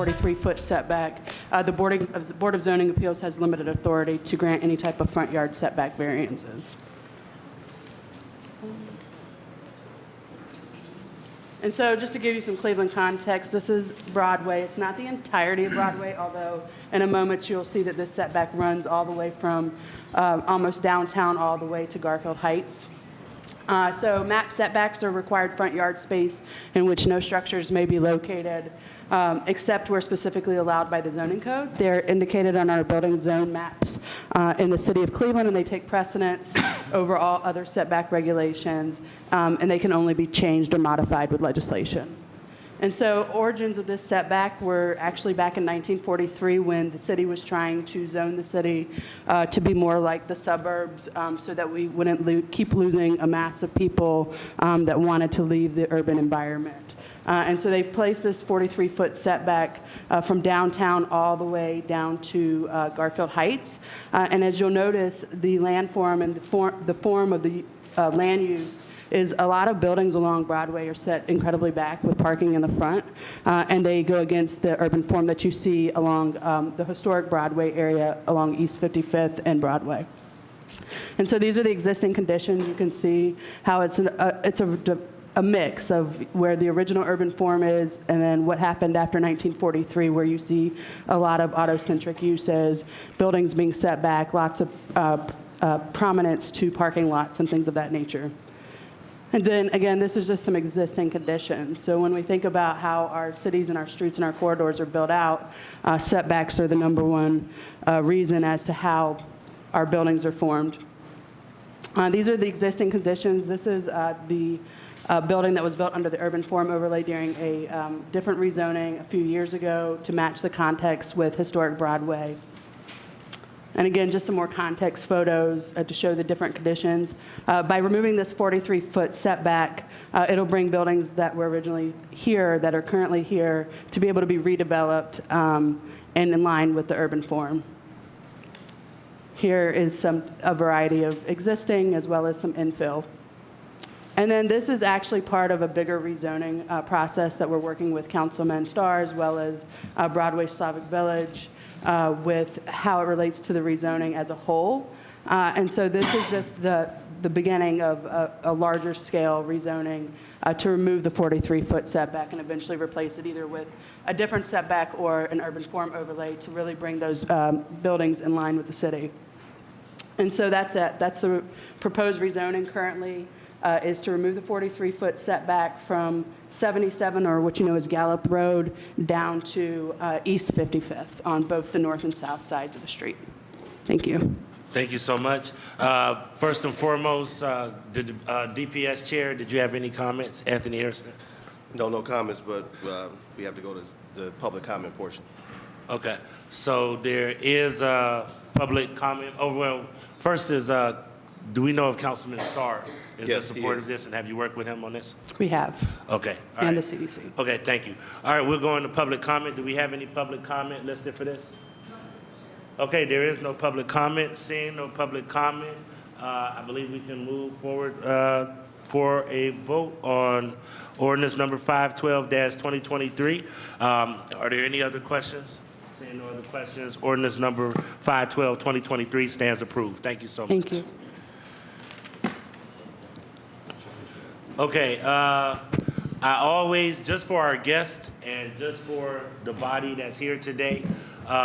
43-foot setback, the Board of Zoning Appeals has limited authority to grant any type of front yard setback variances. And so just to give you some Cleveland context, this is Broadway. It's not the entirety of Broadway, although in a moment you'll see that this setback runs all the way from almost downtown all the way to Garfield Heights. So map setbacks are required front yard space in which no structures may be located except where specifically allowed by the zoning code. They're indicated on our building zone maps in the city of Cleveland, and they take precedence over all other setback regulations, and they can only be changed or modified with legislation. And so origins of this setback were actually back in 1943 when the city was trying to zone the city to be more like the suburbs so that we wouldn't keep losing a mass of people that wanted to leave the urban environment. And so they placed this 43-foot setback from downtown all the way down to Garfield Heights. And as you'll notice, the land form and the form of the land use is a lot of buildings along Broadway are set incredibly back with parking in the front, and they go against the urban form that you see along the historic Broadway area along East 55th and Broadway. And so these are the existing conditions. You can see how it's a mix of where the original urban form is and then what happened after 1943, where you see a lot of autocentric uses, buildings being set back, lots of prominence to parking lots and things of that nature. And then, again, this is just some existing conditions. So when we think about how our cities and our streets and our corridors are built out, setbacks are the number one reason as to how our buildings are formed. These are the existing conditions. This is the building that was built under the urban form overlay during a different rezoning a few years ago to match the context with historic Broadway. And again, just some more context photos to show the different conditions. By removing this 43-foot setback, it'll bring buildings that were originally here, that are currently here, to be able to be redeveloped and in line with the urban form. Here is a variety of existing as well as some infill. And then this is actually part of a bigger rezoning process that we're working with Councilman Starr as well as Broadway Slavic Village with how it relates to the rezoning as a whole. And so this is just the beginning of a larger scale rezoning to remove the 43-foot setback and eventually replace it either with a different setback or an urban form overlay to really bring those buildings in line with the city. And so that's it. That's the proposed rezoning currently. Is to remove the 43-foot setback from 77, or what you know as Gallup Road, down to East 55th on both the north and south sides of the street. Thank you. Thank you so much. First and foremost, DPS Chair, did you have any comments? Anthony Hairston? No comments, but we have to go to the public comment portion. Okay. So there is a public comment. Oh, well, first is, do we know if Councilman Starr is in support of this, and have you worked with him on this? We have. Okay. All and right. the CDC. Okay, thank you. All right, we're going to public comment. Do we have any public comment listed for this? Okay, there is no public comment. Seeing no public comment, I believe we can move forward for a vote on ordinance number 512-2023. Are there any other questions? Seeing no other questions, ordinance number 512-2023 stands approved. Thank you so much. Thank you. Okay, I always, just for our guests and just for the body that's here today,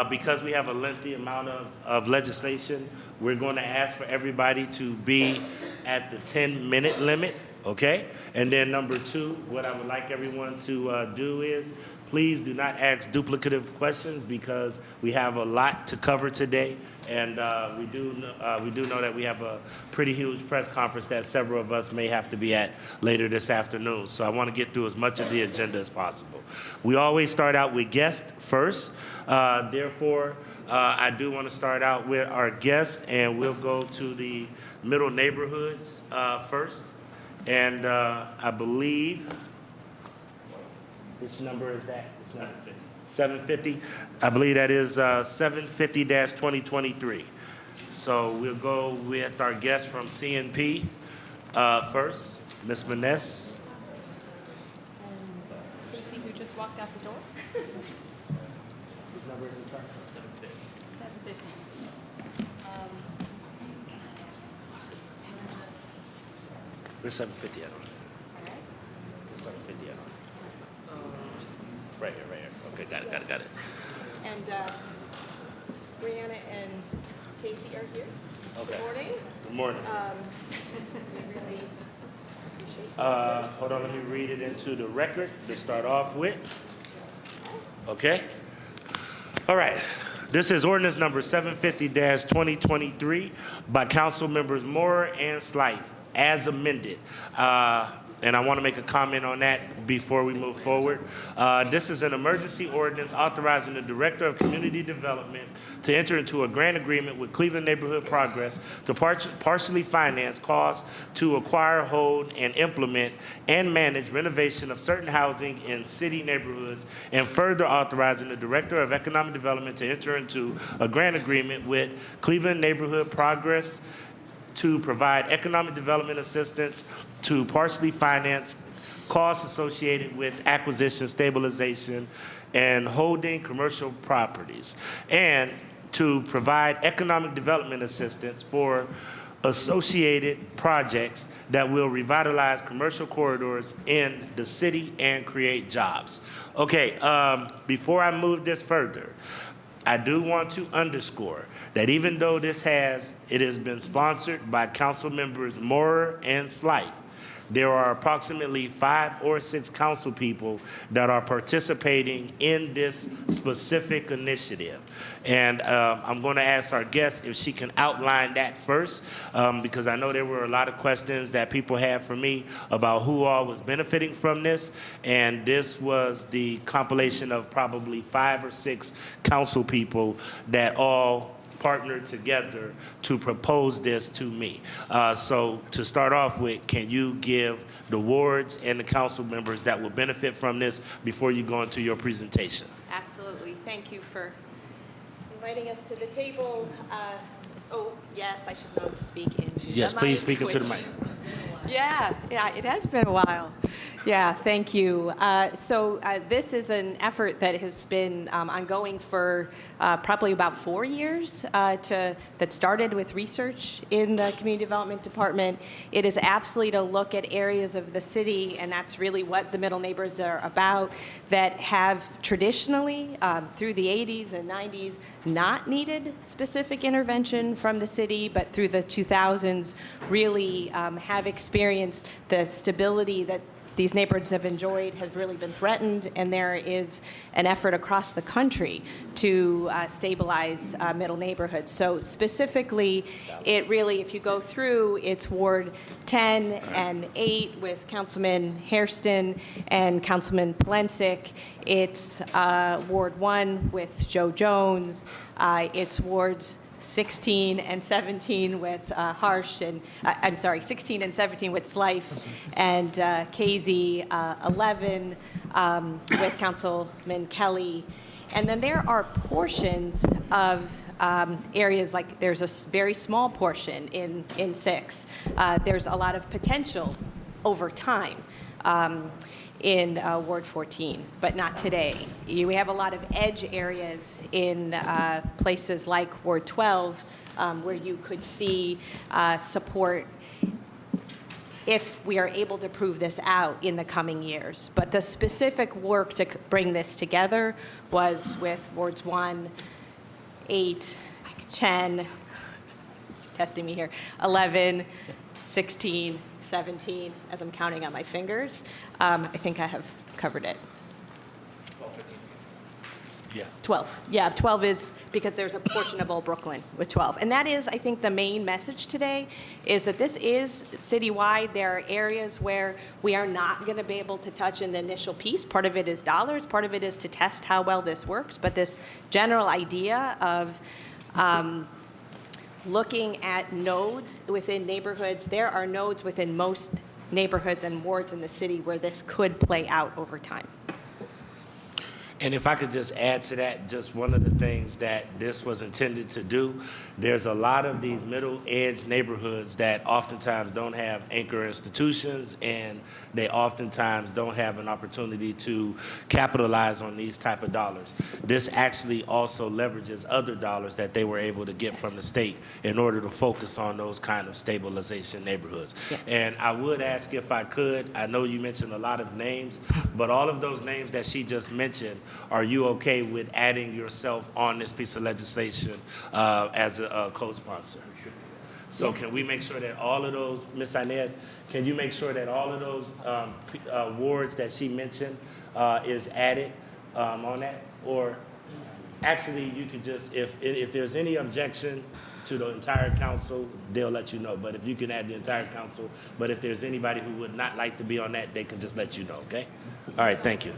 because we have a lengthy amount of legislation, we're going to ask for everybody to be at the 10-minute limit, okay? And then number two, what I would like everyone to do is, please do not ask duplicative questions because we have a lot to cover today. And we do know that we have a pretty huge press conference that several of us may have to be at later this afternoon. So I want to get through as much of the agenda as possible. We always start out with guests first. Therefore, I do want to start out with our guests, and we'll go to the middle neighborhoods first. And I believe, which number is that? It's not 750. I believe that is 750-2023. So we'll go with our guest from CNP first, Ms. Maness. Casey, who just walked out the door. number is it? 750. 750. Where's 750 at? All right. Where's 750 at? Right here, right here. Okay, got it. And Brianna and Casey are here. Okay. Good morning. Good morning. We really appreciate Hold on, let me read it into the records to start off with. Okay? All right. This is ordinance number 750-2023 by council members Moore and Slife as amended. And I want to make a comment on that before we move forward. This is an emergency ordinance authorizing the Director of Community Development to enter into a grant agreement with Cleveland Neighborhood Progress to partially finance costs to acquire, hold, and implement and manage renovation of certain housing in city neighborhoods, and further authorizing the Director of Economic Development to enter into a grant agreement with Cleveland Neighborhood Progress to provide economic development assistance to partially finance costs associated with acquisition, stabilization, and holding commercial properties, and to provide economic development assistance for associated projects that will revitalize commercial corridors in the city and create jobs. Okay, before I move this further, I do want to underscore that even though it has been sponsored by council members Moore and Slife, there are approximately 5 or 6 council people that are participating in this specific initiative. And I'm going to ask our guest if she can outline that first, because I know there were a lot of questions that people had for me about who all was benefiting from this. And this was the compilation of probably 5 or 6 council people that all partnered together to propose this to me. So to start off with, can you give the wards and the council members that will benefit from this before you go into your presentation? Absolutely. Thank you for inviting us to the table. Oh, yes, I should know to speak into Yes, the please mic, speak into the which- mic. Yeah, it has been a while. Yeah, thank you. So this is an effort that has been ongoing for probably about 4 years that started with research in the Community Development Department. It is absolutely to look at areas of the city, and that's really what the middle neighborhoods are about, that have traditionally, through the 80s and 90s, not needed specific intervention from the city, but through the 2000s really have experienced the stability that these neighborhoods have enjoyed has really been threatened, and there is an effort across the country to stabilize middle neighborhoods. So specifically, it really, if you go through, it's Ward 10 and 8 with Councilman Hairston and Councilman Polensik. It's Ward 1 with Joe Jones. It's Wards 16 and 17 with Harsh, and 16 and 17 with Slife, and KZ 11 with Councilman Kelly. And then there are portions of areas, like there's a very small portion in 6. There's a lot of potential over time. In Ward 14, but not today. We have a lot of edge areas in places like Ward 12 where you could see support if we are able to prove this out in the coming years. But the specific work to bring this together was with Wards 1, 8, 10, testing me here, 11, 16, 17, as I'm counting on my fingers. I think I have covered it. 12. Yeah, 12 is because there's a portion of Old Brooklyn with 12. And that is, I think, the main message today, is that this is citywide. There are areas where we are not going to be able to touch in the initial piece. Part of it is dollars. Part of it is to test how well this works. But this general idea of looking at nodes within neighborhoods, there are nodes within most neighborhoods and wards in the city where this could play out over time. And if I could just add to that, just one of the things that this was intended to do, there's a lot of these middle edge neighborhoods that oftentimes don't have anchor institutions, and they oftentimes don't have an opportunity to capitalize on these type of dollars. This actually also leverages other dollars that they were able to get from the state in order to focus on those kind of stabilization neighborhoods. Yeah. And I would ask if I could, I know you mentioned a lot of names, but all of those names that she just mentioned, are you okay with adding yourself on this piece of legislation as a co-sponsor? So can we make sure that all of those, Ms. Inez, can you make sure that all of those wards that she mentioned is added on that? Or actually, you could just, if there's any objection to the entire council, they'll let you know. But if you can add the entire council, but if there's anybody who would not like to be on that, they can just let you know, okay? All right, thank you.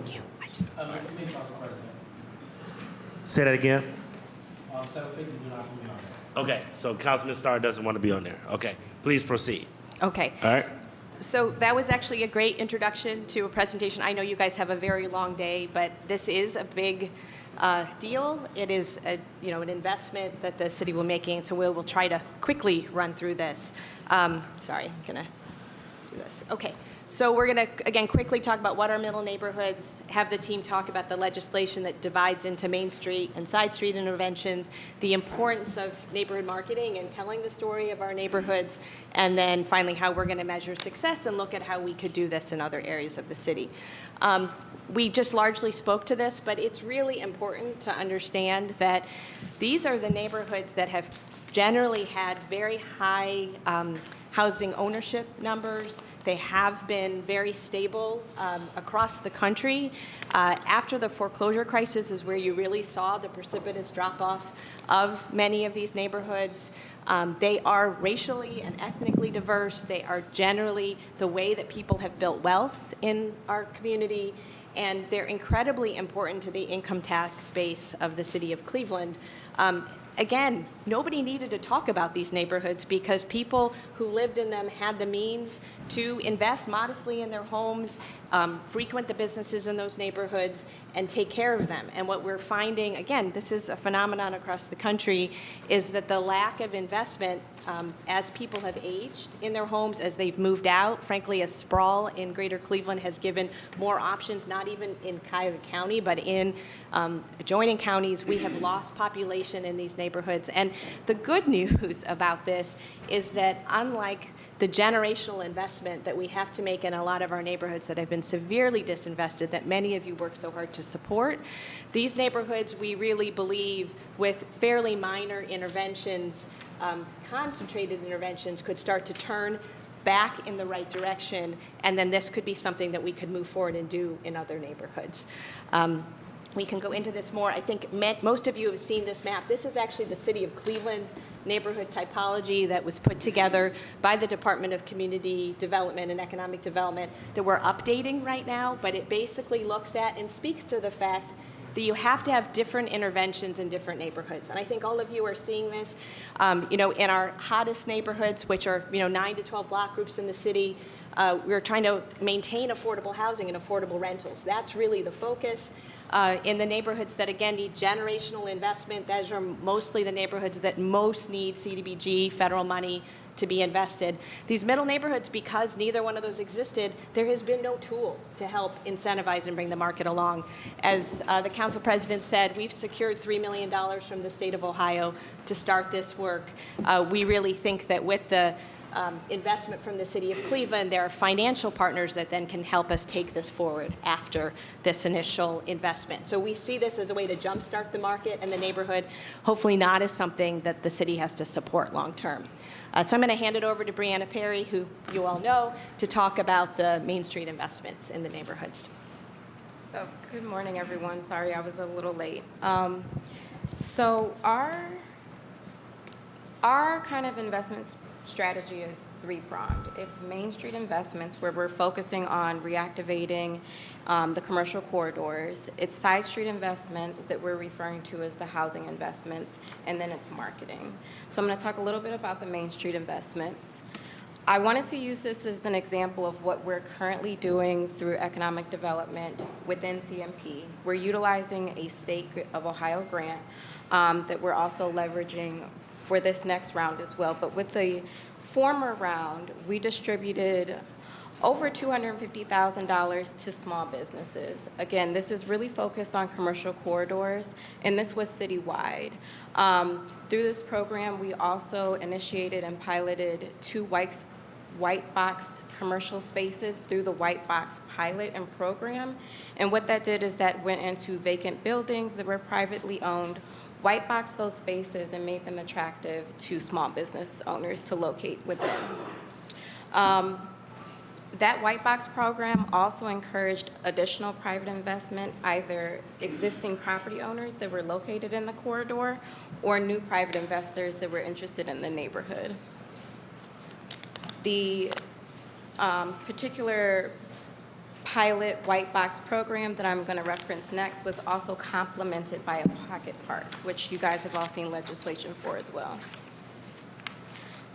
Say that again? 750, we're not going to be on that. Okay, so Councilman Starr doesn't want to be on there. Okay, please proceed. Okay. All right? So that was actually a great introduction to a presentation. I know you guys have a very long day, but this is a big deal. It is an investment that the city will be making, so we'll try to quickly run through this. Sorry, I'm going to do this. Okay. So we're going to, again, quickly talk about what are middle neighborhoods, have the team talk about the legislation that divides into Main Street and side street interventions, the importance of neighborhood marketing and telling the story of our neighborhoods, and then finally how we're going to measure success and look at how we could do this in other areas of the city. We just largely spoke to this, but it's really important to understand that these are the neighborhoods that have generally had very high housing ownership numbers. They have been very stable across the country. After the foreclosure crisis is where you really saw the precipitous drop-off of many of these neighborhoods. They are racially and ethnically diverse. They are generally the way that people have built wealth in our community, and they're incredibly important to the income tax base of the city of Cleveland. Again, nobody needed to talk about these neighborhoods because people who lived in them had the means to invest modestly in their homes, frequent the businesses in those neighborhoods, and take care of them. And what we're finding, again, this is a phenomenon across the country, is that the lack of investment as people have aged in their homes, as they've moved out, frankly, a sprawl in greater Cleveland has given more options, not even in Cuyahoga County, but in adjoining counties. We have lost population in these neighborhoods. And the good news about this is that unlike the generational investment that we have to make in a lot of our neighborhoods that have been severely disinvested, that many of you work so hard to support, these neighborhoods, we really believe, with fairly minor interventions, concentrated interventions, could start to turn back in the right direction, and then this could be something that we could move forward and do in other neighborhoods. We can go into this more. I think most of you have seen this map. This is actually the city of Cleveland's neighborhood typology that was put together by the Department of Community Development and Economic Development that we're updating right now, but it basically looks at and speaks to the fact that you have to have different interventions in different neighborhoods. And I think all of you are seeing this, in our hottest neighborhoods, which are, 9 to 12 block groups in the city. We're trying to maintain affordable housing and affordable rentals. That's really the focus. In the neighborhoods that, again, need generational investment, those are mostly the neighborhoods that most need CDBG, federal money, to be invested. These middle neighborhoods, because neither one of those existed, there has been no tool to help incentivize and bring the market along. As the council president said, we've secured $3 million from the state of Ohio to start this work. We really think that with the investment from the city of Cleveland, there are financial partners that then can help us take this forward after this initial investment. So we see this as a way to jumpstart the market and the neighborhood, hopefully not as something that the city has to support long term. So I'm going to hand it over to Brianna Perry, who you all know, to talk about the Main Street investments in the neighborhoods. So, good morning, everyone. Sorry I was a little late. So our kind of investment strategy is three-pronged. It's Main Street investments, where we're focusing on reactivating the commercial corridors. It's side street investments that we're referring to as the housing investments, and then it's marketing. So I'm going to talk a little bit about the Main Street investments. I wanted to use this as an example of what we're currently doing through economic development within CMP. We're utilizing a State of Ohio grant that we're also leveraging for this next round as well. But with the former round, we distributed over $250,000 to small businesses. Again, this is really focused on commercial corridors, and this was citywide. Through this program, we also initiated and piloted 2 white box commercial spaces through the white box pilot and program. And what that did is that went into vacant buildings that were privately owned, white box those spaces and made them attractive to small business owners to locate within. That white box program also encouraged additional private investment, either existing property owners that were located in the corridor or new private investors that were interested in the neighborhood. The particular pilot white box program that I'm going to reference next was also complemented by a pocket park, which you guys have all seen legislation for as well.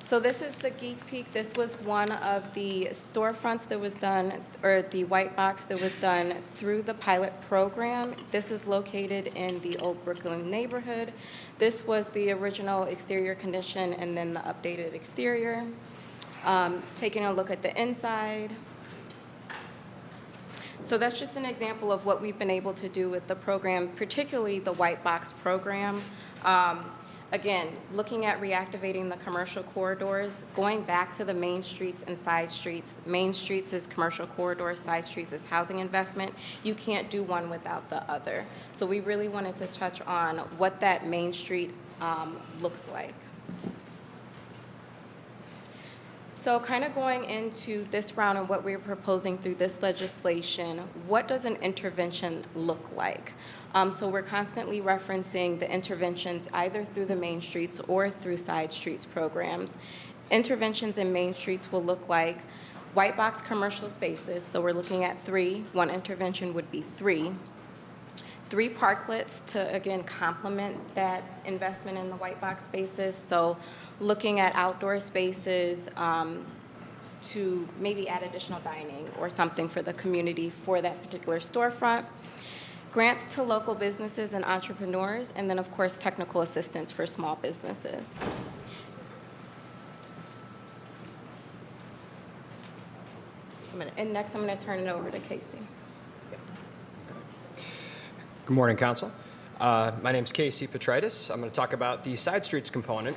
So this is the Geek Peak. This was one of the storefronts that was done, or the white box that was done through the pilot program. This is located in the Old Brooklyn neighborhood. This was the original exterior condition and then the updated exterior. Taking a look at the inside. So that's just an example of what we've been able to do with the program, particularly the white box program. Again, looking at reactivating the commercial corridors, going back to the main streets and side streets. Main streets is commercial corridors, side streets is housing investment. You can't do one without the other. So we really wanted to touch on what that main street looks like. So kind of going into this round and what we're proposing through this legislation, what does an intervention look like? So we're constantly referencing the interventions either through the main streets or through side streets programs. Interventions in main streets will look like white box commercial spaces. So we're looking at 3. One intervention would be 3. 3 parklets to, again, complement that investment in the white box spaces. So looking at outdoor spaces to maybe add additional dining or something for the community for that particular storefront. Grants to local businesses and entrepreneurs, and then, of course, technical assistance for small businesses. And next, I'm going to turn it over to Casey. Good morning, Council. My name is Casey Petritis. I'm going to talk about the side streets component.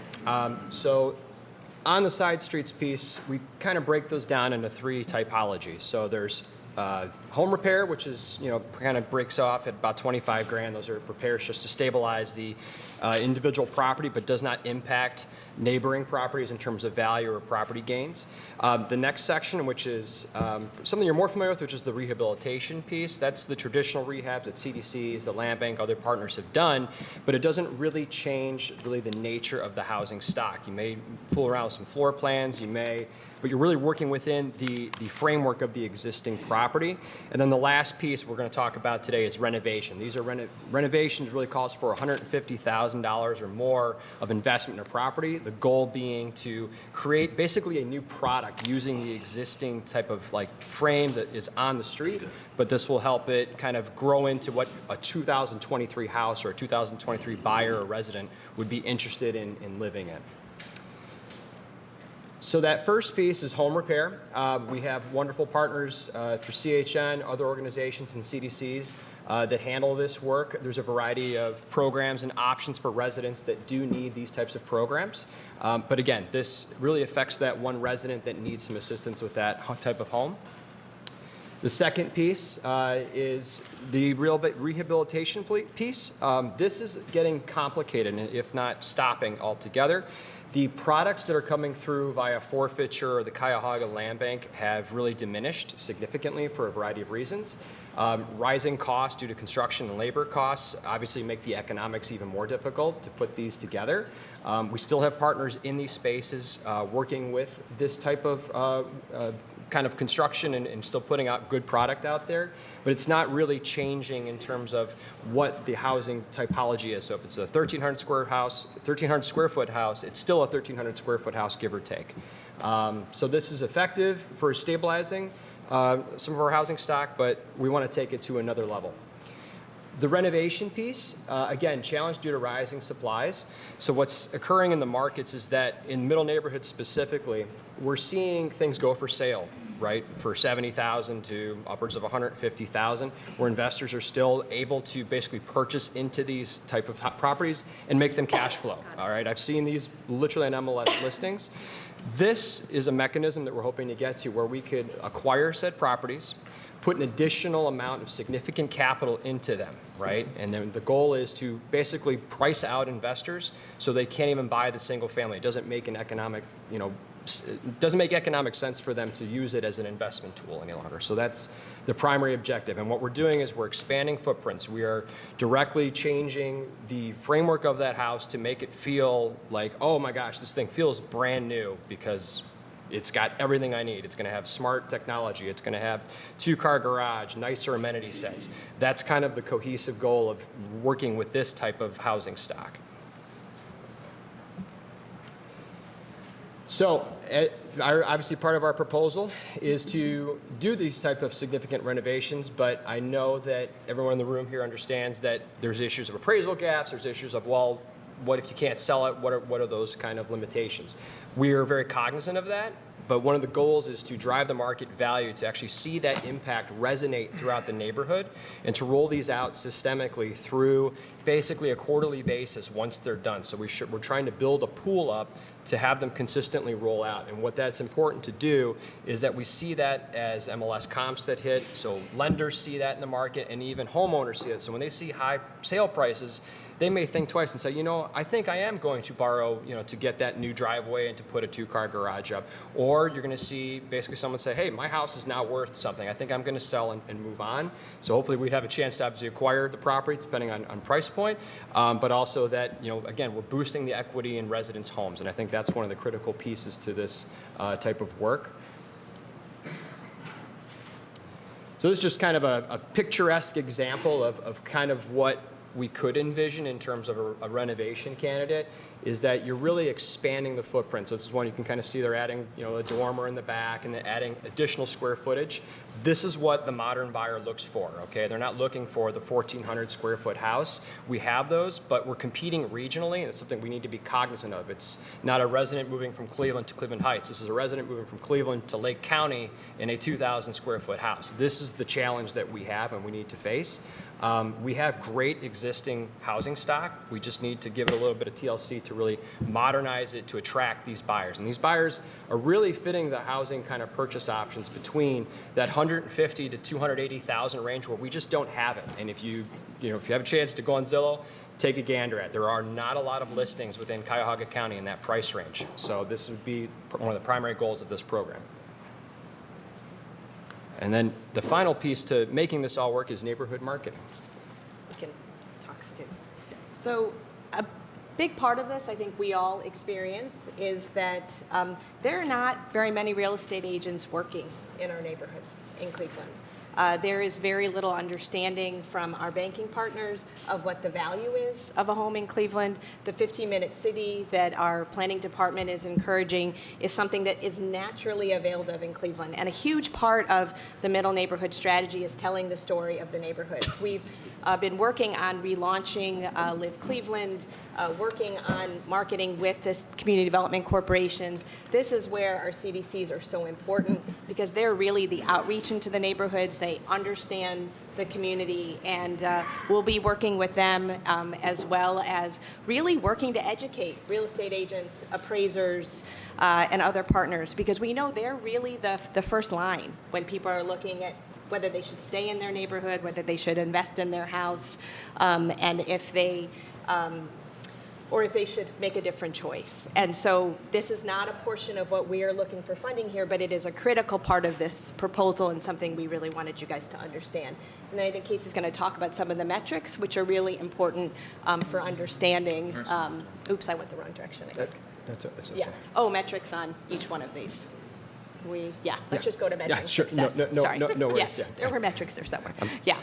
So on the side streets piece, we kind of break those down into 3 typologies. So there's home repair, which is, kind of breaks off at about 25 grand. Those are repairs just to stabilize the individual property, but does not impact neighboring properties in terms of value or property gains. The next section, which is something you're more familiar with, which is the rehabilitation piece. That's the traditional rehabs that CDCs, the Land Bank, other partners have done, but it doesn't really change the nature of the housing stock. You may fool around with some floor plans, but you're really working within the framework of the existing property. And then the last piece we're going to talk about today is renovation. These are renovations really calls for $150,000 or more of investment in a property. The goal being to create basically a new product using the existing type of frame that is on the street, but this will help it kind of grow into what a 2023 house or a 2023 buyer or resident would be interested in living in. So that first piece is home repair. We have wonderful partners through CHN, other organizations and CDCs that handle this work. There's a variety of programs and options for residents that do need these types of programs. But again, this really affects that one resident that needs some assistance with that type of home. The second piece is the rehabilitation piece. This is getting complicated, if not stopping altogether. The products that are coming through via forfeiture or the Cuyahoga Land Bank have really diminished significantly for a variety of reasons. Rising costs due to construction and labor costs obviously make the economics even more difficult to put these together. We still have partners in these spaces working with this type of kind of construction and still putting out good product out there, but it's not really changing in terms of what the housing typology is. So if it's a 1,300 square foot house, it's still a 1,300 square foot house, give or take. So this is effective for stabilizing some of our housing stock, but we want to take it to another level. The renovation piece, again, challenged due to rising supplies. So what's occurring in the markets is that in middle neighborhoods specifically, we're seeing things go for sale, right, for $70,000 to upwards of $150,000, where investors are still able to basically purchase into these type of properties and make them cash flow. All right, I've seen these literally on MLS listings. This is a mechanism that we're hoping to get to where we could acquire said properties, put an additional amount of significant capital into them, right? And then the goal is to basically price out investors so they can't even buy the single family. It doesn't make an economic, it doesn't make economic sense for them to use it as an investment tool any longer. So that's the primary objective. And what we're doing is we're expanding footprints. We are directly changing the framework of that house to make it feel like, oh my gosh, this thing feels brand new because it's got everything I need. It's going to have smart technology. It's going to have 2-car garage, nicer amenity sets. That's kind of the cohesive goal of working with this type of housing stock. So obviously part of our proposal is to do these type of significant renovations, but I know that everyone in the room here understands that there's issues of appraisal gaps, there's issues of, well, what if you can't sell it? What are those kind of limitations? We are very cognizant of that, but one of the goals is to drive the market value, to actually see that impact resonate throughout the neighborhood, and to roll these out systemically through basically a quarterly basis once they're done. So we're trying to build a pool up to have them consistently roll out. And what that's important to do is that we see that as MLS comps that hit, so lenders see that in the market, and even homeowners see it. So when they see high sale prices, they may think twice and say, I think I am going to borrow, to get that new driveway and to put a 2-car garage up. Or you're going to see basically someone say, hey, my house is now worth something. I think I'm going to sell and move on. So hopefully we'd have a chance to obviously acquire the property depending on price point, but also that, again, we're boosting the equity in residents' homes. And I think that's one of the critical pieces to this type of work. So this is just kind of a picturesque example of kind of what we could envision in terms of a renovation candidate, is that you're really expanding the footprint. So this is one you can kind of see they're adding, a dormer in the back and then adding additional square footage. This is what the modern buyer looks for, okay? They're not looking for the 1,400 square foot house. We have those, but we're competing regionally, and it's something we need to be cognizant of. It's not a resident moving from Cleveland to Cleveland Heights. This is a resident moving from Cleveland to Lake County in a 2,000 square foot house. This is the challenge that we have and we need to face. We have great existing housing stock. We just need to give it a little bit of TLC to really modernize it to attract these buyers. And these buyers are really fitting the housing kind of purchase options between that 150 to 280,000 range where we just don't have it. And if you have a chance to go on Zillow, take a gander at it. There are not a lot of listings within Cuyahoga County in that price range. So this would be one of the primary goals of this program. And then the final piece to making this all work is neighborhood marketing. We can talk, Stu. So a big part of this, I think we all experience, is that there are not very many real estate agents working in our neighborhoods in Cleveland. There is very little understanding from our banking partners of what the value is of a home in Cleveland. The 15-minute city that our planning department is encouraging is something that is naturally availed of in Cleveland. And a huge part of the middle neighborhood strategy is telling the story of the neighborhoods. We've been working on relaunching Live Cleveland, working on marketing with this community development corporations. This is where our CDCs are so important because they're really the outreach into the neighborhoods. They understand the community, and we'll be working with them as well as really working to educate real estate agents, appraisers, and other partners, because we know they're really the first line when people are looking at whether they should stay in their neighborhood, whether they should invest in their house, and if they should make a different choice. And so this is not a portion of what we are looking for funding here, but it is a critical part of this proposal and something we really wanted you guys to understand. And then I think Casey's going to talk about some of the metrics, which are really important for understanding. Oops, I went the wrong direction. I think. That's okay. Yeah. Oh, metrics on each one of these. Let's just go to metrics. Yeah, sure. Success. No Sorry. worries. Yes, Yeah. there were metrics there somewhere. Yeah.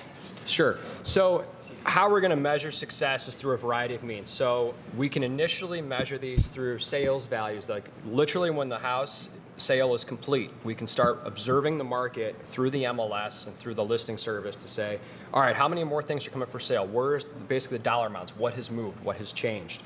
Sure. So how we're going to measure success is through a variety of means. So we can initially measure these through sales values, like literally when the house sale is complete, we can start observing the market through the MLS and through the listing service to say, all right, how many more things are coming for sale? Where's basically the dollar amounts? What has moved? What has changed?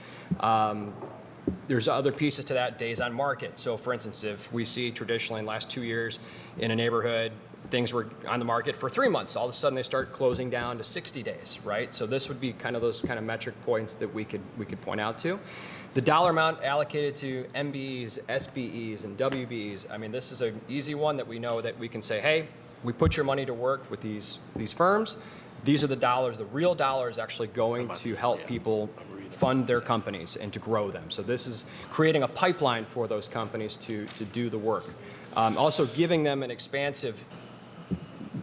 There's other pieces to that, days on market. So for instance, if we see traditionally in the last 2 years in a neighborhood, things were on the market for 3 months, all of a sudden they start closing down to 60 days, right? So this would be kind of those kind of metric points that we could point out to. The dollar amount allocated to MBEs, SBEs, and WBEs, I mean, this is an easy one that we know that we can say, hey, we put your money to work with these firms. These are the dollars, the real dollars actually going to help people fund their companies and to grow them. So this is creating a pipeline for those companies to do the work. Also giving them an expansive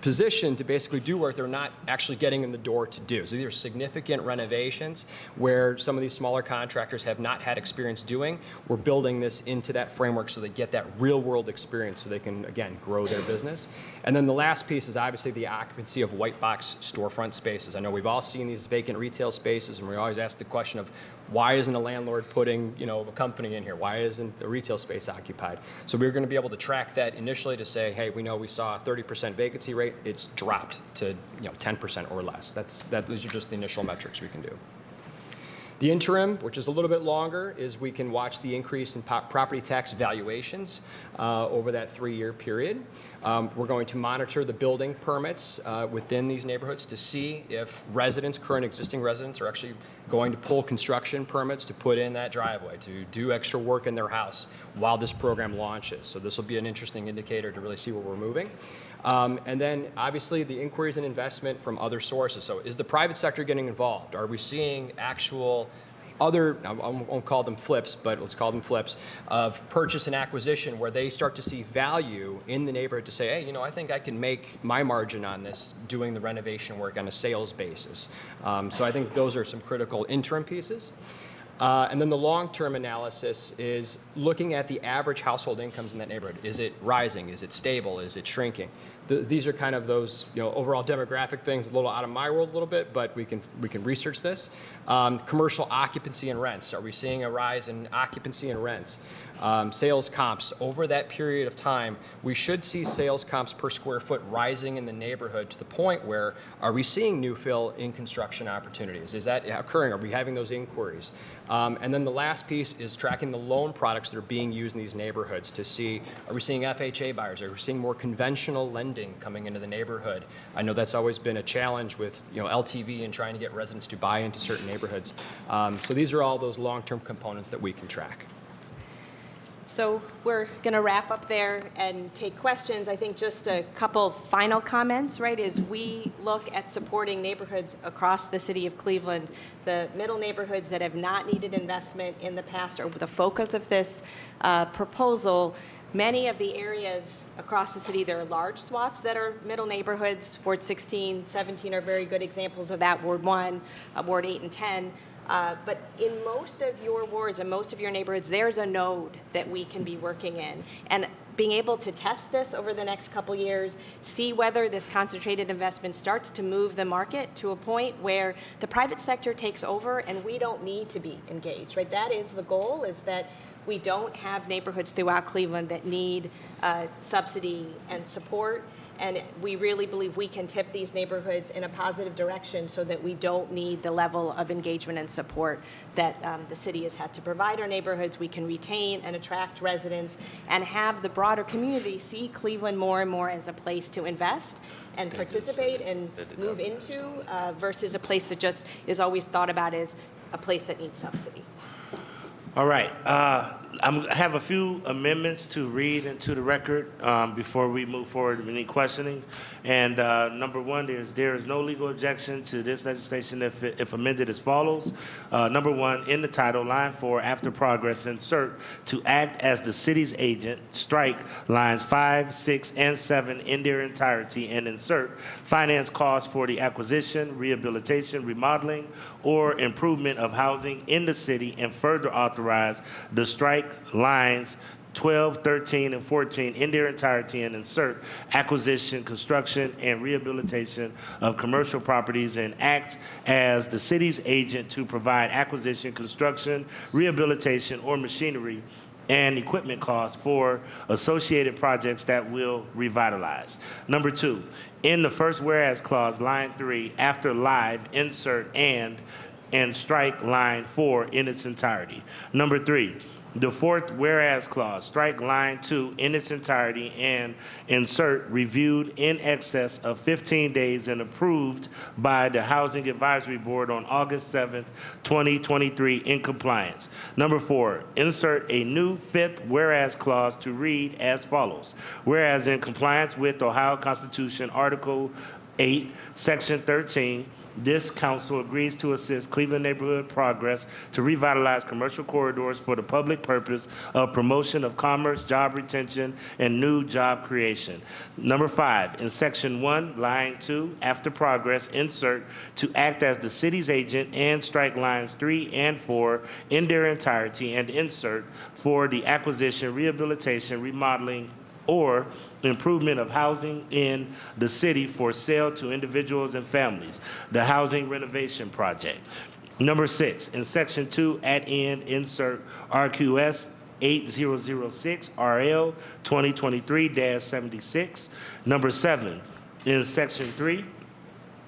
position to basically do work they're not actually getting in the door to do. So these are significant renovations where some of these smaller contractors have not had experience doing. We're building this into that framework so they get that real world experience so they can, again, grow their business. And then the last piece is obviously the occupancy of white box storefront spaces. I know we've all seen these vacant retail spaces, and we always ask the question of why isn't a landlord putting, a company in here? Why isn't a retail space occupied? So we're going to be able to track that initially to say, hey, we know we saw a 30% vacancy rate. It's dropped to 10% or less. Those are just the initial metrics we can do. The interim, which is a little bit longer, is we can watch the increase in property tax valuations over that 3-year period. We're going to monitor the building permits within these neighborhoods to see if residents, current existing residents, are actually going to pull construction permits to put in that driveway, to do extra work in their house while this program launches. So this will be an interesting indicator to really see where we're moving. And then obviously the inquiries and investment from other sources. So is the private sector getting involved? Are we seeing actual other, I won't call them flips, but let's call them flips, of purchase and acquisition where they start to see value in the neighborhood to say, hey, I think I can make my margin on this doing the renovation work on a sales basis. So I think those are some critical interim pieces. And then the long-term analysis is looking at the average household incomes in that neighborhood. Is it rising? Is it stable? Is it shrinking? These are kind of those overall demographic things, a little out of my world a little bit, but we can research this. Commercial occupancy and rents. Are we seeing a rise in occupancy and rents? Sales comps. Over that period of time, we should see sales comps per square foot rising in the neighborhood to the point where are we seeing new fill in construction opportunities? Is that occurring? Are we having those inquiries? And then the last piece is tracking the loan products that are being used in these neighborhoods to see, are we seeing FHA buyers? Are we seeing more conventional lending coming into the neighborhood? I know that's always been a challenge with LTV and trying to get residents to buy into certain neighborhoods. So these are all those long-term components that we can track. So we're going to wrap up there and take questions. I think just a couple final comments, right, is we look at supporting neighborhoods across the city of Cleveland. The middle neighborhoods that have not needed investment in the past are the focus of this proposal. Many of the areas across the city, there are large swaths that are middle neighborhoods. Ward 16, 17 are very good examples of that. Ward 1, Ward 8 and 10. But in most of your wards and most of your neighborhoods, there's a node that we can be working in. And being able to test this over the next couple years, see whether this concentrated investment starts to move the market to a point where the private sector takes over and we don't need to be engaged, right? That is the goal, is that we don't have neighborhoods throughout Cleveland that need subsidy and support. And we really believe we can tip these neighborhoods in a positive direction so that we don't need the level of engagement and support that the city has had to provide our neighborhoods. We can retain and attract residents and have the broader community see Cleveland more and more as a place to invest and participate and move into versus a place that just is always thought about as a place that needs subsidy. All right. I have a few amendments to read into the record before we move forward with any questioning. And number one, there is no legal objection to this legislation if amended as follows. Number one, in the title, line 4, after progress, insert to act as the city's agent, strike lines 5, 6, and 7 in their entirety, and insert finance costs for the acquisition, rehabilitation, remodeling, or improvement of housing in the city, and further authorize the strike lines 12, 13, and 14 in their entirety, and insert acquisition, construction, and rehabilitation of commercial properties, and act as the city's agent to provide acquisition, construction, rehabilitation, or machinery and equipment costs for associated projects that will revitalize. Number 2, in the first whereas clause, line 3, after live, insert and strike line 4 in its entirety. Number 3, the fourth whereas clause, strike line 2 in its entirety and insert reviewed in excess of 15 days and approved by the Housing Advisory Board on August 7th, 2023 in compliance. Number 4, insert a new fifth whereas clause to read as follows. Whereas in compliance with Ohio Constitution, Article 8, Section 13, this council agrees to assist Cleveland Neighborhood Progress to revitalize commercial corridors for the public purpose of promotion of commerce, job retention, and new job creation. Number 5, in Section 1, line 2, after progress, insert to act as the city's agent and strike lines 3 and 4 in their entirety and insert for the acquisition, rehabilitation, remodeling, or improvement of housing in the city for sale to individuals and families, the housing renovation project. Number 6, in Section 2, at end, insert RQS 8006 RL 2023-76. Number 7, in Section 3,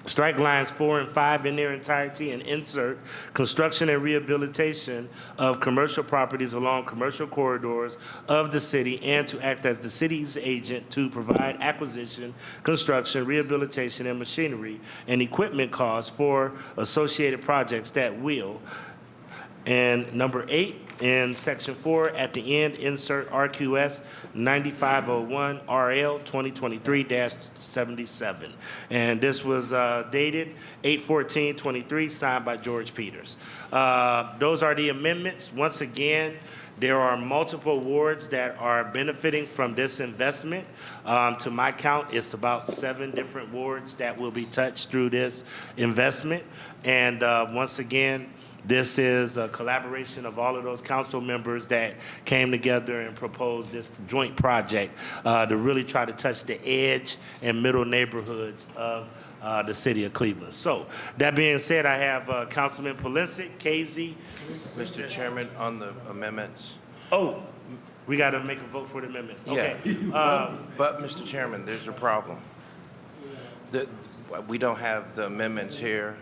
strike lines 4 and 5 in their entirety and insert construction and rehabilitation of commercial properties along commercial corridors of the city and to act as the city's agent to provide acquisition, construction, rehabilitation, and machinery and equipment costs for associated projects that will. And number 8, in Section 4, at the end, insert RQS 9501 RL 2023-77. And this was dated 8/14/23, signed by George Peters. Those are the amendments. Once again, there are multiple wards that are benefiting from this investment. To my count, it's about 7 different wards that will be touched through this investment. And once again, this is a collaboration of all of those council members that came together and proposed this joint project to really try to touch the edge and middle neighborhoods of the city of Cleveland. So, that being said, I have Councilman Polisic, KZ. Mr. Chairman, on the amendments. Oh, we got to make a vote for the amendments. Okay. Yeah. But, Mr. Chairman, there's a problem. We don't have the amendments here.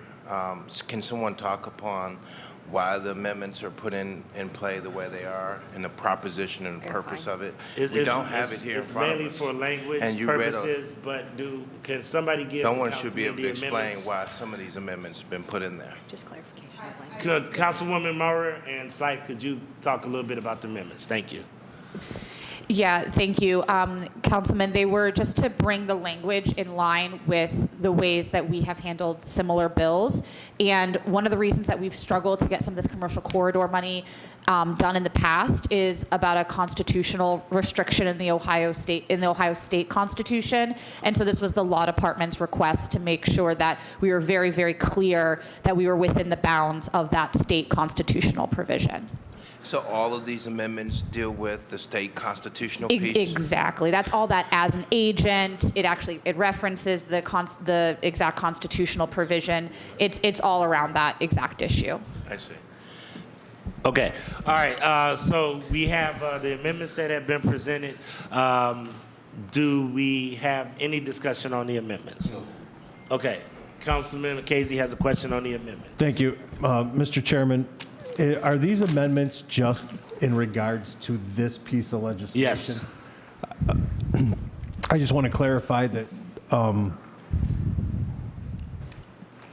Can someone talk upon why the amendments are put in play the way they are and the proposition and the purpose of it? We don't have it here in front of us. It's mainly for language And you purposes, but can somebody give No the one should be able councilman to the explain amendments? why some of these amendments have been put in there. Just clarification of language. Could Councilwoman Maurer and Slight, could you talk a little bit about the amendments? Thank you. Yeah, thank you. Councilman, they were just to bring the language in line with the ways that we have handled similar bills. And one of the reasons that we've struggled to get some of this commercial corridor money done in the past is about a constitutional restriction in the Ohio State Constitution. And so this was the law department's request to make sure that we were very, very clear that we were within the bounds of that state constitutional provision. So all of these amendments deal with the state constitutional piece? Exactly. That's all that as an agent. It references the exact constitutional provision. It's all around that exact issue. I see. Okay. All right. So we have the amendments that have been presented. Do we have any discussion on the amendments? No. Okay. Councilman Casey has a question on the amendment. Thank you. Mr. Chairman, are these amendments just in regards to this piece of legislation? Yes. I just want to clarify that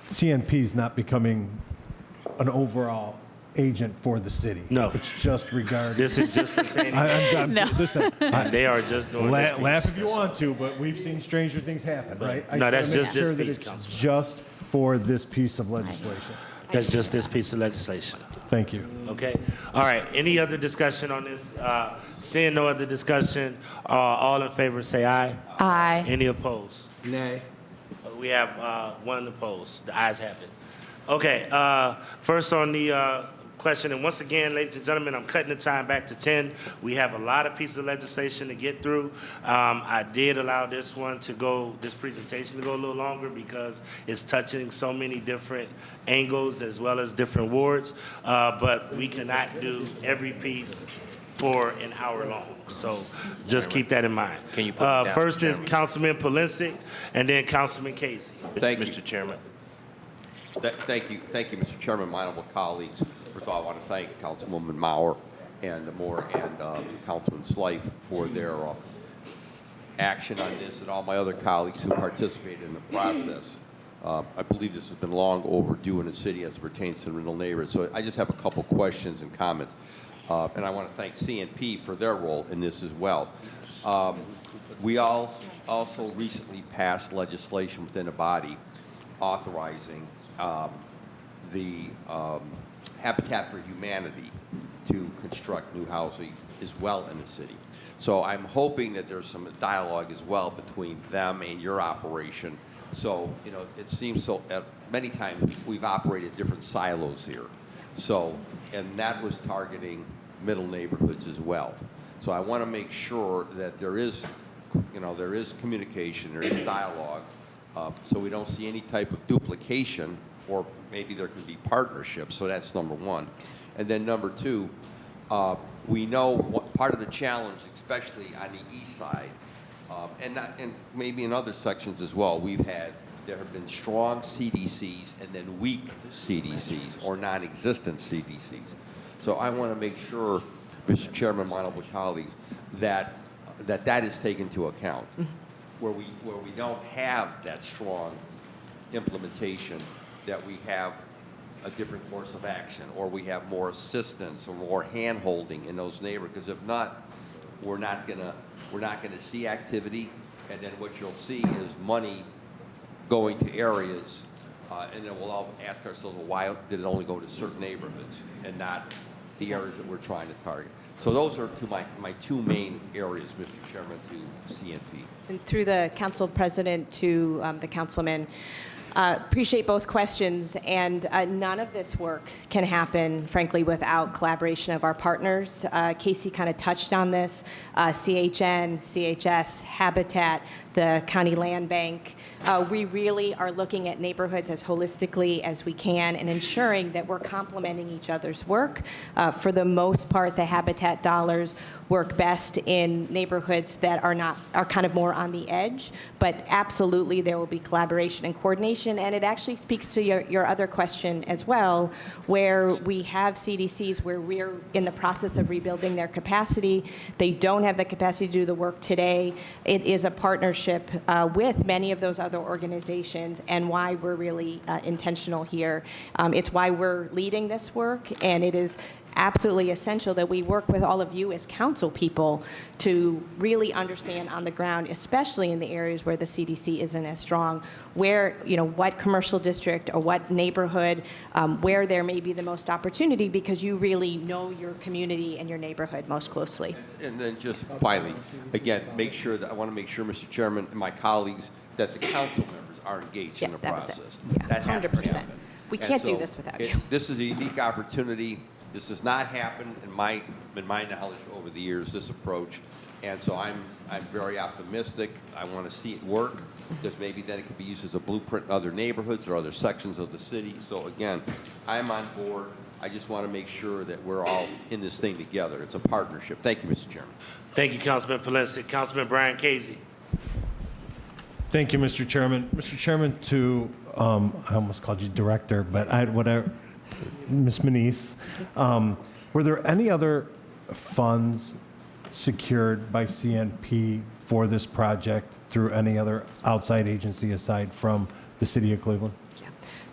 CNP is not becoming an overall agent for the city. No. It's just regarding. This is just pertaining. Listen, They are just doing this piece. laugh if you want to, but we've seen stranger things happen, right? No, that's just just this that piece, it's Councilman. just for this piece of legislation. That's just this piece of legislation. Thank you. Okay. All right. Any other discussion on this? Seeing no other discussion, all in favor say aye. Aye. Any opposed? Nay. We have one opposed. The ayes have it. Okay. First on the question, and once again, ladies and gentlemen, I'm cutting the time back to 10. We have a lot of pieces of legislation to get through. I did allow this presentation to go a little longer because it's touching so many different angles as well as different wards, but we cannot do every piece for an hour long. So just keep that in mind. Can you put me down, First is Chairman? Councilman Polisic, and then Councilman Casey. Thank you. Mr. Chairman. Thank you, Mr. Chairman, my honorable colleagues. First of all, I want to thank Councilwoman Mauer and Councilman Slife for their action on this, and all my other colleagues who participated in the process. I believe this has been long overdue in the city as it pertains to the middle neighborhood. So I just have a couple questions and comments. And I want to thank CNP for their role in this as well. We all also recently passed legislation within the body authorizing the Habitat for Humanity to construct new housing as well in the city. So I'm hoping that there's some dialogue as well between them and your operation. So, you know, it seems so, many times we've operated different silos here. So, and that was targeting middle neighborhoods as well. So I want to make sure that there is, you know, there is communication, there is dialogue, so we don't see any type of duplication, or maybe there could be partnerships. So that's number one. And then number two, we know what part of the challenge, especially on the east side, and maybe in other sections as well, there have been strong CDCs and then weak CDCs or non-existent CDCs. So I want to make sure, Mr. Chairman, my honorable colleagues, that is taken into account. Where we don't have that strong implementation, that we have a different course of action, or we have more assistance or more hand-holding in those neighborhoods. Because if not, we're not gonna see activity, and then what you'll see is money going to areas, and then we'll all ask ourselves, well, why did it only go to certain neighborhoods and not the areas that we're trying to target? So those are my two main areas, Mr. Chairman, to CNP. And through the council president to the councilman, appreciate both questions, and none of this work can happen, frankly, without collaboration of our partners. Casey kind of touched on this, CHN, CHS, Habitat, the County Land Bank. We really are looking at neighborhoods as holistically as we can and ensuring that we're complementing each other's work. For the most part, the Habitat dollars work best in neighborhoods that are kind of more on the edge, but absolutely there will be collaboration and coordination. And it actually speaks to your other question as well, where we have CDCs where we're in the process of rebuilding their capacity. They don't have the capacity to do the work today. It is a partnership with many of those other organizations, and why we're really intentional here. It's why we're leading this work, and it is absolutely essential that we work with all of you as council people to really understand on the ground, especially in the areas where the CDC isn't as strong, where, you know, what commercial district or what neighborhood, where there may be the most opportunity, because you really know your community and your neighborhood most closely. And then just finally, again, I want to make sure, Mr. Chairman, and my colleagues, that the council members are engaged in the that was it. process. Yeah, That has to 100%. happen. We And can't do so this without you. This is a unique opportunity. This has not happened in my knowledge over the years, this approach. And so I'm very optimistic. I want to see it work, because maybe then it could be used as a blueprint in other neighborhoods or other sections of the city. So again, I'm on board. I just want to make sure that we're all in this thing together. It's a partnership. Thank you, Mr. Chairman. Thank you, Councilman Polisic. Councilman Brian Casey. Thank you, Mr. Chairman. Mr. Chairman, I almost called you director, but Ms. Manise, were there any other funds secured by CNP for this project through any other outside agency aside from the City of Cleveland?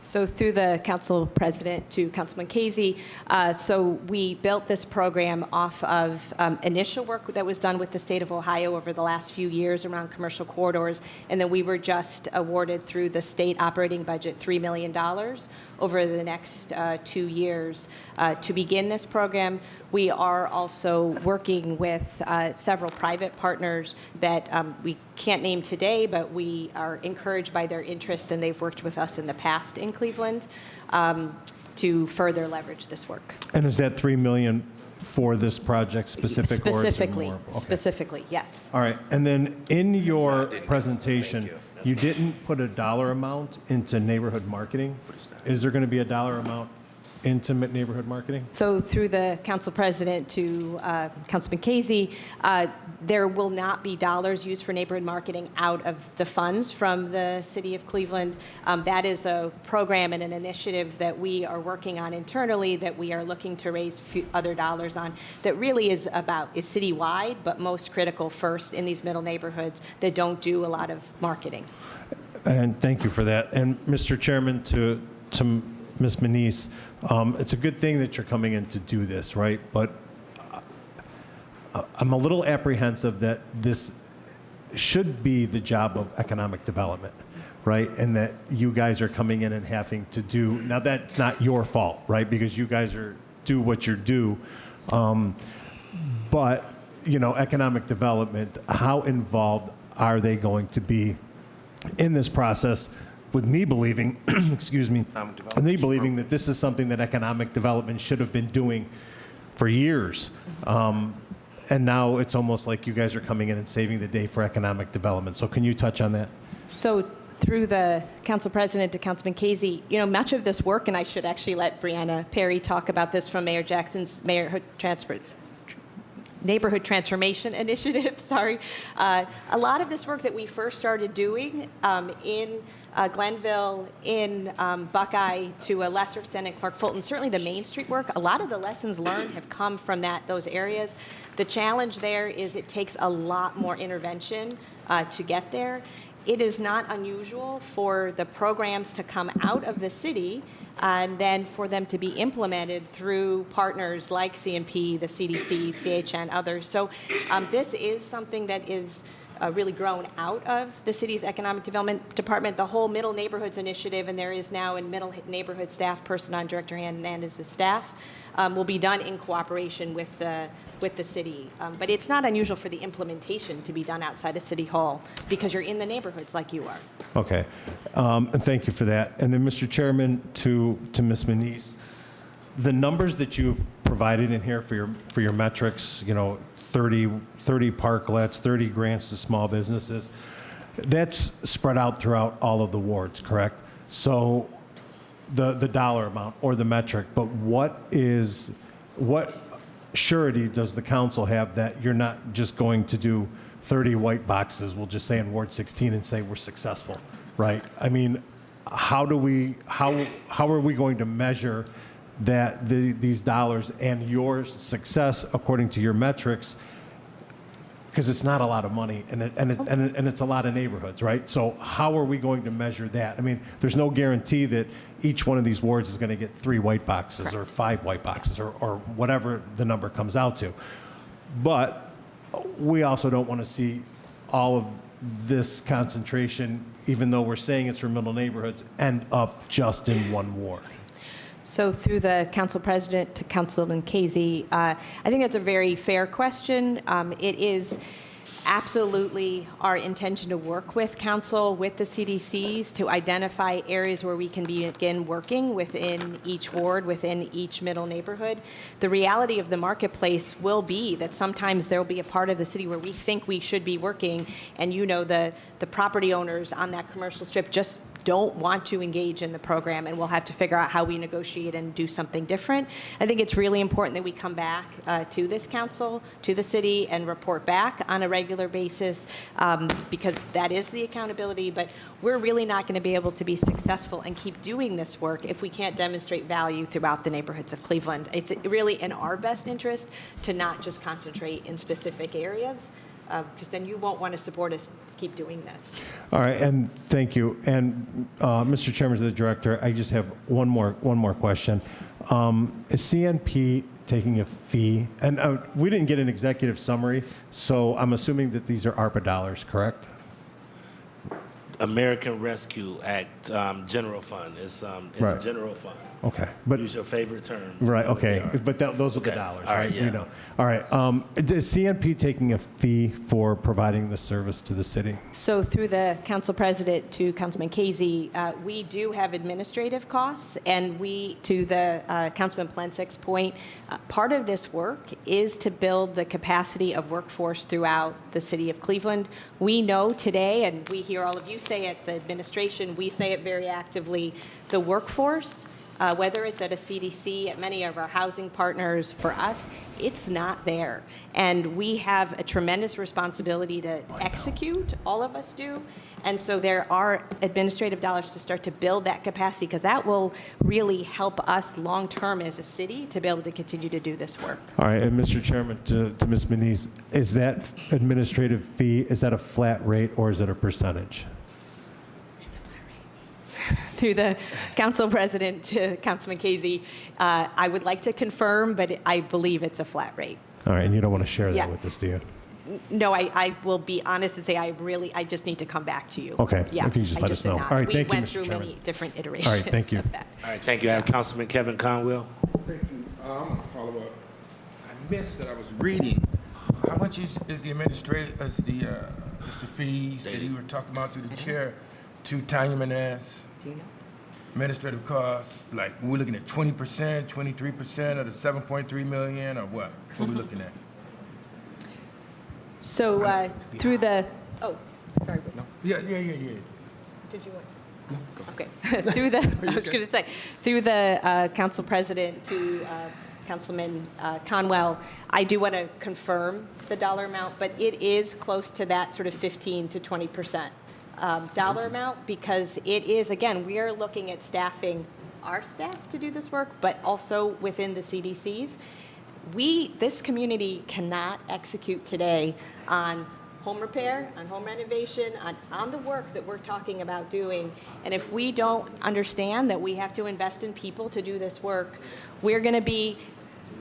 So through the council president to Councilman Casey, so we built this program off of initial work that was done with the state of Ohio over the last few years around commercial corridors, and then we were just awarded through the state operating budget $3 million over the next 2 years to begin this program. We are also working with several private partners that we can't name today, but we are encouraged by their interest, and they've worked with us in the past in Cleveland to further leverage this work. And is that $3 million for this project specific? Or is it more? Okay. Specifically, yes. All right. And then in your presentation, you didn't put a dollar amount into neighborhood marketing. Is there going to be a dollar amount into neighborhood marketing? So through the council president to Councilman Casey, there will not be dollars used for neighborhood marketing out of the funds from the city of Cleveland. That is a program and an initiative that we are working on internally that we are looking to raise other dollars on that really is citywide, but most critical first in these middle neighborhoods that don't do a lot of marketing. And thank you for that. And Mr. Chairman, to Ms. Manise, it's a good thing that you're coming in to do this, right? But I'm a little apprehensive that this should be the job of economic development, right? And that you guys are coming in and having to do, now that's not your fault, right? Because you guys do what you do. But, you know, economic development, how involved are they going to be in this process with me believing, excuse me, me believing that this is something that economic development should have been doing for years. And now it's almost like you guys are coming in and saving the day for economic development. So can you touch on that? So through the council president to Councilman Casey, you know, much of this work, and I should actually let Brianna Perry talk about this from Mayor Jackson's Neighborhood Transformation Initiative, sorry. A lot of this work that we first started doing in Glenville, in Buckeye, to a lesser extent in Clark Fulton, certainly the Main Street work, a lot of the lessons learned have come from those areas. The challenge there is it takes a lot more intervention to get there. It is not unusual for the programs to come out of the city and then for them to be implemented through partners like CNP, the CDC, CHN, others. So this is something that is really grown out of the city's economic development department. The whole Middle Neighborhoods Initiative, and there is now a Middle Neighborhood Staff person on Director and is the staff, will be done in cooperation with the city. But it's not unusual for the implementation to be done outside of City Hall because you're in the neighborhoods like you are. Okay. And thank you for that. And then, Mr. Chairman, to Ms. Manise, the numbers that you've provided in here for your metrics, you know, 30 parklets, 30 grants to small businesses, that's spread out throughout all of the wards, correct? So the dollar amount or the metric, but what surety does the council have that you're not just going to do 30 white boxes, we'll just say in Ward 16, and say we're successful, right? I mean, how are we going to measure that these dollars and your success according to your metrics? Because it's not a lot of money, and it's a lot of neighborhoods, right? So how are we going to measure that? I mean, there's no guarantee that each one of these wards is going to get 3 white boxes or 5 white boxes or whatever the number comes out to. But we also don't want to see all of this concentration, even though we're saying it's for middle neighborhoods, end up just in one ward. So through the council president to Councilman Casey, I think that's a very fair question. It is absolutely our intention to work with council, with the CDCs, to identify areas where we can begin working within each ward, within each middle neighborhood. The reality of the marketplace will be that sometimes there will be a part of the city where we think we should be working, and you know, the property owners on that commercial strip just don't want to engage in the program, and we'll have to figure out how we negotiate and do something different. I think it's really important that we come back to this council, to the city, and report back on a regular basis because that is the accountability, but we're really not going to be able to be successful and keep doing this work if we can't demonstrate value throughout the neighborhoods of Cleveland. It's really in our best interest to not just concentrate in specific areas, because then you won't want to support us to keep doing this. All right, and thank you. And Mr. Chairman, the director, I just have one more question. Is CNP taking a fee? And we didn't get an executive summary, so I'm assuming that these are ARPA dollars, correct? American Rescue Act General Fund. It's in Right. the general fund. Okay, but Use your favorite term. right, okay, They are. but those are the Okay. dollars, All right? right, yeah. You know. All right. Is CNP taking a fee for providing the service to the city? So through the council president to Councilman Casey, we do have administrative costs, and we, to the Councilman Plensek's point, part of this work is to build the capacity of workforce throughout the city of Cleveland. We know today, and we hear all of you say it, the administration, we say it very actively, the workforce whether it's at a CDC, at many of our housing partners, for us, it's not there. And we have a tremendous responsibility to execute, all of us do. And so there are administrative dollars to start to build that capacity, because that will really help us long-term as a city to be able to continue to do this work. All right, and Mr. Chairman, to Ms. Manise, is that administrative fee, is that a flat rate or is it a percentage? Through the council president to Councilman Casey, I would like to confirm, but I believe it's a flat rate. All right, and you don't want to share that Yeah. with us, do you? No, I will be honest and say I just need to come back to you. Okay, Yeah, if you just I let us did know. not. All right, thank you, We went Mr. through Chairman. many different iterations. All right, thank you. Of that. All right, thank you. I have Councilman Kevin Conwell. Thank you. I'm going to follow up. I missed that I was reading. How much is the fees that you were talking about through the chair to Tanya Maness? Do you know? Administrative costs, like, we're looking at 20%, 23% of the 7.3 million, or what? What are we looking at? So through the, oh, sorry. Yeah. Did you want? No. Okay. Through the, I was going to say, through the council president to Councilman Conwell, I do want to confirm the dollar amount, but it is close to that sort of 15 to 20% dollar amount, because it is, again, we are looking at staffing our staff to do this work, but also within the CDCs. This community cannot execute today on home repair, on home renovation, on the work that we're talking about doing. And if we don't understand that we have to invest in people to do this work, we're going to be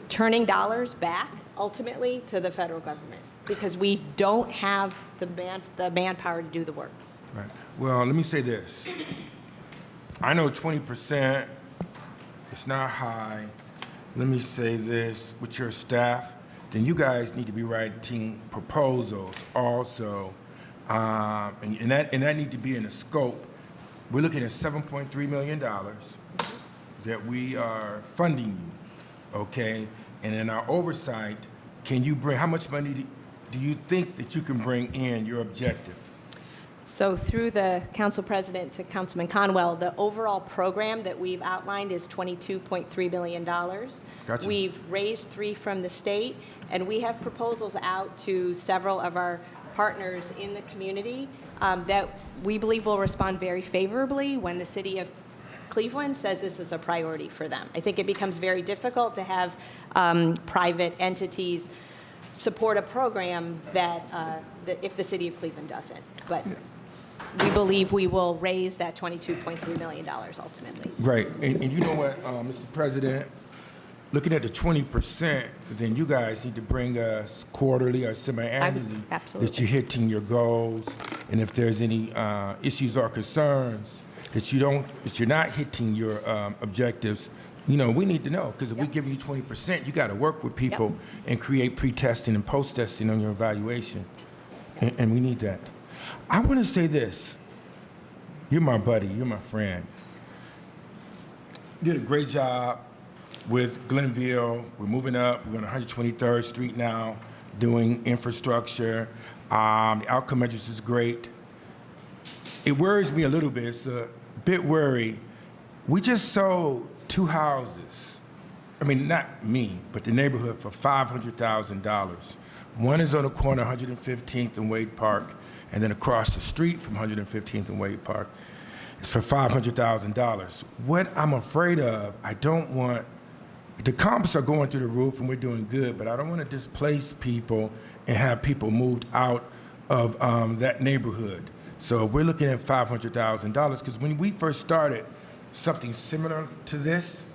turning dollars back ultimately to the federal government, because we don't have the manpower to do the work. Right. Well, let me say this. I know 20%, it's not high. Let me say this, with your staff, then you guys need to be writing proposals also. And that need to be in the scope. We're looking at $7.3 million that we are funding you, okay? And in our oversight, how much money do you think that you can bring in your objective? So through the council president to Councilman Conwell, the overall program that we've outlined is $22.3 billion. Gotcha. We've raised 3 from the state, and we have proposals out to several of our partners in the community that we believe will respond very favorably when the city of Cleveland says this is a priority for them. I think it becomes very difficult to have private entities support a program that if the city of Cleveland doesn't. But we believe we will raise that $22.3 million ultimately. Right, and you know what, Mr. President, looking at the 20%, then you guys need to bring us quarterly or semi-annually absolutely. that you're hitting your goals, and if there's any issues or concerns that you're not hitting your objectives, we need to know, because if we're giving you 20%, you got to work with people and create pre-testing and post-testing on your evaluation, and we need that. I want to say this. You're my buddy. You're my friend. You did a great job with Glenville. We're moving up. We're on 123rd Street now, doing infrastructure. The outcome measures is great. It worries me a little bit. It's a bit worry. We just sold 2 houses. I mean, not me, but the neighborhood for $500,000. One is on the corner, 115th and Wade Park, and then across the street from 115th and Wade Park. It's for $500,000. What I'm afraid of, the comps are going through the roof and we're doing good, but I don't want to displace people and have people moved out of that neighborhood. So we're looking at $500,000, because when we first started something similar to this,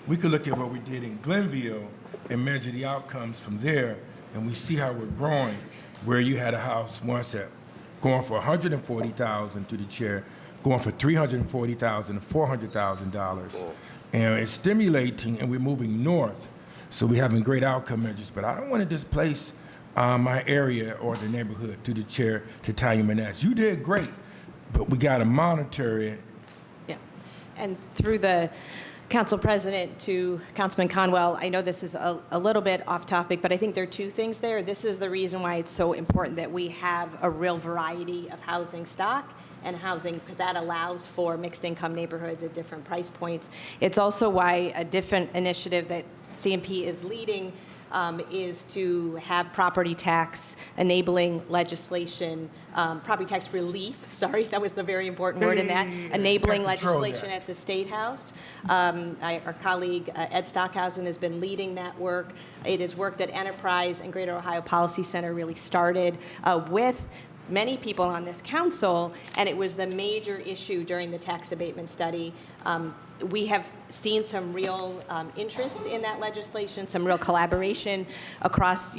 we could look at what we did in Glenville and measure the outcomes from there, and we see how we're growing, where you had a house once at going for $140,000 through the chair, going for $340,000 to $400,000. And it's stimulating, and we're moving north. So we're having great outcome measures. But I don't want to displace my area or the neighborhood through the chair to Tanya Maness. You did great, but we got to monitor it. Yeah. And through the council president to Councilman Conwell, I know this is a little bit off topic, but I think there are 2 things there. This is the reason why it's so important that we have a real variety of housing stock, and housing, because that allows for mixed income neighborhoods at different price points. It's also why a different initiative that CMP is leading is to have property tax enabling legislation, property tax relief, sorry, that was the very important word in that, enabling legislation at the State House. Our colleague Ed Stockhausen has been leading that work. It is work that Enterprise and Greater Ohio Policy Center really started with many people on this council, and it was the major issue during the tax abatement study. We have seen some real interest in that legislation, some real collaboration across,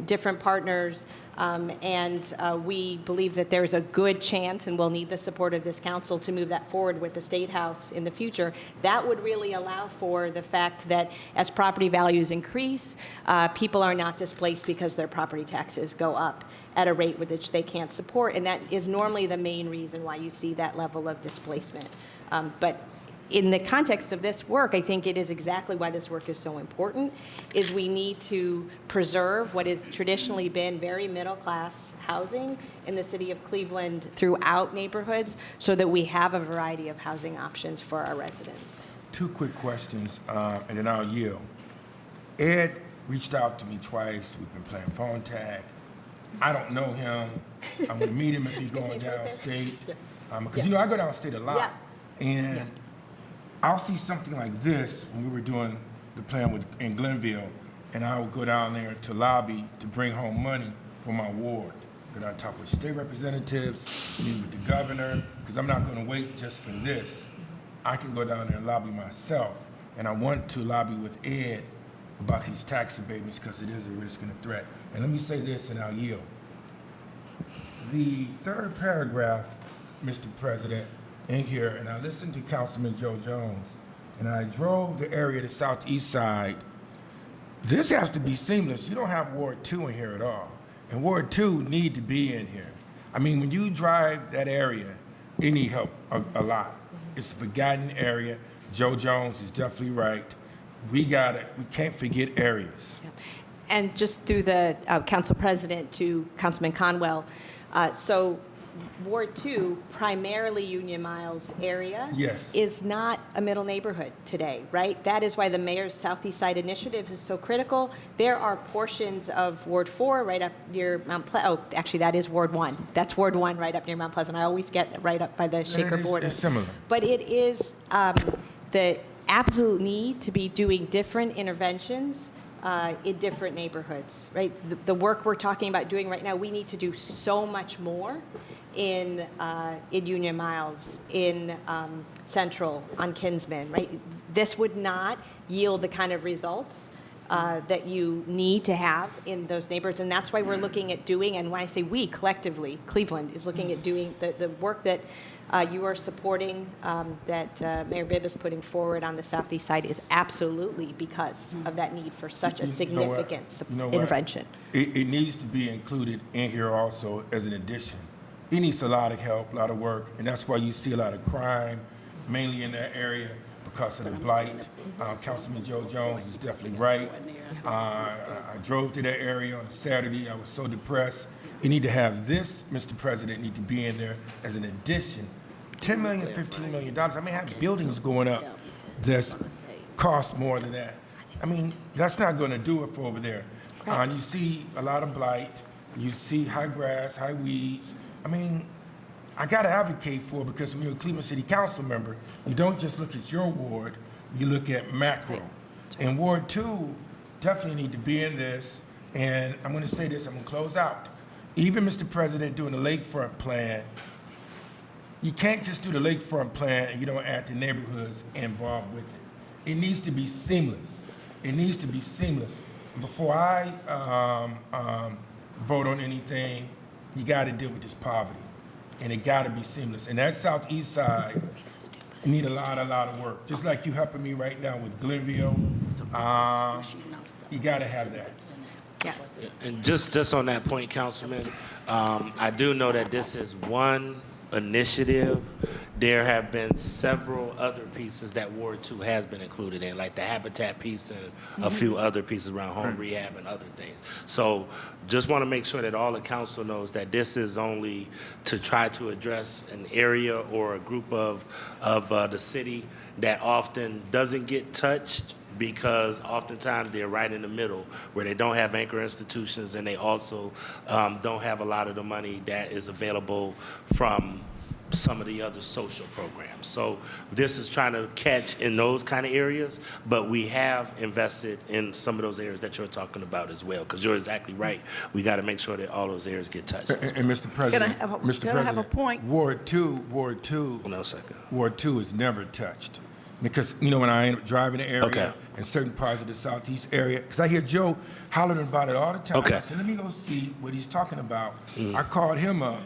different partners, and we believe that there's a good chance, and we'll need the support of this council to move that forward with the State House in the future. That would really allow for the fact that as property values increase, people are not displaced because their property taxes go up at a rate with which they can't support, and that is normally the main reason why you see that level of displacement. But in the context of this work, I think it is exactly why this work is so important, is we need to preserve what has traditionally been very middle-class housing in the city of Cleveland throughout neighborhoods so that we have a variety of housing options for our residents. 2 quick questions, and then I'll yield. Ed reached out to me twice. We've been playing phone tag. I don't know him. I'm going to meet him if he's going downstate. Because, I go downstate a lot. Yeah. And I'll see something like this when we were doing the plan in Glenville, and I would go down there to lobby to bring home money for my ward. Go down talk with state representatives, meet with the governor, because I'm not going to wait just for this. I can go down there and lobby myself, and I want to lobby with Ed about these tax abatements because it is a risk and a threat. And let me say this, and I'll yield. The 3rd paragraph, Mr. President, in here, and I listened to Councilman Joe Jones, and I drove the area, the southeast side. This has to be seamless. You don't have Ward 2 in here at all, and Ward 2 need to be in here. I mean, when you drive that area, it need help a lot. It's a forgotten area. Joe Jones is definitely right. We can't forget areas. Yep. And just through the council president to Councilman Conwell, so Ward 2, primarily Union Miles area, Yes. is not a middle neighborhood today, right? That is why the mayor's Southeast Side initiative is so critical. There are portions of Ward 4 right up near Mount Pleasant. Oh, actually, that is Ward 1. That's Ward 1 right up near Mount Pleasant. I always get right up by the Shaker border. It's similar. But it is the absolute need to be doing different interventions in different neighborhoods, right? The work we're talking about doing right now, we need to do so much more in Union Miles, in Central, on Kinsman, right? This would not yield the kind of results that you need to have in those neighborhoods, and that's why we're looking at doing, and when I say we, collectively, Cleveland is looking at doing the work that you are supporting, that Mayor Bibb is putting forward on the southeast side is absolutely because of that need for such a significant intervention. It needs to be included in here also as an addition. It needs a lot of help, a lot of work, and that's why you see a lot of crime, mainly in that area because of the blight. Councilman Joe Jones is definitely right. I drove to that area on a Saturday. I was so depressed. You need to have this, Mr. President, need to be in there as an addition. $10 million, $15 million. I may have buildings going up that's cost more than that. I mean, that's not going to do it for over there. You see a lot of blight. You see high grass, high weeds. I mean, I got to advocate for it because when you're a Cleveland City Council member, you don't just look at your ward, you look at macro. And Ward 2 definitely need to be in this. And I'm going to say this, I'm going to close out. Even Mr. President doing the lakefront plan, you can't just do the lakefront plan and you don't add the neighborhoods involved with it. It needs to be seamless. It needs to be seamless. And before I vote on anything, you got to deal with this poverty, and it got to be seamless. And that southeast side need a lot of work. Just like you helping me right now with Glenville, you got to have that. Yeah. And just on that point, Councilman, I do know that this is one initiative, there have been several other pieces that Ward 2 has been included in, like the habitat piece and a few other pieces around home rehab and other things. So just want to make sure that all the council knows that this is only to try to address an area or a group of the city that often doesn't get touched, because oftentimes they're right in the middle where they don't have anchor institutions, and they also don't have a lot of the money that is available from some of the other social programs. So this is trying to catch in those kind of areas, but we have invested in some of those areas that you're talking about as well, because you're exactly right. We got to make sure that all those areas get touched. And Mr. President, Can I have a point? Ward 2 No, second. Ward 2 is never touched. Because, you know, when I end up driving the area Okay. in certain parts of the southeast area, because I hear Joe hollering about it all the time. Okay. I said, let me go see what he's talking about. I called him up.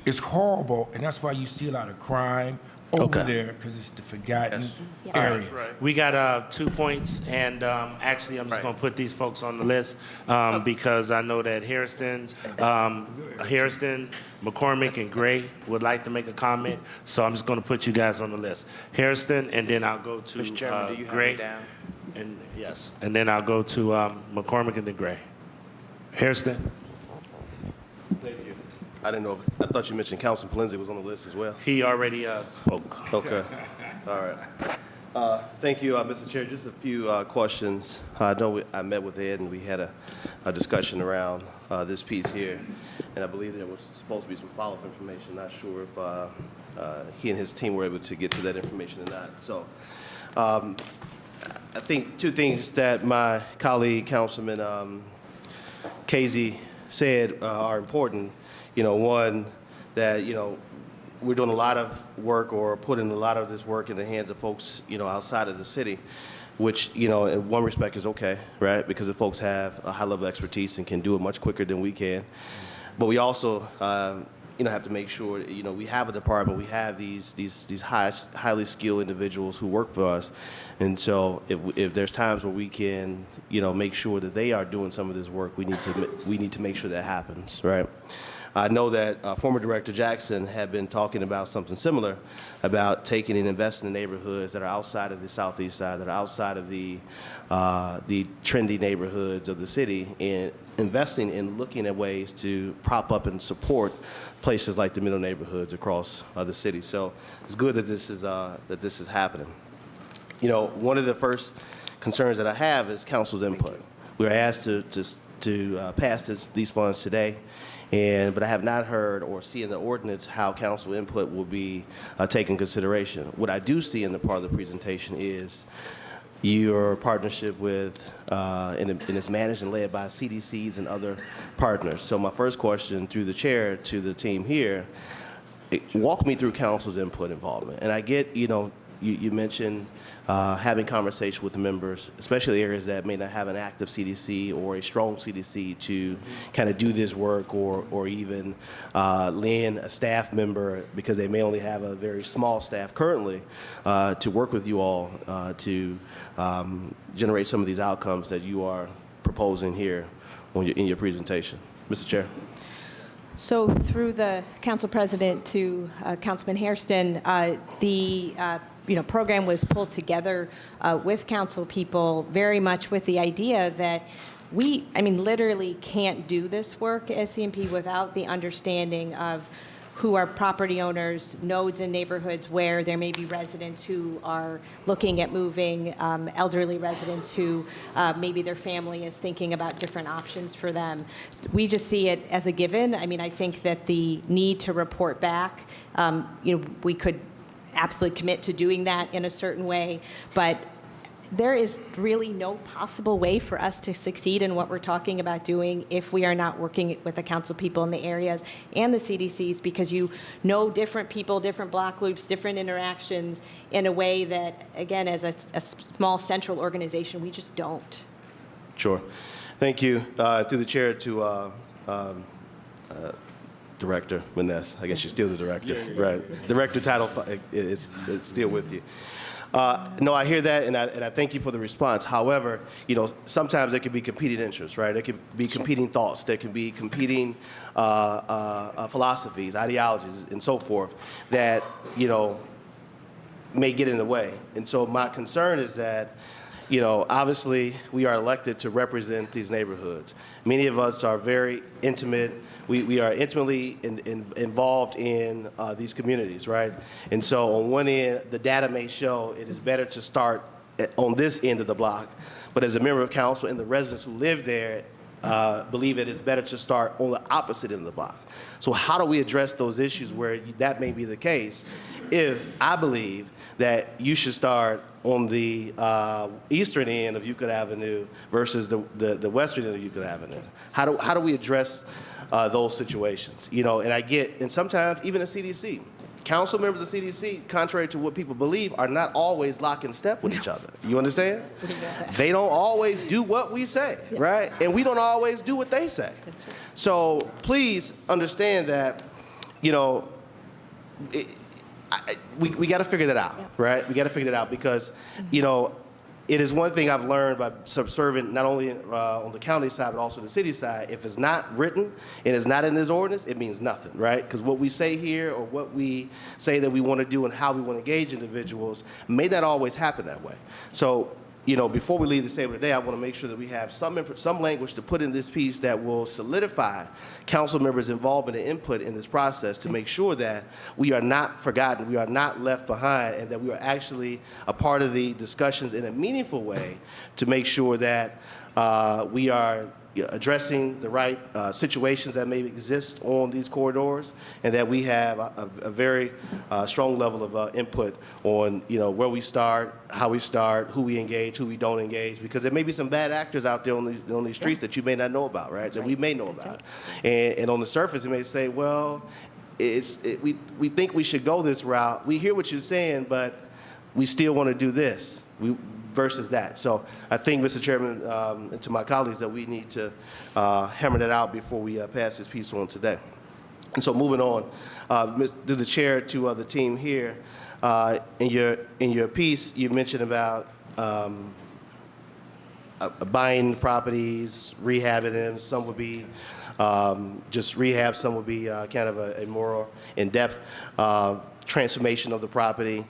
It's horrible, and that's why you see a lot of crime over there, because it's the forgotten area. We got 2 points, and actually, I'm just going to put these folks on the list because I know that Hairston, McCormick, and Gray would like to make a comment, so I'm just going to put you guys on the list. Hairston, and then I'll go to Mr. Chairman, do you have Gray. it down? And yes, and then I'll go to McCormick and then Gray. Hairston. I didn't know, I thought you mentioned Councilman Palenzi was on the list as well. He already spoke. Okay, all right. Thank you, Mr. Chair. Just a few questions. I know I met with Ed and we had a discussion around this piece here, and I believe there was supposed to be some follow-up information. Not sure if he and his team were able to get to that information or not. So I think 2 things that my colleague, Councilman Casey, said are important. You know, one, that, you know, we're doing a lot of work or putting a lot of this work in the hands of folks, you know, outside of the city, which, you know, in one respect is okay, right? Because the folks have a high level of expertise and can do it much quicker than we can. But we also, you know, have to make sure, you know, we have a department, we have these highly skilled individuals who work for us. And so if there's times where we can, you know, make sure that they are doing some of this work, we need to make sure that happens, right? I know that former Director Jackson had been talking about something similar, about taking and investing in neighborhoods that are outside of the southeast side, that are outside of the trendy neighborhoods of the city, and investing in looking at ways to prop up and support places like the middle neighborhoods across the city. So it's good that this is happening. You know, one of the first concerns that I have is council's input. We were asked to pass these funds today. But I have not heard or see in the ordinance how council input will be taken consideration. What I do see in the part of the presentation is your partnership with, and it's managed and led by CDCs and other partners. So my first question through the chair to the team here, walk me through council's input involvement. And I get, you know, you mentioned having conversation with the members, especially areas that may not have an active CDC or a strong CDC to kind of do this work, or even lend a staff member, because they may only have a very small staff currently, to work with you all to generate some of these outcomes that you are proposing here in your presentation. Mr. Chair. So through the council president to Councilman Hairston, the program was pulled together with council people very much with the idea that we, literally can't do this work as CMP without the understanding of who are property owners, nodes in neighborhoods where there may be residents who are looking at moving, elderly residents who maybe their family is thinking about different options for them. We just see it as a given. I think that the need to report back, we could absolutely commit to doing that in a certain way, but there is really no possible way for us to succeed in what we're talking about doing if we are not working with the council people in the areas and the CDCs, because you know different people, different block loops, different interactions in a way that, again, as a small central organization, we just don't. Sure. Thank you. Through the chair to Director Maness. I guess you're still the director, right? Director title, it's still with you. No, I hear that, and I thank you for the response. However, sometimes there can be competing interests, right? There can be competing thoughts. There can be competing philosophies, ideologies, and so forth that, may get in the way. And so my concern is that, obviously we are elected to represent these neighborhoods. Many of us are very intimate. We are intimately involved in these communities, right? And so on one end, the data may show it is better to start on this end of the block. But as a member of council and the residents who live there believe it is better to start on the opposite end of the block. So how do we address those issues where that may be the case if I believe that you should start on the eastern end of Euclid Avenue versus the western end of Euclid Avenue? How do we address those situations? And sometimes even the CDC, council members of CDC, contrary to what people believe, are not always lock in step with each other. You understand? They don't always do what we say, right? And we don't always do what they say. So please understand that, we got to figure that out, right? We got to figure that out because, it is one thing I've learned by observing not only on the county side but also the city side. If it's not written and it's not in this ordinance, it means nothing, right? Because what we say here or what we say that we want to do and how we want to engage individuals may not always happen that way. So, before we leave this table today, I want to make sure that we have some language to put in this piece that will solidify council members' involvement and input in this process to make sure that we are not forgotten, we are not left behind, and that we are actually a part of the discussions in a meaningful way to make sure that we are addressing the right situations that may exist on these corridors, and that we have a very strong level of input on where we start, how we start, who we engage, who we don't engage, because there may be some bad actors out there on these streets that you may not know about, right? That we may know about. And on the surface, it may say, well, we think we should go this route. We hear what you're saying, but we still want to do this. Versus that. So I think, Mr. Chairman, and to my colleagues, that we need to hammer that out before we pass this piece on today. And so moving on, to the chair, to the team here, in your piece, you mentioned about buying properties, rehabbing them. Some would be just rehab. Some would be kind of a more in-depth transformation of the property.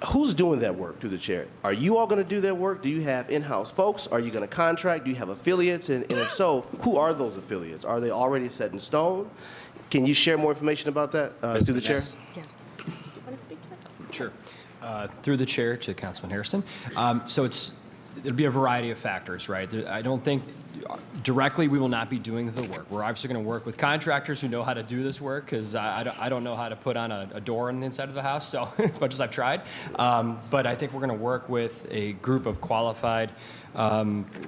Who's doing that work through the chair? Are you all going to do that work? Do you have in-house folks? Are you going to contract? Do you have affiliates? And if so, who are those affiliates? Are they already set in stone? Can you share more information about that through the chair? Yeah. Do you want to speak to it? Sure. Through the chair to Councilman Hairston. So it'll be a variety of factors, right? I don't think directly we will not be doing the work. We're obviously going to work with contractors who know how to do this work, because I don't know how to put on a door on the inside of the house, so as much as I've tried. But I think we're going to work with a group of qualified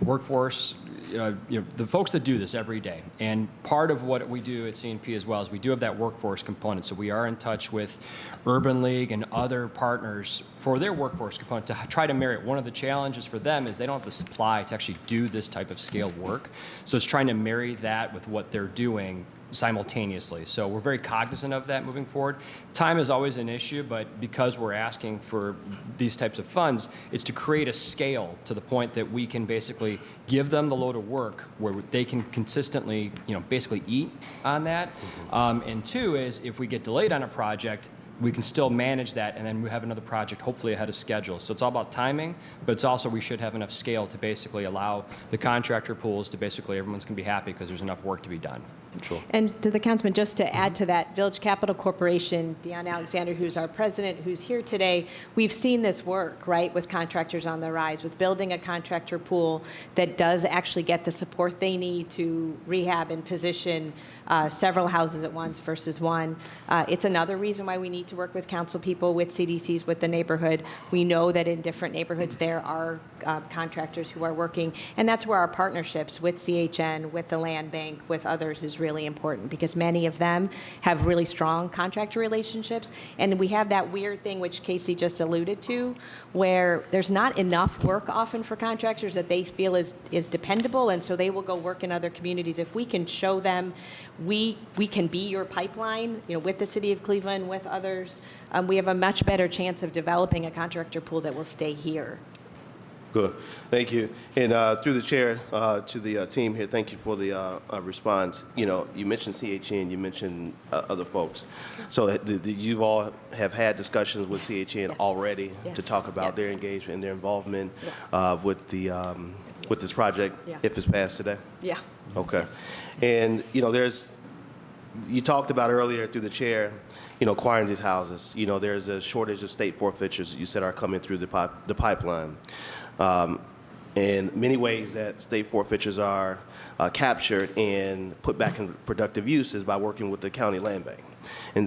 workforce, the folks that do this every day. And part of what we do at CNP as well is we do have that workforce component. So we are in touch with Urban League and other partners for their workforce component to try to marry it. One of the challenges for them is they don't have the supply to actually do this type of scale work. So it's trying to marry that with what they're doing simultaneously. So we're very cognizant of that moving forward. Time is always an issue, but because we're asking for these types of funds, it's to create a scale to the point that we can basically give them the load of work where they can consistently, basically eat on that. And two is if we get delayed on a project, we can still manage that, and then we have another project hopefully ahead of schedule. So it's all about timing, but it's also we should have enough scale to basically allow the contractor pools to basically everyone's going to be happy because there's enough work to be done. Sure. And to the councilman, just to add to that, Village Capital Corporation, Deanna Alexander, who's our president, who's here today, we've seen this work, right, with contractors on the rise, with building a contractor pool that does actually get the support they need to rehab and position several houses at once versus one. It's another reason why we need to work with council people, with CDCs, with the neighborhood. We know that in different neighborhoods there are contractors who are working, and that's where our partnerships with CHN, with the land bank, with others is really important because many of them have really strong contractor relationships. And we have that weird thing, which Casey just alluded to, where there's not enough work often for contractors that they feel is dependable, and so they will go work in other communities. If we can show them we can be your pipeline, with the city of Cleveland, with others, we have a much better chance of developing a contractor pool that will stay here. Good. Thank you. And through the chair to the team here, thank you for the response. You mentioned CHN, you mentioned other folks. So you all have had discussions with CHN already to talk about their engagement and their involvement with this project if it's passed today? Yeah. Okay. And, you talked about earlier through the chair, acquiring these houses. There's a shortage of state forfeitures you said are coming through the pipeline. In many ways that state forfeitures are captured and put back in productive use is by working with the county land bank.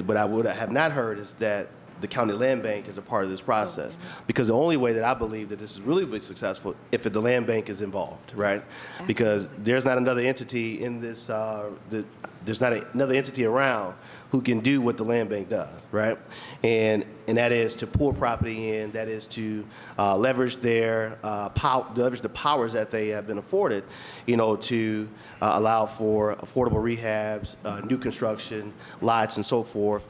But what I have not heard is that the county land bank is a part of this process, because the only way that I believe that this is really be successful if the land bank is involved, right? Because there's not another entity in this, there's not another entity around who can do what the land bank does, right? And that is to pull property in, that is to leverage their leverage the powers that they have been afforded, to allow for affordable rehabs, new construction, lots, and so forth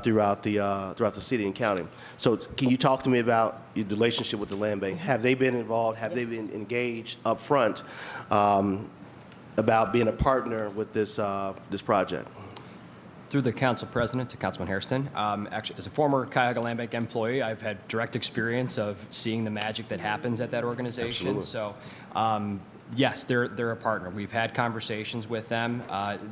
throughout the city and county. So, can you talk to me about your relationship with the land bank? Have they been involved? Have they been engaged up front about being a partner with this project? Through the council president to Councilman Hairston, actually, as a former Cuyahoga Land Bank employee, I've had direct experience of seeing the magic that happens at that organization. Absolutely. So, yes, they're a partner. We've had conversations with them.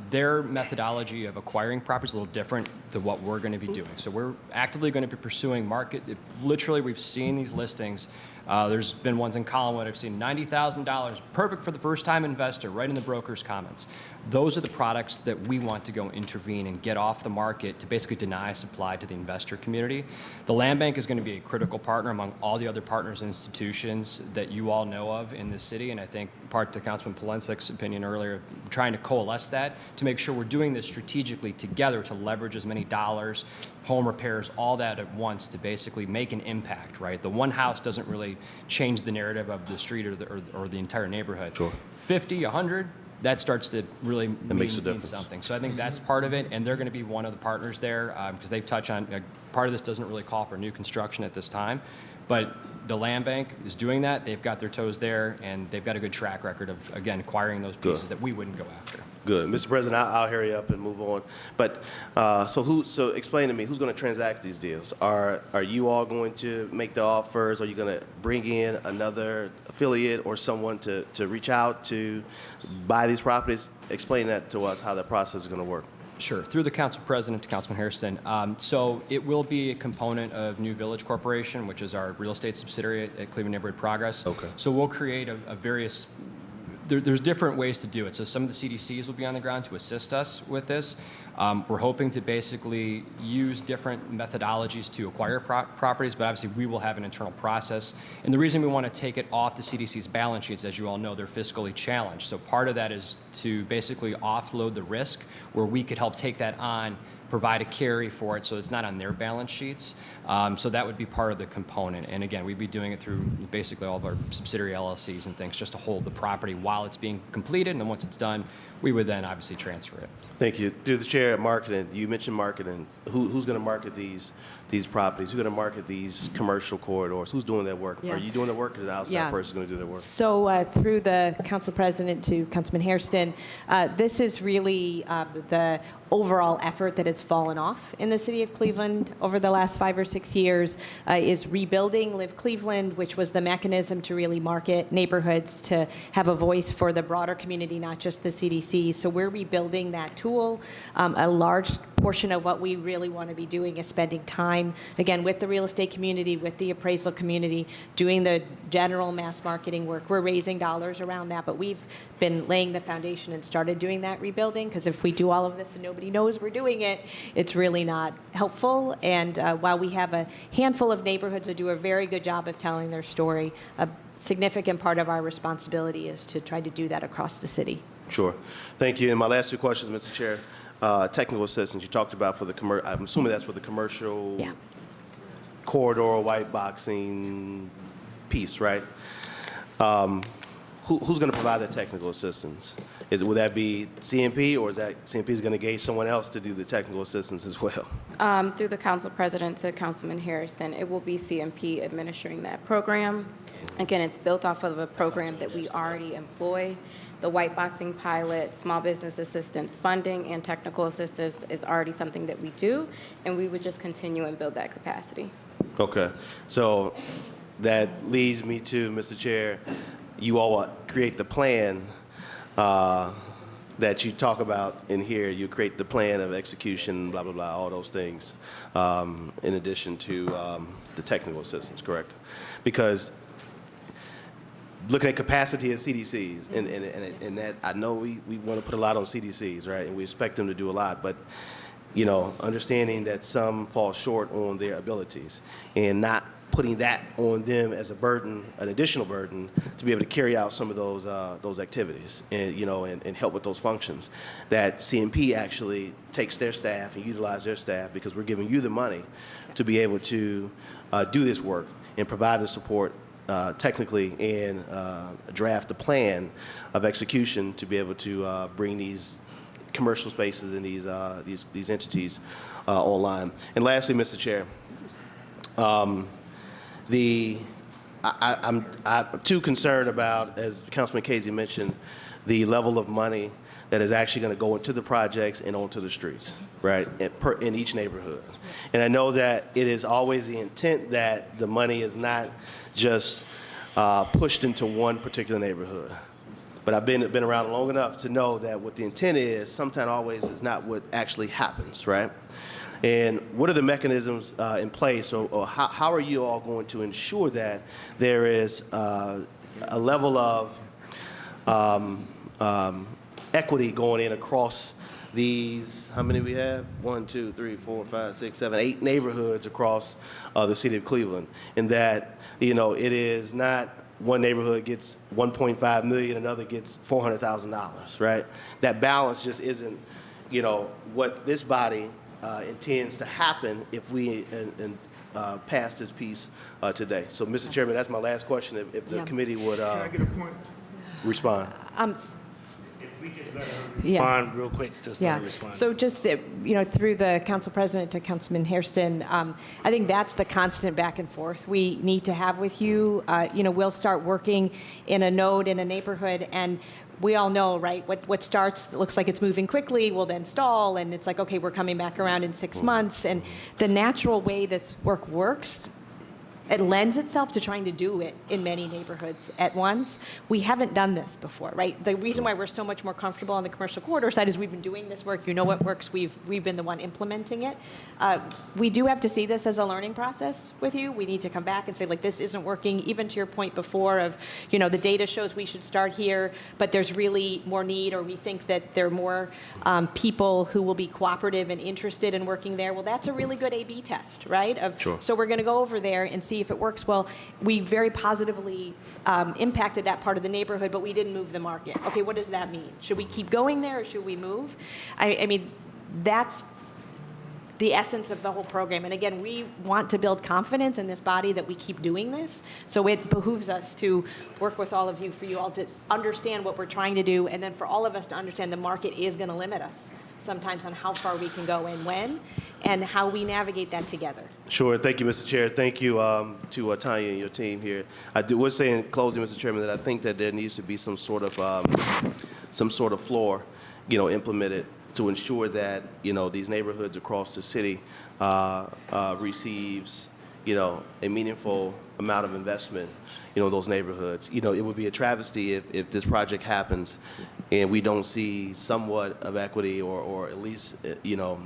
Their methodology of acquiring property is a little different than what we're going to be doing. So we're actively going to be pursuing market. Literally, we've seen these listings. There's been ones in Collinwood. I've seen $90,000, perfect for the first-time investor, right in the broker's comments. Those are the products that we want to go intervene and get off the market to basically deny supply to the investor community. The land bank is going to be a critical partner among all the other partners and institutions that you all know of in this city, and I think part to Councilman Polensek's opinion earlier, trying to coalesce that to make sure we're doing this strategically together to leverage as many dollars, home repairs, all that at once to basically make an impact, right? The one house doesn't really change the narrative of the street or the entire neighborhood. Sure. 50, 100, that starts to really mean difference. something. So I think that's part of it, and they're going to be one of the partners there because they touch on, part of this doesn't really call for new construction at this time, but the land bank is doing that. They've got their toes there, and they've got a good track record of, again, acquiring those pieces that we wouldn't go after. Good. Mr. President, I'll hurry up and move on. But so explain to me, who's going to transact these deals? Are you all going to make the offers? Are you going to bring in another affiliate or someone to reach out to buy these properties? Explain that to us, how that process is going to work. Sure. Through the council president to Councilman Hairston. So it will be a component of New Village Corporation, which is our real estate subsidiary at Cleveland Neighborhood Progress. Okay. So we'll create a various there's different ways to do it. So some of the CDCs will be on the ground to assist us with this. We're hoping to basically use different methodologies to acquire properties, but obviously we will have an internal process. And the reason we want to take it off the CDC's balance sheets, as you all know, they're fiscally challenged. So part of that is to basically offload the risk where we could help take that on, provide a carry for it so it's not on their balance sheets. So that would be part of the component. And again, we'd be doing it through basically all of our subsidiary LLCs and things just to hold the property while it's being completed. And then once it's done, we would then obviously transfer it. Thank you. Through the chair at marketing, you mentioned marketing. Who's going to market these properties? Who's going to market these commercial corridors? Who's doing that work? Yeah. Are you doing the work, or is the outside person going to do that work? So through the council president to Councilman Hairston, this is really the overall effort that has fallen off in the city of Cleveland over the last 5 or 6 years is rebuilding Live Cleveland, which was the mechanism to really market neighborhoods, to have a voice for the broader community, not just the CDC. So we're rebuilding that tool. A large portion of what we really want to be doing is spending time, again, with the real estate community, with the appraisal community, doing the general mass marketing work. We're raising dollars around that, but we've been laying the foundation and started doing that rebuilding, because if we do all of this and nobody knows we're doing it, it's really not helpful. And while we have a handful of neighborhoods that do a very good job of telling their story, a significant part of our responsibility is to try to do that across the city. Sure. Thank you. And my last two questions, Mr. Chair. Technical assistance you talked about for the I'm assuming that's for the commercial Yeah. corridor white boxing piece, right? Who's going to provide that technical assistance? Would that be CMP, or is that CMP is going to engage someone else to do the technical assistance as well? Through the council president to Councilman Harrison, it will be CMP administering that program. Again, it's built off of a program that we already employ. The white boxing pilot, small business assistance funding, and technical assistance is already something that we do, and we would just continue and build that capacity. Okay. So that leads me to, Mr. Chair, you all create the plan that you talk about in here. You create the plan of execution, blah, blah, blah, all those things, in addition to the technical assistance, correct? Because looking at capacity at CDCs, and that I know we want to put a lot on CDCs, right? And we expect them to do a lot, but you know, understanding that some fall short on their abilities and not putting that on them as a burden, an additional burden, to be able to carry out some of those activities and, you know, and help with those functions. That CMP actually takes their staff and utilize their staff, because we're giving you the money to be able to do this work and provide the support technically and draft the plan of execution to be able to bring these commercial spaces and these entities online. And lastly, Mr. Chair, I'm too concerned about, as Councilman Casey mentioned, the level of money that is actually going to go into the projects and onto the streets, right, in each neighborhood. And I know that it is always the intent that the money is not just pushed into one particular neighborhood. But I've been around long enough to know that what the intent is sometimes always is not what actually happens, right? And what are the mechanisms in place, or how are you all going to ensure that there is a level of equity going in across these, how many we have? 1, 2, 3, 4, 5, 6, 7, 8 neighborhoods across the city of Cleveland, and that, you know, it is not one neighborhood gets $1.5 million, another gets $400,000, right? That balance just isn't, you know, what this body intends to happen if we pass this piece today. So, Mr. Chairman, that's my last question. If the committee would Can I get a point? respond. If we could let her respond real quick, just let her respond. So just, you know, through the council president to Councilman Hairston, I think that's the constant back and forth we need to have with you. You know, we'll start working in a node in a neighborhood, and we all know, right, what starts, looks like it's moving quickly, will then stall, and it's like, okay, we're coming back around in 6 months. And the natural way this work works, it lends itself to trying to do it in many neighborhoods at once. We haven't done this before, right? The reason why we're so much more comfortable on the commercial corridor side is we've been doing this work. You know what works. We've been the one implementing it. We do have to see this as a learning process with you. We need to come back and say, like, this isn't working. Even to your point before of, you know, the data shows we should start here, but there's really more need, or we think that there are more people who will be cooperative and interested in working there. Well, that's a really good A/B test, right? Sure. So we're going to go over there and see if it works. Well, we very positively impacted that part of the neighborhood, but we didn't move the market. Okay, what does that mean? Should we keep going there, or should we move? I mean, that's the essence of the whole program. And again, we want to build confidence in this body that we keep doing this. So it behooves us to work with all of you, for you all to understand what we're trying to do, and then for all of us to understand the market is going to limit us sometimes on how far we can go and when, and how we navigate that together. Sure. Thank you, Mr. Chair. Thank you to Tanya and your team here. I would say in closing, Mr. Chairman, that I think that there needs to be some sort of floor, you know, implemented to ensure that, you know, these neighborhoods across the city receives, you know, a meaningful amount of investment, you know, those neighborhoods. You know, it would be a travesty if this project happens and we don't see somewhat of equity, or at least, you know,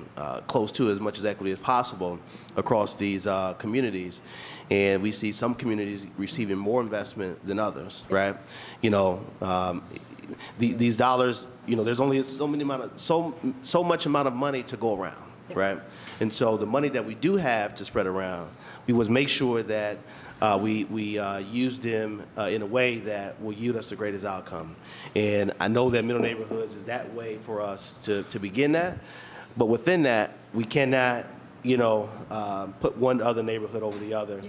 close to as much as equity as possible across these communities. And we see some communities receiving more investment than others, right? You know, these dollars, you know, there's only so much amount of money to go around, right? And so the money that we do have to spread around, we was make sure that we use them in a way that will yield us the greatest outcome. And I know that middle neighborhoods is that way for us to begin that, but within that, we cannot, put one other neighborhood over the other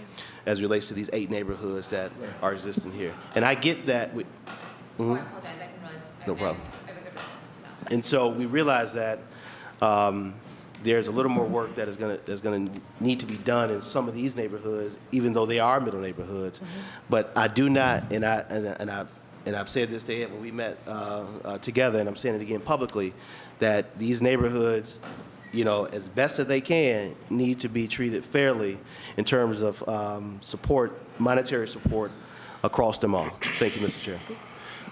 as it relates to these 8 neighborhoods that are existing here. And I get that. I apologize, I didn't realize. No problem. I have a good response to that. And so we realize that there's a little more work that's going to need to be done in some of these neighborhoods, even though they are middle neighborhoods. But I do not, and I've said this to Ed when we met together, and I'm saying it again publicly, that these neighborhoods, as best as they can, need to be treated fairly in terms of support, monetary support across them all. Thank you, Mr. Chair.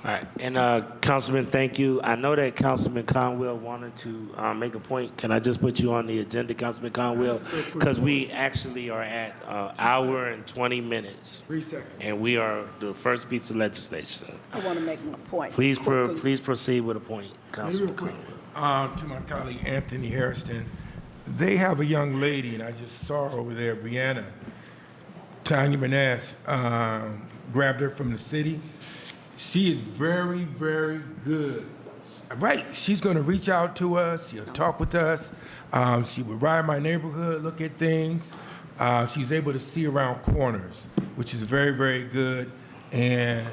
All right, and Councilman, thank you. I know that Councilman Conwell wanted to make a point. Can I just put you on the agenda, Councilman Conwell? Because we actually are at hour and 20 minutes. 3 seconds. And we are the first piece of legislation. I want to make my point. Please proceed with a point, Councilman Real quick, Conwell. to my colleague Anthony Hairston, they have a young lady, and I just saw her over there, Brianna. Tanya Maness grabbed her from the city. She is very, very good. Right, she's going to reach out to us. She'll talk with us. She would ride my neighborhood, look at things. She's able to see around corners, which is very, very good. And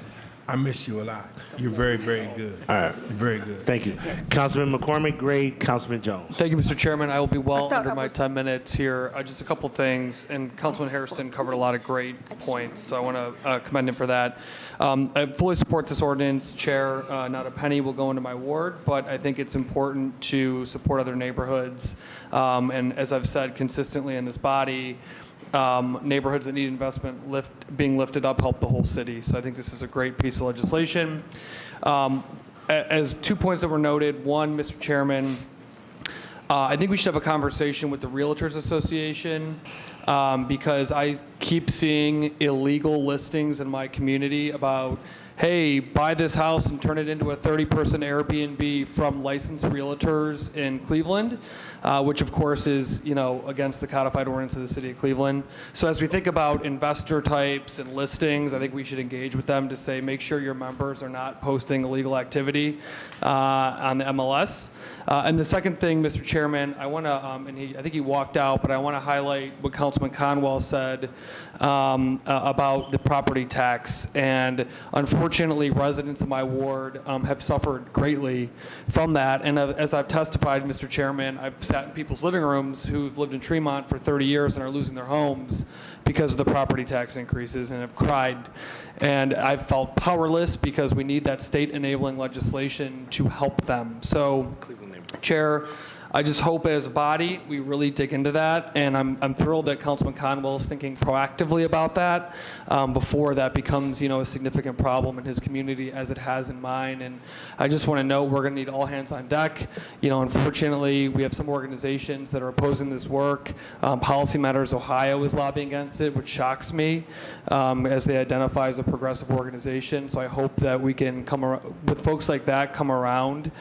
I miss you a lot. You're very, very good. All right. You're very good. Thank you. Councilman McCormick, Gray, Councilman Jones. Thank you, Mr. Chairman. I will be well I thought under I my was- 10 minutes here. Just a couple things, and Councilman Hairston covered a lot of great points, so I want to commend him for that. I fully support this ordinance, Chair. Not a penny will go into my ward, but I think it's important to support other neighborhoods. And as I've said consistently in this body, neighborhoods that need investment being lifted up help the whole city. So I think this is a great piece of legislation. As 2 points that were noted, one, Mr. Chairman, I think we should have a conversation with the Realtors Association because I keep seeing illegal listings in my community about, hey, buy this house and turn it into a 30-person Airbnb from licensed realtors in Cleveland, which of course is, against the codified ordinance of the city of Cleveland. So as we think about investor types and listings, I think we should engage with them to say, make sure your members are not posting illegal activity on the MLS. And the second thing, Mr. Chairman, I want to, I think he walked out, but I want to highlight what Councilman Conwell said about the property tax. And unfortunately, residents in my ward have suffered greatly from that. And as I've testified, Mr. Chairman, I've sat in people's living rooms who've lived in Tremont for 30 years and are losing their homes because of the property tax increases and have cried. And I've felt powerless because we need that state enabling legislation to help them. So, Chair, I just hope as a body we really dig into that, and I'm thrilled that Councilman Conwell is thinking proactively about that before that becomes, a significant problem in his community as it has in mine. And I just want to note we're going to need all hands on deck. Unfortunately, we have some organizations that are opposing this work. Policy Matters Ohio is lobbying against it, which shocks me, as they identify as a progressive organization. So I hope that we can come with folks like that come around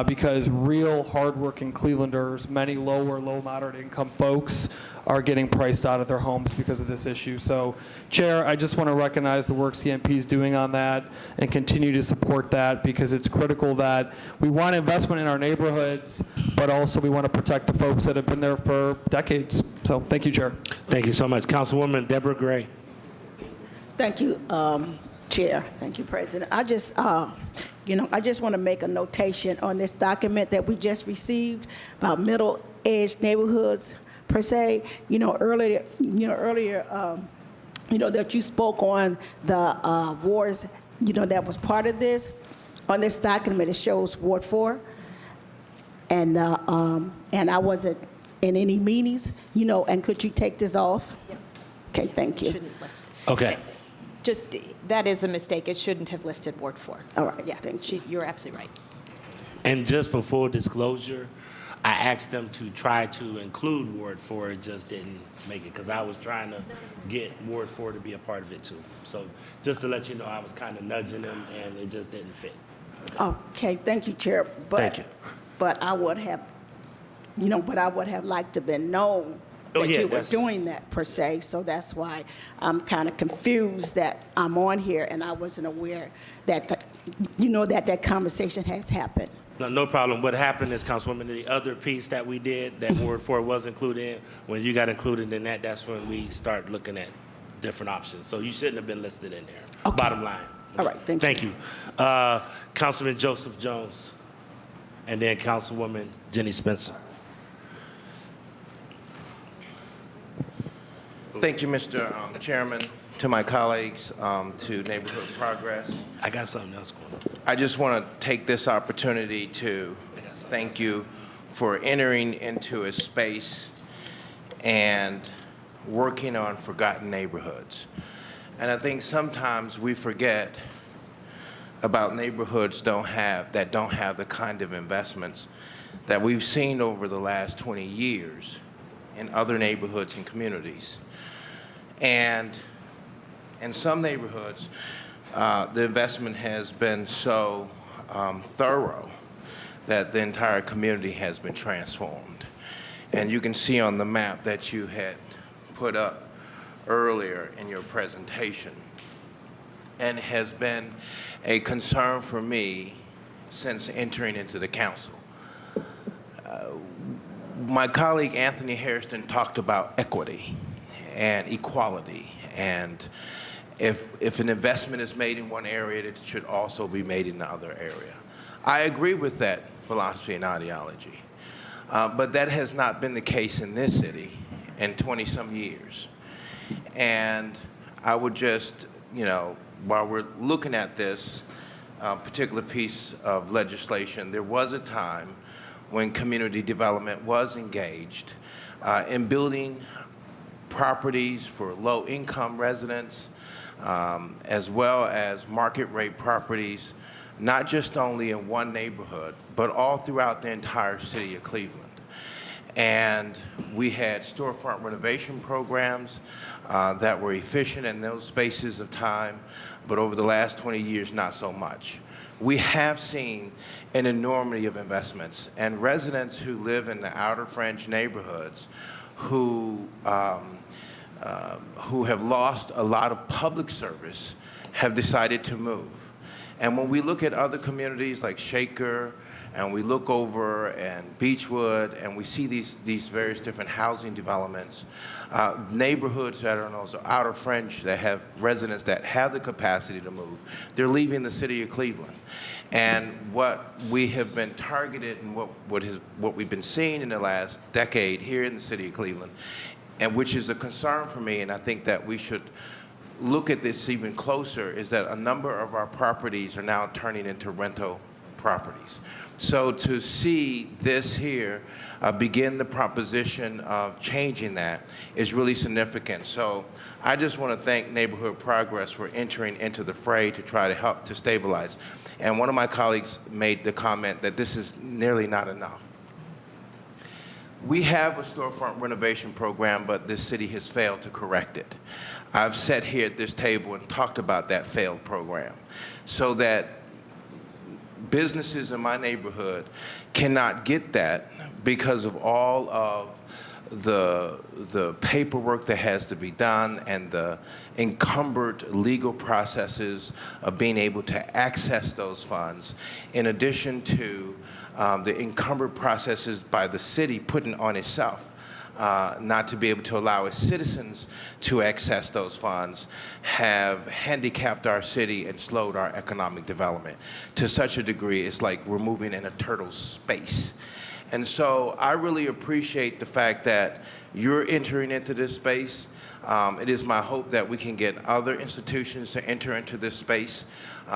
because real hardworking Clevelanders, many low moderate income folks are getting priced out of their homes because of this issue. So, Chair, I just want to recognize the work CMP is doing on that and continue to support that because it's critical that we want investment in our neighborhoods, but also we want to protect the folks that have been there for decades. So, thank you, Chair. Thank you so much. Councilwoman Deborah Gray. Thank you, Chair. Thank you, President. I just want to make a notation on this document that we just received about middle-edge neighborhoods per se. Earlier, that you spoke on the wards, that was part of this. On this document, it shows Ward 4, and I wasn't in any meetings, and could you take this off? Yep. Okay, thank you. Okay. Just, that is a mistake. It shouldn't have listed Ward 4. All right, Yeah, thank you. you're absolutely right. And just for full disclosure, I asked them to try to include Ward 4, it just didn't make it, because I was trying to get Ward 4 to be a part of it too. So just to let you know, I was kind of nudging them, and it just didn't fit. Okay, thank you, Chair. Thank you. But I would have but I would have liked to have been known Oh, that yeah, you were that's- doing that per se. So that's why I'm kind of confused that I'm on here and I wasn't aware that, that conversation has happened. No problem. What happened is, Councilwoman, the other piece that we did, that Ward 4 was included in, when you got included in that, that's when we start looking at different options. So you shouldn't have been listed in there. Okay. Bottom line. All right, thank you. Thank you. Councilman Joseph Jones, and then Councilwoman Jenny Spencer. Thank you, Mr. Chairman, to my colleagues, to Neighborhood Progress. I got something else going on. I just want to take this opportunity to thank you for entering into a space and working on forgotten neighborhoods. And I think sometimes we forget about neighborhoods that don't have the kind of investments that we've seen over the last 20 years in other neighborhoods and communities. And in some neighborhoods, the investment has been so thorough that the entire community has been transformed. And you can see on the map that you had put up earlier in your presentation, and has been a concern for me since entering into the council. My colleague Anthony Hairston talked about equity and equality, and if an investment is made in one area, it should also be made in the other area. I agree with that philosophy and ideology, but that has not been the case in this city in 20-some years. And I would just, while we're looking at this particular piece of legislation, there was a time when community development was engaged in building properties for low-income residents, as well as market rate properties, not just only in one neighborhood, but all throughout the entire city of Cleveland. And we had storefront renovation programs that were efficient in those spaces of time, but over the last 20 years, not so much. We have seen an enormity of investments, and residents who live in the outer fringe neighborhoods who have lost a lot of public service have decided to move. And when we look at other communities like Shaker, and we look over and Beechwood, and we see these various different housing developments, neighborhoods that are on those outer fringe that have residents that have the capacity to move, they're leaving the city of Cleveland. And what we have been targeted and what we've been seeing in the last decade here in the city of Cleveland, and which is a concern for me, and I think that we should look at this even closer, is that a number of our properties are now turning into rental properties. So to see this here begin the proposition of changing that is really significant. So I just want to thank Neighborhood Progress for entering into the fray to try to help to stabilize. And one of my colleagues made the comment that this is nearly not enough. We have a storefront renovation program, but this city has failed to correct it. I've sat here at this table and talked about that failed program so that businesses in my neighborhood cannot get that because of all of the paperwork that has to be done and the encumbered legal processes of being able to access those funds, in addition to the encumbered processes by the city putting on itself not to be able to allow its citizens to access those funds, have handicapped our city and slowed our economic development to such a degree it's like we're moving in a turtle space. And so I really appreciate the fact that you're entering into this space. It is my hope that we can get other institutions to enter into this space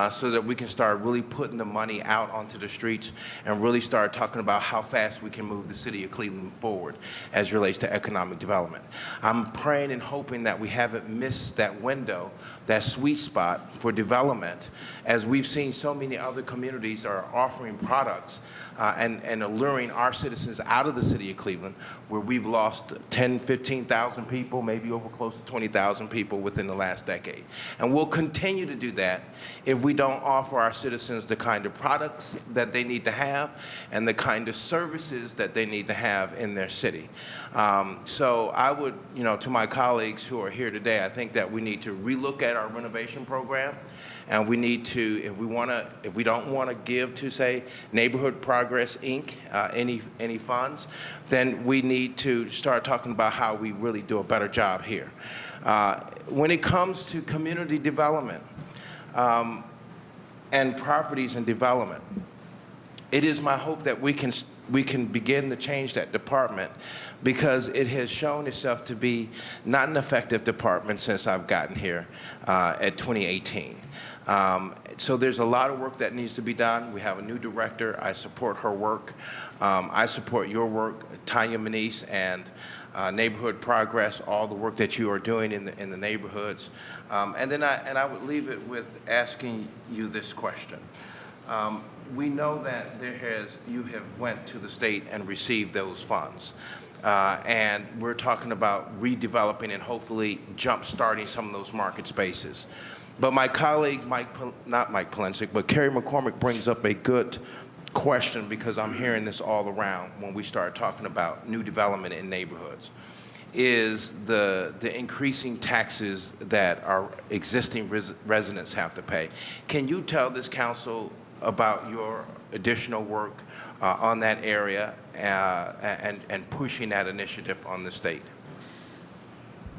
so that we can start really putting the money out onto the streets and really start talking about how fast we can move the city of Cleveland forward as it relates to economic development. I'm praying and hoping that we haven't missed that window, that sweet spot for development, as we've seen so many other communities are offering products and alluring our citizens out of the city of Cleveland, where we've lost 10, 15,000 people, maybe over close to 20,000 people within the last decade. And we'll continue to do that if if we don't offer our citizens the kind of products that they need to have and the kind of services that they need to have in their city. So I would, to my colleagues who are here today, I think that we need to relook at our renovation program. And we need to, if we don't want to give to, say, Neighborhood Progress, Inc., any funds, then we need to start talking about how we really do a better job here. When it comes to community development and properties and development, it is my hope that we can begin to change that department, because it has shown itself to be not an effective department since I've gotten here at 2018. So there's a lot of work that needs to be done. We have a new director. I support her work. I support your work, Tanya Manise, and Neighborhood Progress, all the work that you are doing in the neighborhoods. And I would leave it with asking you this question. We know that you have went to the state and received those funds. And we're talking about redeveloping and hopefully jump-starting some of those market spaces. But my colleague, not Mike Polensik, but Kerry McCormick brings up a good question, because I'm hearing this all around when we start talking about new development in neighborhoods, is the increasing taxes that our existing residents have to pay. Can you tell this council about your additional work on that area and pushing that initiative on the state?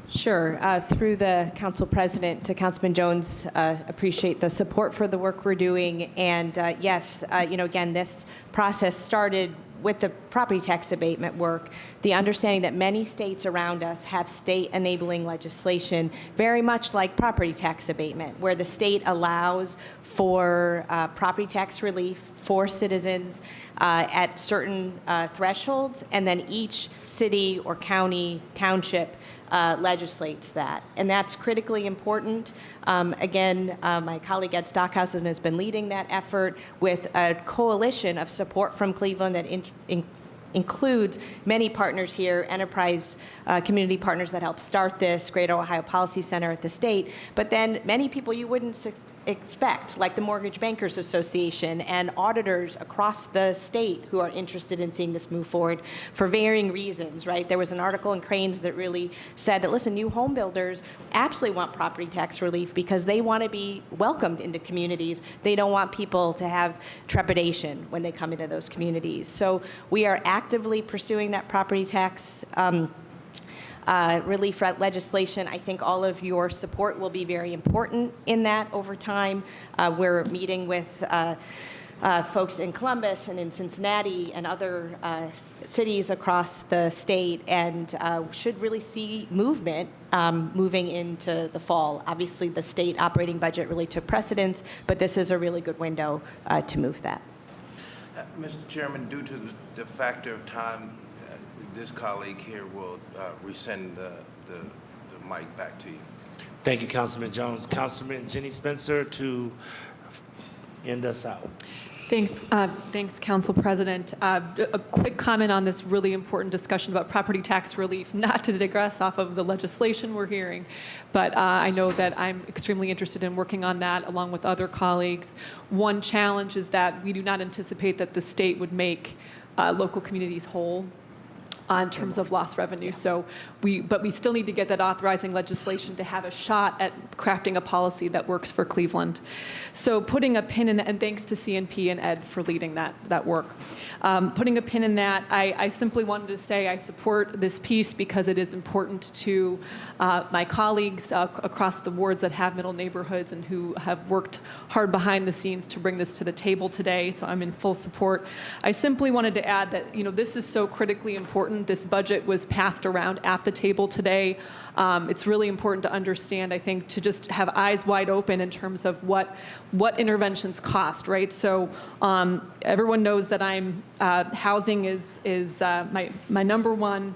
Sure. Through the council president to Councilman Jones, appreciate the support for the work we're doing. And yes, again, this process started with the property tax abatement work, the understanding that many states around us have state-enabling legislation, very much like property tax abatement, where the state allows for property tax relief for citizens at certain thresholds, and then each city or county, township legislates that. And that's critically important. Again, my colleague Ed Stockhausen has been leading that effort with a coalition of support from Cleveland that includes many partners here, enterprise community partners that helped start this, Greater Ohio Policy Center at the state, but then many people you wouldn't expect, like the Mortgage Bankers Association and auditors across the state who are interested in seeing this move forward for varying reasons, right? There was an article in Cranes that really said that, listen, new home builders absolutely want property tax relief because they want to be welcomed into communities. They don't want people to have trepidation when they come into those communities. So we are actively pursuing that property tax relief legislation. I think all of your support will be very important in that over time. We're meeting with folks in Columbus and in Cincinnati and other cities across the state, and should really see movement moving into the fall. Obviously, the state operating budget really took precedence, but this is a really good window to move that. Mr. Chairman, due to the factor of time, this colleague here will resend the mic back to you. Thank you, Councilman Jones. Councilman Jenny Spencer to end us out. Thanks, Council President. A quick comment on this really important discussion about property tax relief, not to digress off of the legislation we're hearing, but I know that I'm extremely interested in working on that along with other colleagues. One challenge is that we do not anticipate that the state would make local communities whole in terms of lost revenue. So but we still need to get that authorizing legislation to have a shot at crafting a policy that works for Cleveland. So putting a pin in that, and thanks to CNP and Ed for leading that work. Putting a pin in that, I simply wanted to say I support this piece because it is important to my colleagues across the wards that have middle neighborhoods and who have worked hard behind the scenes to bring this to the table today, so I'm in full support. I simply wanted to add that, this is so critically important. This budget was passed around at the table today. It's really important to understand, I think, to just have eyes wide open in terms of what interventions cost, right? So everyone knows that housing is my number one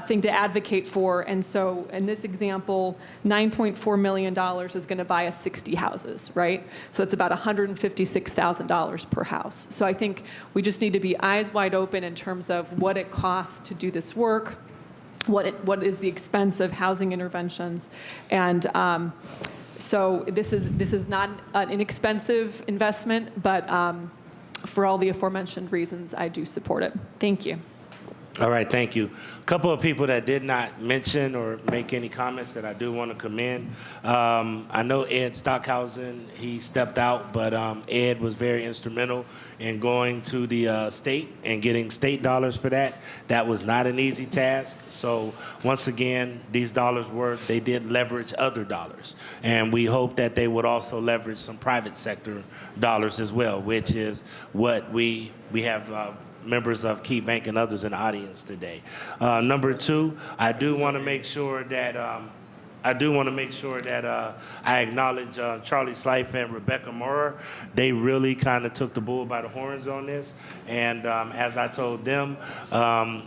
thing to advocate for. And so in this example, $9.4 million is going to buy us 60 houses, right? So it's about $156,000 per house. So I think we just need to be eyes wide open in terms of what it costs to do this work, what is the expense of housing interventions, and So this is not an inexpensive investment, but for all the aforementioned reasons, I do support it. Thank you. All right, thank you. A couple of people that did not mention or make any comments that I do want to commend. I know Ed Stockhausen, he stepped out, but Ed was very instrumental in going to the state and getting state dollars for that. That was not an easy task. So once again, these dollars they did leverage other dollars. And we hope that they would also leverage some private sector dollars as well, which is what we have members of Key Bank and others in the audience today. Number two, I do want to make sure that I acknowledge Charlie Slife and Rebecca Maurer. They really kind of took the bull by the horns on this. And as I told them,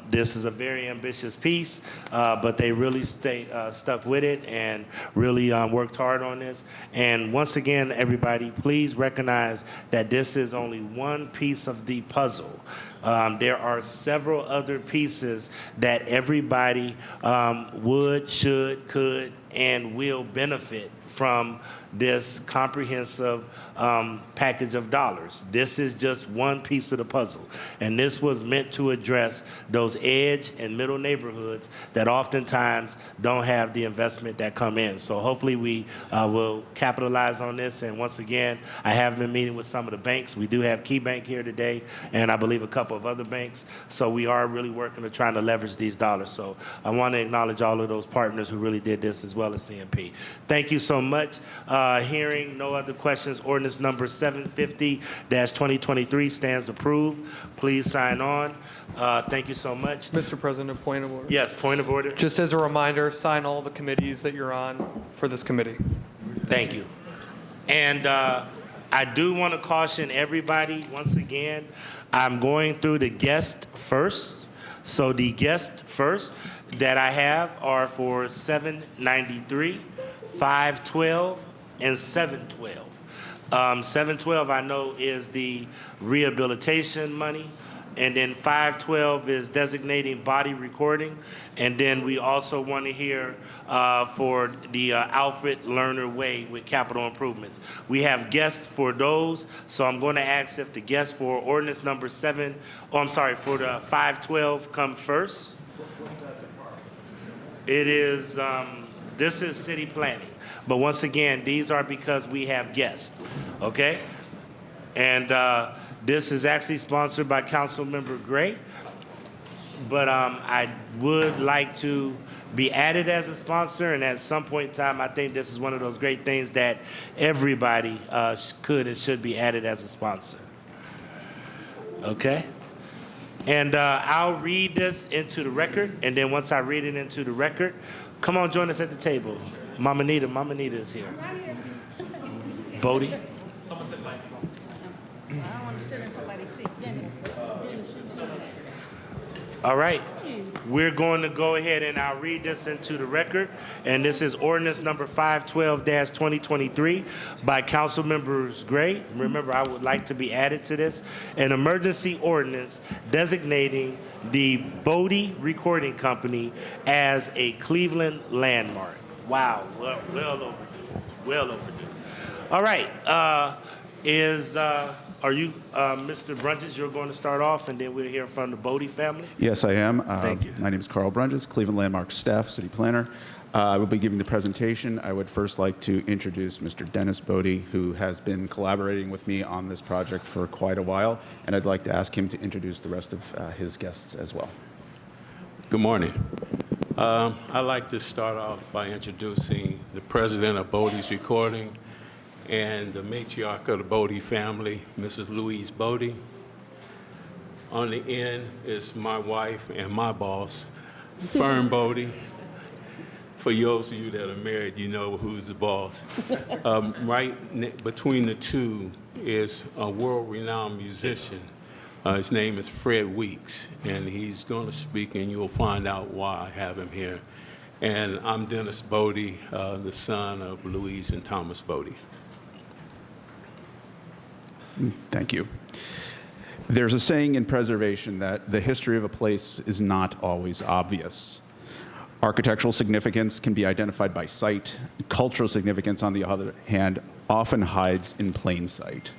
this is a very ambitious piece, but they really stuck with it and really worked hard on this. And once again, everybody, please recognize that this is only one piece of the puzzle. There are several other pieces that everybody would, should, could, and will benefit from this comprehensive package of dollars. This is just one piece of the puzzle. And this was meant to address those edge and middle neighborhoods that oftentimes don't have the investment that come in. So hopefully we will capitalize on this. And once again, I have been meeting with some of the banks. We do have Key Bank here today, and I believe a couple of other banks. So we are really working to trying to leverage these dollars. So I want to acknowledge all of those partners who really did this, as well as CMP. Thank you so much. Hearing no other questions, ordinance number 750-2023 stands approved. Please sign on. Thank you so much. Mr. President, point of order. Yes, point of order. Just as a reminder, sign all the committees that you're on for this committee. Thank you. And I do want to caution everybody, once again, I'm going through the guest first. So the guest first that I have are for 793, 512, and 712. 712 I know is the rehabilitation money, and then 512 is designating body recording, and then we also want to hear for the Alfred Lerner Way with capital improvements. We have guests for those, so I'm going to ask if the guests for ordinance number for the 512 come first. It is, this is city planning. But once again, these are because we have guests, okay? And this is actually sponsored by Councilmember Gray. But I would like to be added as a sponsor, and at some point in time, I think this is one of those great things that everybody could and should be added as a sponsor. Okay? And I'll read this into the record, and then once I read it into the record, come on, join us at the table. Mama Nita is here. Bodie? I don't want to sit in somebody's seat. All right. We're going to go ahead and I'll read this into the record. And this is ordinance number 512-2023 by Council Members Gray. Remember, I would like to be added to this. An emergency ordinance designating the Bodie Recording Company as a Cleveland landmark. Wow, well overdue. Well overdue. All right. Are you, Mr. Brunges, you're going to start off, and then we'll hear from the Bodie family? Yes, I am. Thank you. My name is Carl Brunges, Cleveland Landmark staff, city planner. I will be giving the presentation. I would first like to introduce Mr. Dennis Bodie, who has been collaborating with me on this project for quite a while, and I'd like to ask him to introduce the rest of his guests as well. Good morning. I'd like to start off by introducing the president of Bodie's Recording and the matriarch of the Bodie family, Mrs. Louise Bodie. On the end is my wife and my boss, Fern Bodie. For those of you that are married, you know who's the boss. Right between the two is a world-renowned musician. His name is Fred Weeks, and he's going to speak, and you'll find out why I have him here. And I'm Dennis Bodie, the son of Louise and Thomas Bodie. Thank you. There's a saying in preservation that the history of a place is not always obvious. Architectural significance can be identified by sight. Cultural significance, on the other hand, often hides in plain sight.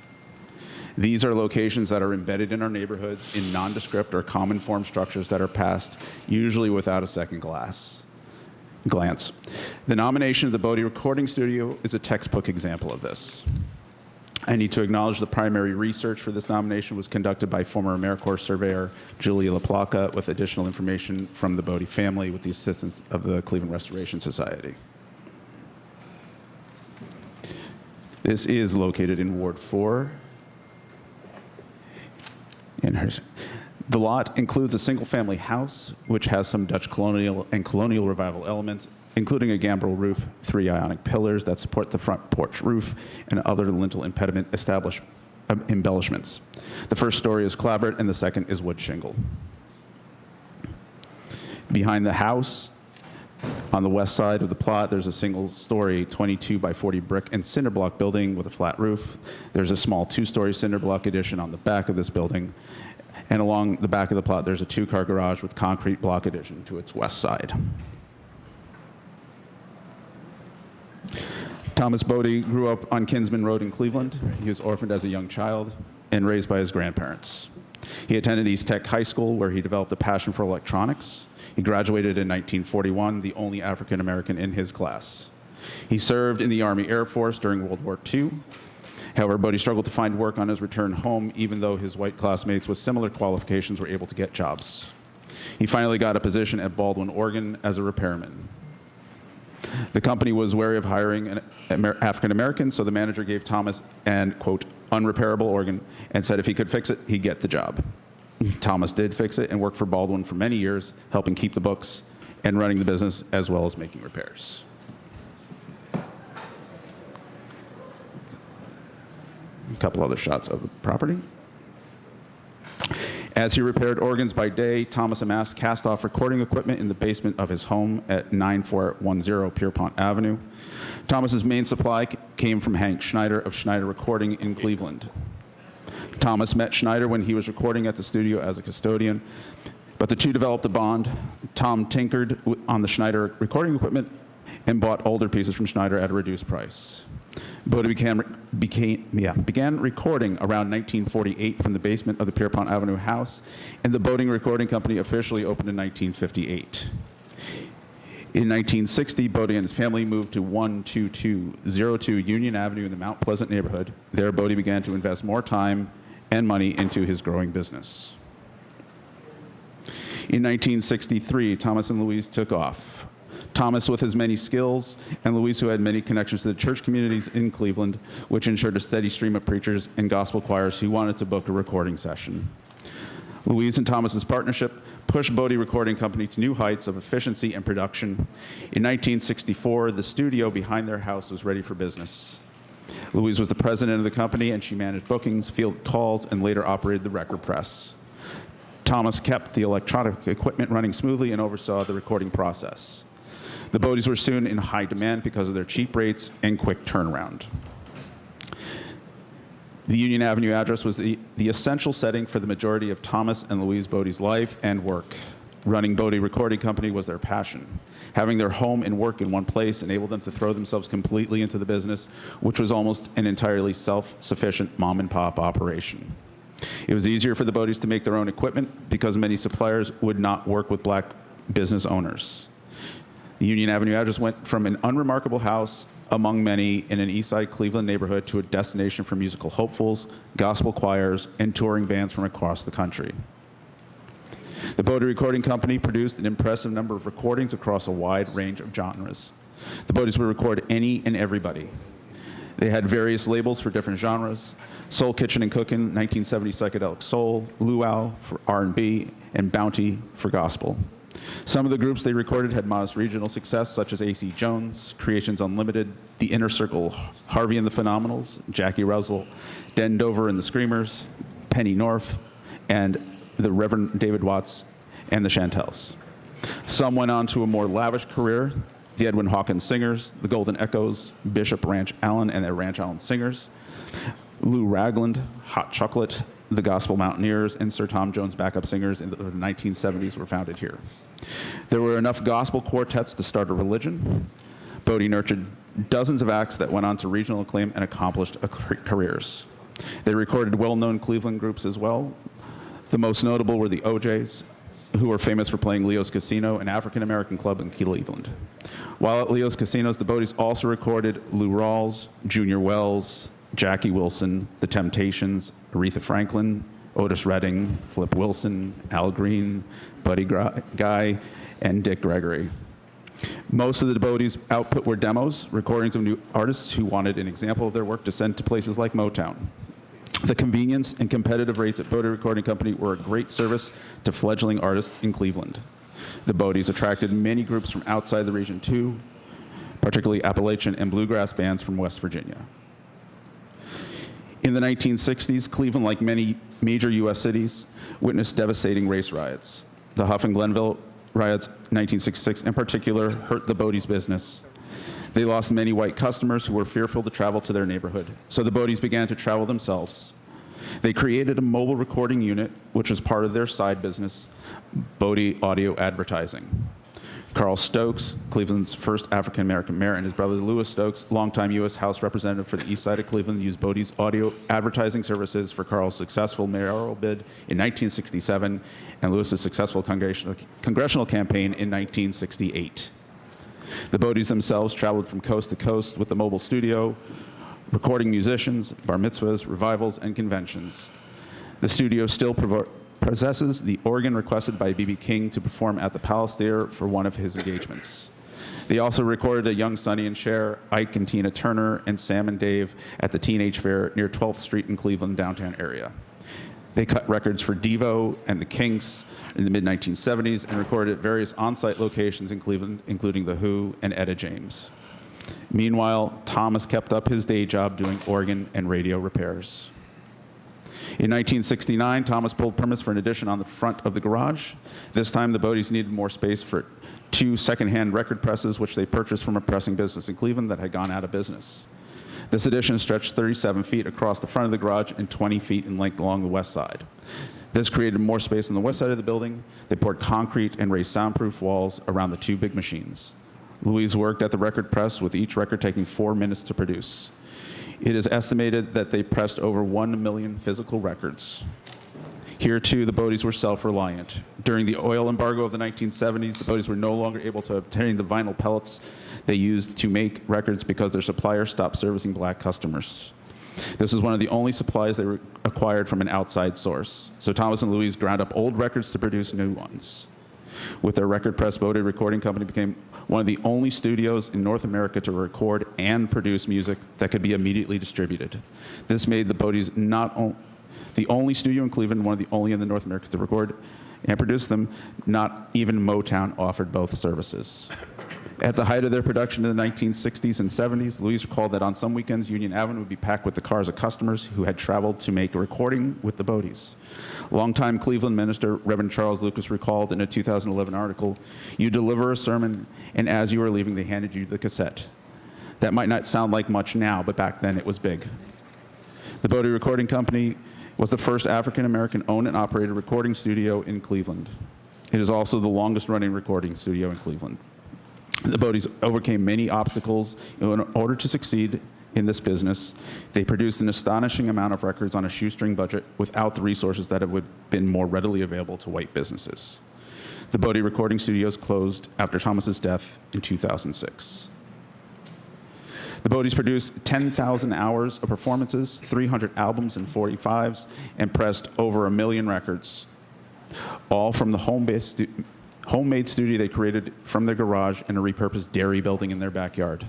These are locations that are embedded in our neighborhoods in nondescript or common form structures that are passed, usually without a second glance. The nomination of the Bodie Recording Studio is a textbook example of this. I need to acknowledge the primary research for this nomination was conducted by former AmeriCorps surveyor Julia LaPlaca with additional information from the Bodie family with the assistance of the Cleveland Restoration Society. This is located in Ward 4. The lot includes a single-family house, which has some Dutch colonial and colonial revival elements, including a gambrel roof, 3 ionic pillars that support the front porch roof, and other lintel impediment embellishments. The first story is clapboard, and the second is wood shingle. Behind the house, on the west side of the plot, there's a single-story 22 by 40 brick and cinder block building with a flat roof. There's a small 2-story cinder block addition on the back of this building. And along the back of the plot, there's a 2-car garage with concrete block addition to its west side. Thomas Bodie grew up on Kinsman Road in Cleveland. He was orphaned as a young child and raised by his grandparents. He attended East Tech High School, where he developed a passion for electronics. He graduated in 1941, the only African American in his class. He served in the Army Air Force during World War II. However, Bodie struggled to find work on his return home, even though his white classmates with similar qualifications were able to get jobs. He finally got a position at Baldwin, Oregon as a repairman. The company was wary of hiring an African American, so the manager gave Thomas an, quote, unrepairable organ and said if he could fix it, he'd get the job. Thomas did fix it and worked for Baldwin for many years, helping keep the books and running the business as well as making repairs. A couple other shots of the property. As he repaired organs by day, Thomas amassed cast-off recording equipment in the basement of his home at 9410 Pierpont Avenue. Thomas's main supply came from Hank Schneider of Schneider Recording in Cleveland. Thomas met Schneider when he was recording at the studio as a custodian, but the two developed a bond. Tom tinkered on the Schneider recording equipment and bought older pieces from Schneider at a reduced price. Bodie began recording around 1948 from the basement of the Pierpont Avenue house, and the Bodie Recording Company officially opened in 1958. In 1960, Bodie and his family moved to 12202 Union Avenue in the Mount Pleasant neighborhood. There, Bodie began to invest more time and money into his growing business. In 1963, Thomas and Louise took off. Thomas with his many skills, and Louise who had many connections to the church communities in Cleveland, which ensured a steady stream of preachers and gospel choirs who wanted to book a recording session. Louise and Thomas's partnership pushed Bodie Recording Company to new heights of efficiency and production. In 1964, the studio behind their house was ready for business. Louise was the president of the company, and she managed bookings, fielded calls, and later operated the record press. Thomas kept the electronic equipment running smoothly and oversaw the recording process. The Bodies were soon in high demand because of their cheap rates and quick turnaround. The Union Avenue address was the essential setting for the majority of Thomas and Louise Bodie's life and work. Running Bodie Recording Company was their passion. Having their home and work in one place enabled them to throw themselves completely into the business, which was almost an entirely self-sufficient mom-and-pop operation. It was easier for the Bodies to make their own equipment because many suppliers would not work with black business owners. The Union Avenue address went from an unremarkable house among many in an Eastside Cleveland neighborhood to a destination for musical hopefuls, gospel choirs, and touring bands from across the country. The Bodie Recording Company produced an impressive number of recordings across a wide range of genres. The Bodies would record any and everybody. They had various labels for different genres: Soul Kitchen and Cookin', 1970 psychedelic soul, Luau for R&B, and Bounty for gospel. Some of the groups they recorded had modest regional success, such as A.C. Jones, Creations Unlimited, The Inner Circle, Harvey and the Phenomenals, Jackie Russell, Den Dover and the Screamers, Penny North, and the Reverend David Watts and the Chantels. Some went on to a more lavish career: the Edwin Hawkins Singers, the Golden Echoes, Bishop Ranch Allen and their Ranch Allen Singers, Lou Ragland, Hot Chocolate, the Gospel Mountaineers, and Sir Tom Jones backup singers in the 1970s were founded here. There were enough gospel quartets to start a religion. Bodie nurtured dozens of acts that went on to regional acclaim and accomplished careers. They recorded well-known Cleveland groups as well. The most notable were the OJs, who were famous for playing Leo's Casino, an African-American club in Cleveland. While at Leo's Casinos, the Bodies also recorded Lou Rawls, Junior Wells, Jackie Wilson, The Temptations, Aretha Franklin, Otis Redding, Flip Wilson, Al Green, Buddy Guy, and Dick Gregory. Most of the Bodies' output were demos, recordings of new artists who wanted an example of their work to send to places like Motown. The convenience and competitive rates at Bodie Recording Company were a great service to fledgling artists in Cleveland. The Bodies attracted many groups from outside the region too, particularly Appalachian and bluegrass bands from West Virginia. In the 1960s, Cleveland, like many major U.S. cities, witnessed devastating race riots. The Huff and Glenville riots, 1966 in particular, hurt the Bodies' business. They lost many white customers who were fearful to travel to their neighborhood, so the Bodies began to travel themselves. They created a mobile recording unit, which was part of their side business, Bodie Audio Advertising. Carl Stokes, Cleveland's first African-American mayor, and his brother Louis Stokes, longtime U.S. House representative for the east side of Cleveland, used Bodie's audio advertising services for Carl's successful mayoral bid in 1967 and Louis's successful congressional campaign in 1968. The Bodies themselves traveled from coast to coast with the mobile studio, recording musicians, bar mitzvahs, revivals, and conventions. The studio still possesses the organ requested by B.B. King to perform at the Palace Theater for one of his engagements. They also recorded a young Sonny and Cher, Ike and Tina Turner, and Sam and Dave at the Teenage Fair near 12th Street in Cleveland downtown area. They cut records for Devo and the Kinks in the mid-1970s and recorded at various on-site locations in Cleveland, including The Who and Etta James. Meanwhile, Thomas kept up his day job doing organ and radio repairs. In 1969, Thomas pulled permits for an addition on the front of the garage. This time, the Bodies needed more space for 2 second-hand record presses, which they purchased from a pressing business in Cleveland that had gone out of business. This addition stretched 37 feet across the front of the garage and 20 feet in length along the west side. This created more space on the west side of the building. They poured concrete and raised soundproof walls around the 2 big machines. Louise worked at the record press, with each record taking 4 minutes to produce. It is estimated that they pressed over 1 million physical records. Here, too, the Bodies were self-reliant. During the oil embargo of the 1970s, the Bodies were no longer able to obtain the vinyl pellets they used to make records because their supplier stopped servicing black customers. This is one of the only supplies they acquired from an outside source. So Thomas and Louise ground up old records to produce new ones. With their record press, Bodie Recording Company became one of the only studios in North America to record and produce music that could be immediately distributed. This made the Bodies not the only studio in Cleveland, one of the only in the North America to record and produce them. Not even Motown offered both services. At the height of their production in the 1960s and 70s, Louise recalled that on some weekends, Union Avenue would be packed with the cars of customers who had traveled to make a recording with the Bodies. Longtime Cleveland minister Reverend Charles Lucas recalled in a 2011 article, "You deliver a sermon, and as you are leaving, they handed you the cassette. That might not sound like much now, but back then it was big." The Bodie Recording Company was the first African-American owned and operated recording studio in Cleveland. It is also the longest-running recording studio in Cleveland. The Bodies overcame many obstacles in order to succeed in this business. They produced an astonishing amount of records on a shoestring budget without the resources that have been more readily available to white businesses. The Bodie Recording Studios closed after Thomas's death in 2006. The Bodies produced 10,000 hours of performances, 300 albums and 45s, and pressed over 1 million records, all from the homemade studio they created from their garage in a repurposed dairy building in their backyard.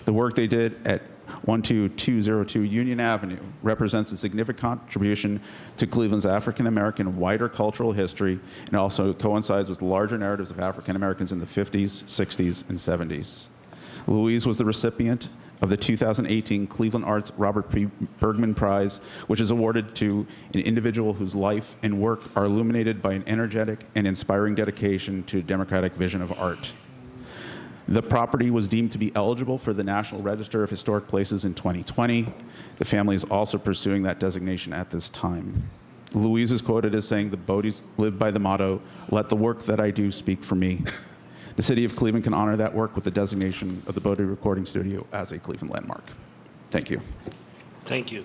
The work they did at 12202 Union Avenue represents a significant contribution to Cleveland's African-American wider cultural history, and also coincides with larger narratives of African Americans in the 50s, 60s, and 70s. Louise was the recipient of the 2018 Cleveland Arts Robert P. Bergman Prize, which is awarded to an individual whose life and work are illuminated by an energetic and inspiring dedication to a democratic vision of art. The property was deemed to be eligible for the National Register of Historic Places in 2020. The family is also pursuing that designation at this time. Louise is quoted as saying, "The Boddies live by the motto, 'Let the work that I do speak for me.'" The city of Cleveland can honor that work with the designation of the Bodie Recording Studio as a Cleveland landmark. Thank you. Thank you.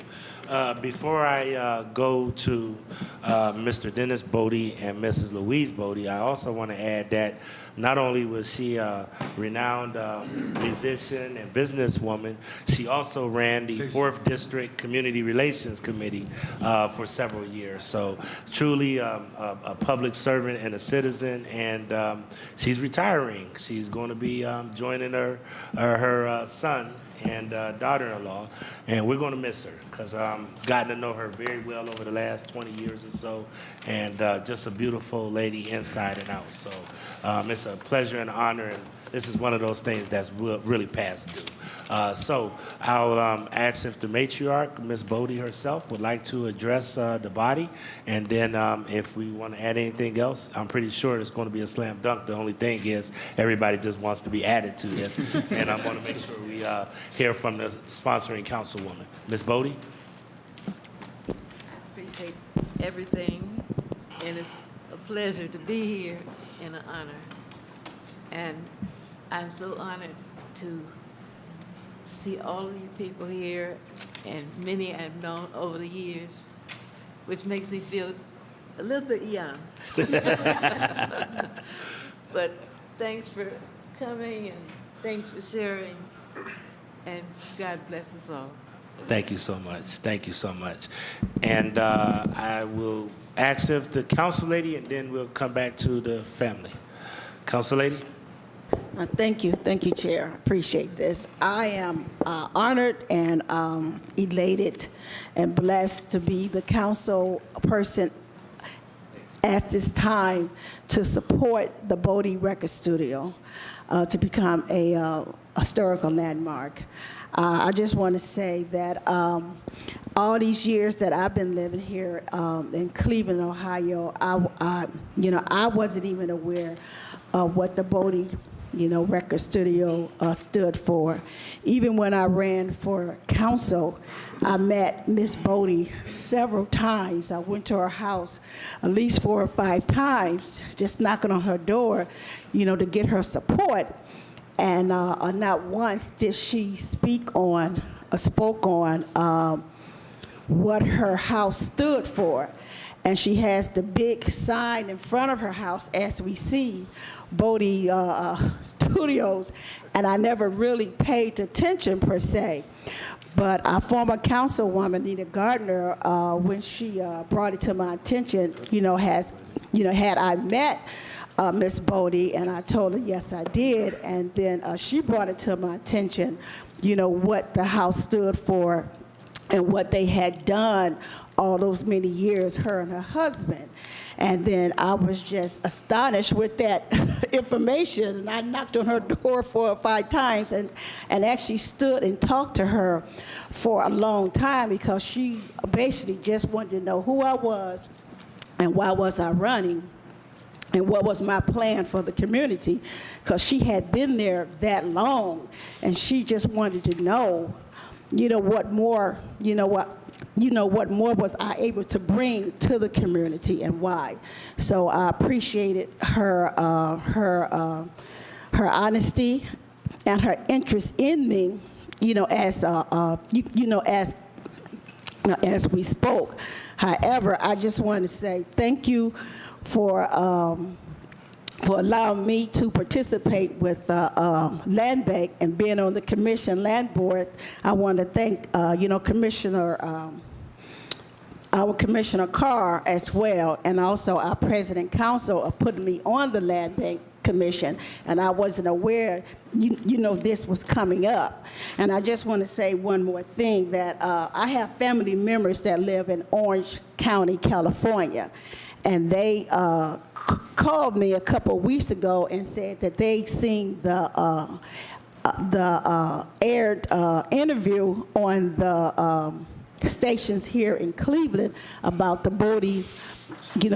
Before I go to Mr. Dennis Bodie and Mrs. Louise Bodie, I also want to add that not only was she a renowned musician and businesswoman, she also ran the 4th District Community Relations Committee for several years. So truly a public servant and a citizen, and she's retiring. She's going to be joining her son and daughter-in-law, and we're going to miss her because I've gotten to know her very well over the last 20 years or so, and just a beautiful lady inside and out. So it's a pleasure and honor, and this is one of those things that's really past due. So I'll ask if the matriarch, Ms. Bodie herself, would like to address the body, and then if we want to add anything else, I'm pretty sure it's going to be a slam dunk. The only thing is everybody just wants to be added to this, and I want to make sure we hear from the sponsoring councilwoman. Ms. Bodie? Appreciate everything, and it's a pleasure to be here and an honor. And I'm so honored to see all of you people here, and many I've known over the years, which makes me feel a little bit young. But thanks for coming, and thanks for sharing, and God bless us all. Thank you so much. Thank you so much. And I will ask if the council lady, and then we'll come back to the family. Council lady? Thank you, Chair. I appreciate this. I am honored and elated and blessed to be the council person at this time to support the Bodie Record Studio to become a historical landmark. I just want to say that all these years that I've been living here in Cleveland, Ohio, I wasn't even aware of what the Bodie Record Studio stood for. Even when I ran for council, I met Miss Bodie several times. I went to her house at least 4 or 5 times, just knocking on her door, to get her support. And not once did she spoke on what her house stood for. And she has the big sign in front of her house, as we see, Bodie Studios, and I never really paid attention per se. But our former councilwoman, Nita Gardner, when she brought it to my attention, had I met Miss Bodie, and I told her yes, I did, and then she brought it to my attention, what the house stood for and what they had done all those many years, her and her husband. And then I was just astonished with that information, and I knocked on her door 4 or 5 times and actually stood and talked to her for a long time, because she basically just wanted to know who I was and why was I running and what was my plan for the community, because she had been there that long, and she just wanted to know, what more was I able to bring to the community and why. So I appreciated her honesty and her interest in me, as we spoke. However, I just want to say thank you for allowing me to participate with Land Bank and being on the Commission Land Board. I want to thank, our Commissioner Carr as well, and also our President Council of putting me on the Land Bank Commission, and I wasn't aware, this was coming up. And I just want to say one more thing, that I have family members that live in Orange County, California, and they called me a couple of weeks ago and said that they seen the aired interview on the stations here in Cleveland about the Bodie,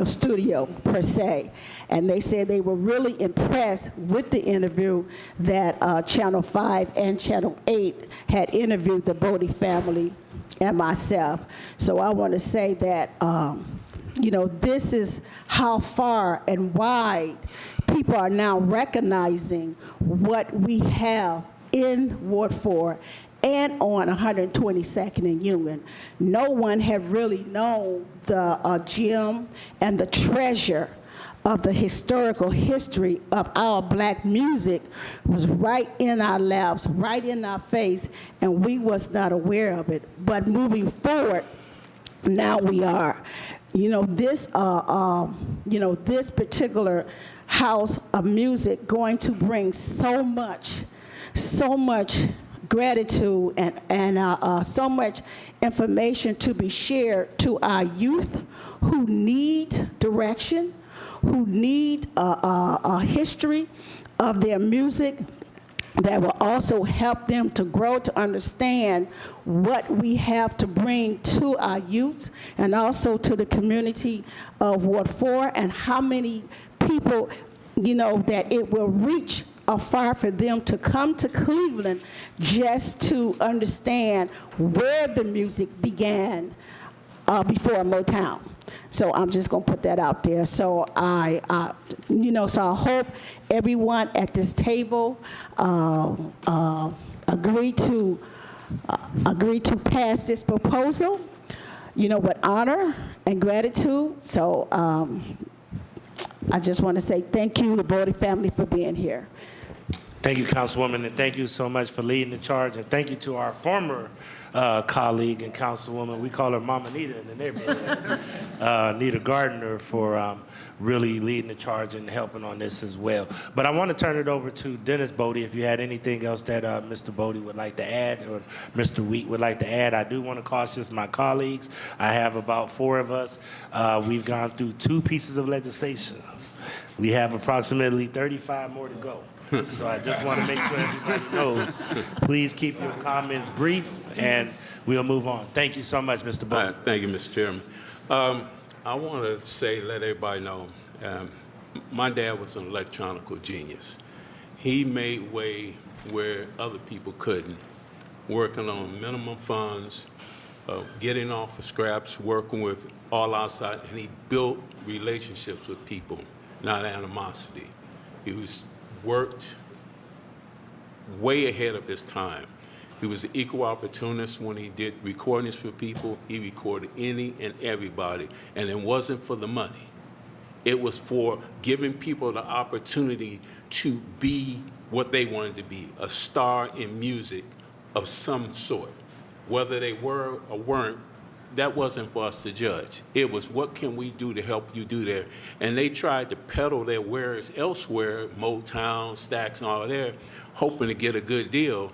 studio per se. And they said they were really impressed with the interview that Channel 5 and Channel 8 had interviewed the Bodie family and myself. So I want to say that this is how far and wide people are now recognizing what we have in Ward 4 and on 122nd and Union. No one had really known the gem and the treasure of the historical history of our black music was right in our laps, right in our face, and we was not aware of it. But moving forward, now we are. This particular house of music going to bring so much gratitude and so much information to be shared to our youth who need direction, who need a history of their music that will also help them to grow to understand what we have to bring to our youth and also to the community of Ward 4 and how many people, that it will reach afar for them to come to Cleveland just to understand where the music began before Motown. So I'm just going to put that out there. So I hope everyone at this table agree to pass this proposal, with honor and gratitude. So I just want to say thank you, the Bodie family, for being here. Thank you, Councilwoman, and thank you so much for leading the charge. And thank you to our former colleague and Councilwoman. We call her Mama Nita in the neighborhood, Nita Gardner, for really leading the charge and helping on this as well. But I want to turn it over to Dennis Bodie if you had anything else that Mr. Bodie would like to add or Mr. Wheat would like to add. I do want to caution my colleagues. I have about 4 of us. We've gone through 2 pieces of legislation. We have approximately 35 more to go. So I just want to make sure everybody knows. Please keep your comments brief, and we'll move on. Thank you so much, Mr. Bodie. Thank you, Mr. Chairman. I want to let everybody know, my dad was an electronical genius. He made way where other people couldn't, working on minimum funds, getting off of scraps, working with all outside, and he built relationships with people, not animosity. He worked way ahead of his time. He was an equal opportunist when he did recordings for people. He recorded any and everybody, and it wasn't for the money. It was for giving people the opportunity to be what they wanted to be, a star in music of some sort. Whether they were or weren't, that wasn't for us to judge. It was, what can we do to help you do there? And they tried to peddle their wares elsewhere, Motown, Stax, and all there, hoping to get a good deal.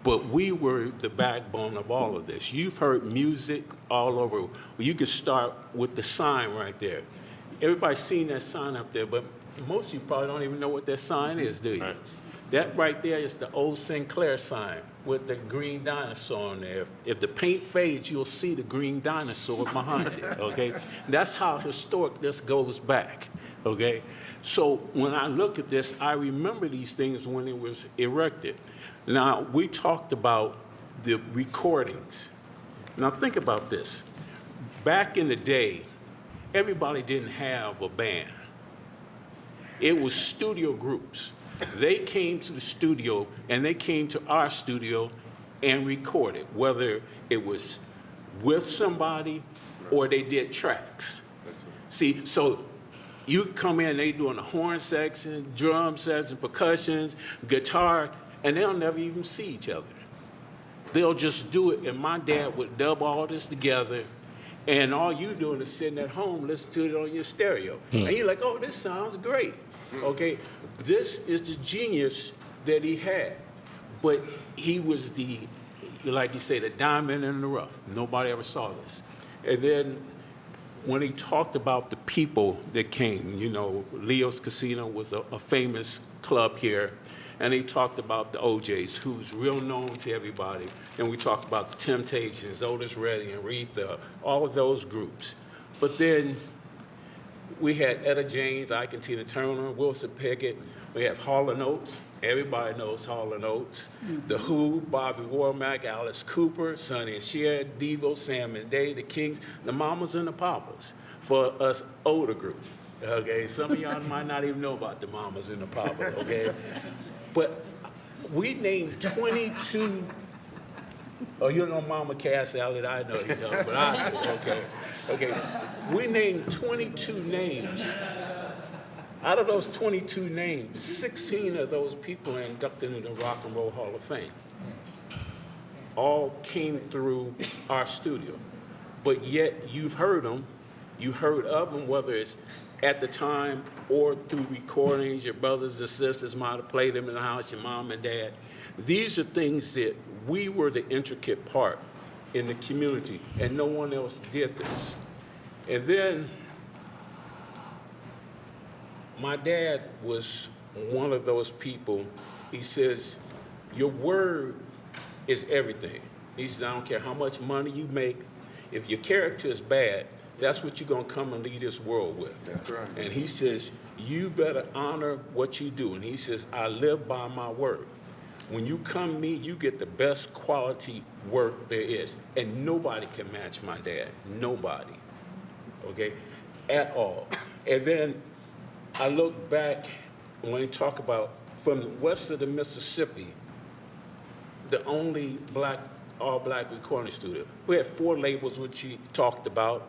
But we were the backbone of all of this. You've heard music all over. Well, you could start with the sign right there. Everybody's seen that sign up there, but most of you probably don't even know what that sign is, do you? Right. That right there is the old Sinclair sign with the green dinosaur on there. If the paint fades, you'll see the green dinosaur behind it, okay? That's how historic this goes back, okay? So when I look at this, I remember these things when it was erected. Now, we talked about the recordings. Now, think about this. Back in the day, everybody didn't have a band. It was studio groups. They came to the studio, and they came to our studio and recorded, whether it was with somebody or they did tracks. See, so you come in, they doing the horn section, drum section, percussions, guitar, and they'll never even see each other. They'll just do it, and my dad would dub all this together, and all you doing is sitting at home listening to it on your stereo. And you're like, oh, this sounds great, okay? This is the genius that he had, but he was the, like you say, the diamond in the rough. Nobody ever saw this. And then when he talked about the people that came, Leo's Casino was a famous club here, and he talked about the OJs, who's real known to everybody, and we talked about the Temptations, Otis Redding, Aretha, all of those groups. But then we had Etta James, Ike and Tina Turner, Wilson Pickett, we have Hall & Oates, Everybody knows Hall & Oates. The Who, Bobby Womack, Alice Cooper, Sonny and Cher, Devo, Sam and Day, the Kings, the Mamas and the Papas. For us older group, okay? Some of y'all might not even know about the Mamas and the Papas, okay? But we named 22. Oh, you know Mama Cass Elliott? I know you know, but I do. Okay. We named 22 names. Out of those 22 names, 16 of those people are inducted into the Rock and Roll Hall of Fame. All came through our studio. But yet you've heard them. You heard of them, whether it's at the time or through recordings. Your brothers and sisters might have played them in the house, your mom and dad. These are things that we were the intricate part in the community, and no one else did this. And then my dad was one of those people. He says, your word is everything. He says, I don't care how much money you make. If your character is bad, that's what you're going to come and lead this world with. That's right. And he says, you better honor what you do. And he says, I live by my word. When you come to me, you get the best quality work there is. And nobody can match my dad. Nobody. Okay? At all. And then I look back when you talk about from west of the Mississippi, the only all-black recording studio. We had 4 labels, which he talked about.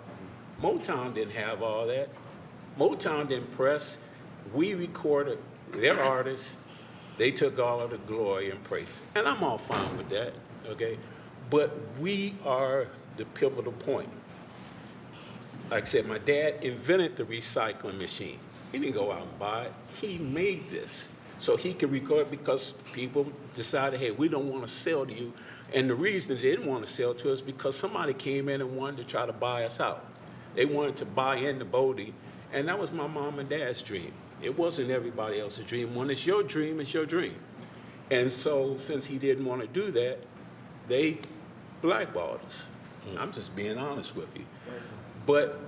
Motown didn't have all that. Motown didn't press. We recorded their artists. They took all of the glory and praise. And I'm all fine with that, okay? But we are the pivotal point. Like I said, my dad invented the recycling machine. He didn't go out and buy it. He made this so he could record because people decided, hey, we don't want to sell to you. And the reason they didn't want to sell to us is because somebody came in and wanted to try to buy us out. They wanted to buy into Bodie, and that was my mom and dad's dream. It wasn't everybody else's dream. When it's your dream, it's your dream. And so since he didn't want to do that, they blackballed us. I'm just being honest with you. But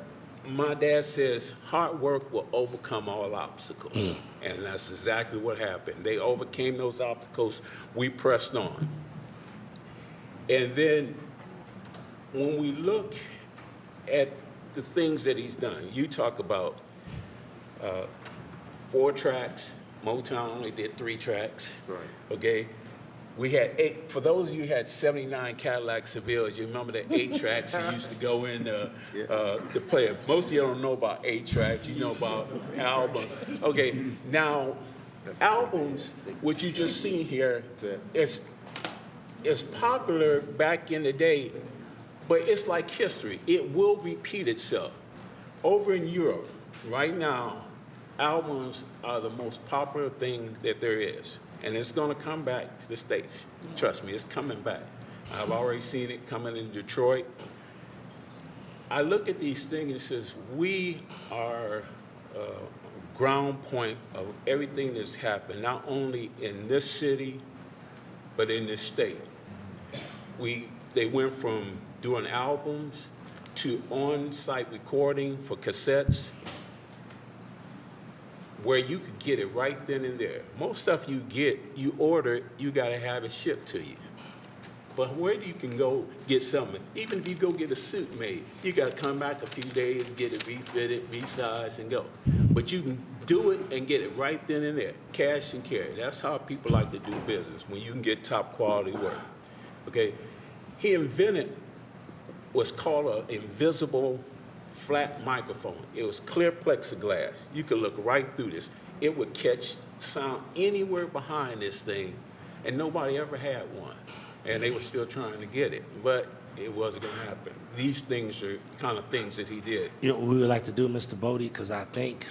my dad says hard work will overcome all obstacles. And that's exactly what happened. They overcame those obstacles. We pressed on. And then when we look at the things that he's done, you talk about 4 tracks. Motown only did 3 tracks. Right. Okay. We had 8. For those of you who had 79 Cadillac Sevilles, you remember the 8 tracks that used to go in to play. Most of you don't know about 8 tracks. You know about albums. Okay. Now, albums, what you just seen here, is popular back in the day, but it's like history. It will repeat itself. Over in Europe, right now, albums are the most popular thing that there is. And it's going to come back to the States. Trust me, it's coming back. I've already seen it coming in Detroit. I look at these things and says, we are ground point of everything that's happened, not only in this city, but in this state. They went from doing albums to on-site recording for cassettes, where you could get it right then and there. Most stuff you order it, you gotta have it shipped to you. But where you can go get something, even if you go get a suit made, you gotta come back a few days, get it refitted, resized, and go. But you can do it and get it right then and there, cash and carry. That's how people like to do business, when you can get top quality work, okay? He invented what's called an invisible flat microphone. It was clear plexiglass. You could look right through this. It would catch sound anywhere behind this thing, and nobody ever had one. And they were still trying to get it, but it wasn't going to happen. These things are kind of things that he did. You know what we would like to do, Mr. Bodie, because I think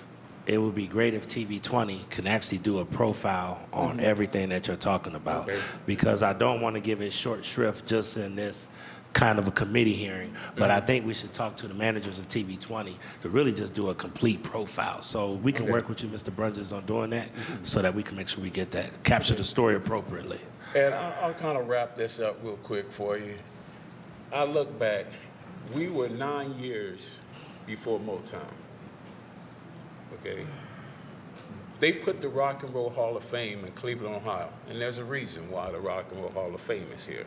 it would be great if TV20 can actually do a profile on everything that you're talking about, because I don't want to give it short shrift just in this kind of a committee hearing, but I think we should talk to the managers of TV20 to really just do a complete profile. So we can work with you, Mr. Brunges, on doing that so that we can make sure we get that, capture the story appropriately. And I'll kind of wrap this up real quick for you. I look back, we were 9 years before Motown, okay? They put the Rock and Roll Hall of Fame in Cleveland, Ohio, and there's a reason why the Rock and Roll Hall of Fame is here.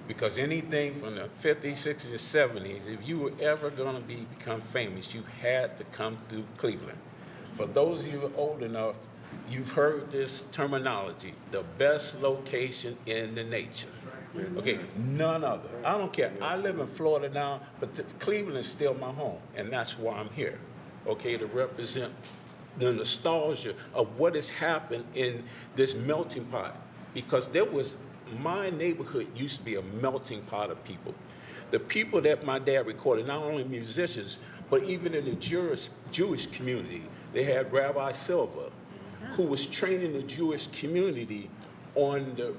Because anything from the 50s, 60s, and 70s, if you were ever going to become famous, you had to come through Cleveland. For those of you who are old enough, you've heard this terminology, the best location in the nation. Okay, none other. I don't care. I live in Florida now, but Cleveland is still my home, and that's why I'm here, okay, to represent the nostalgia of what has happened in this melting pot. Because my neighborhood used to be a melting pot of people. The people that my dad recorded, not only musicians, but even in the Jewish community, they had Rabbi Silva, who was training the Jewish community on the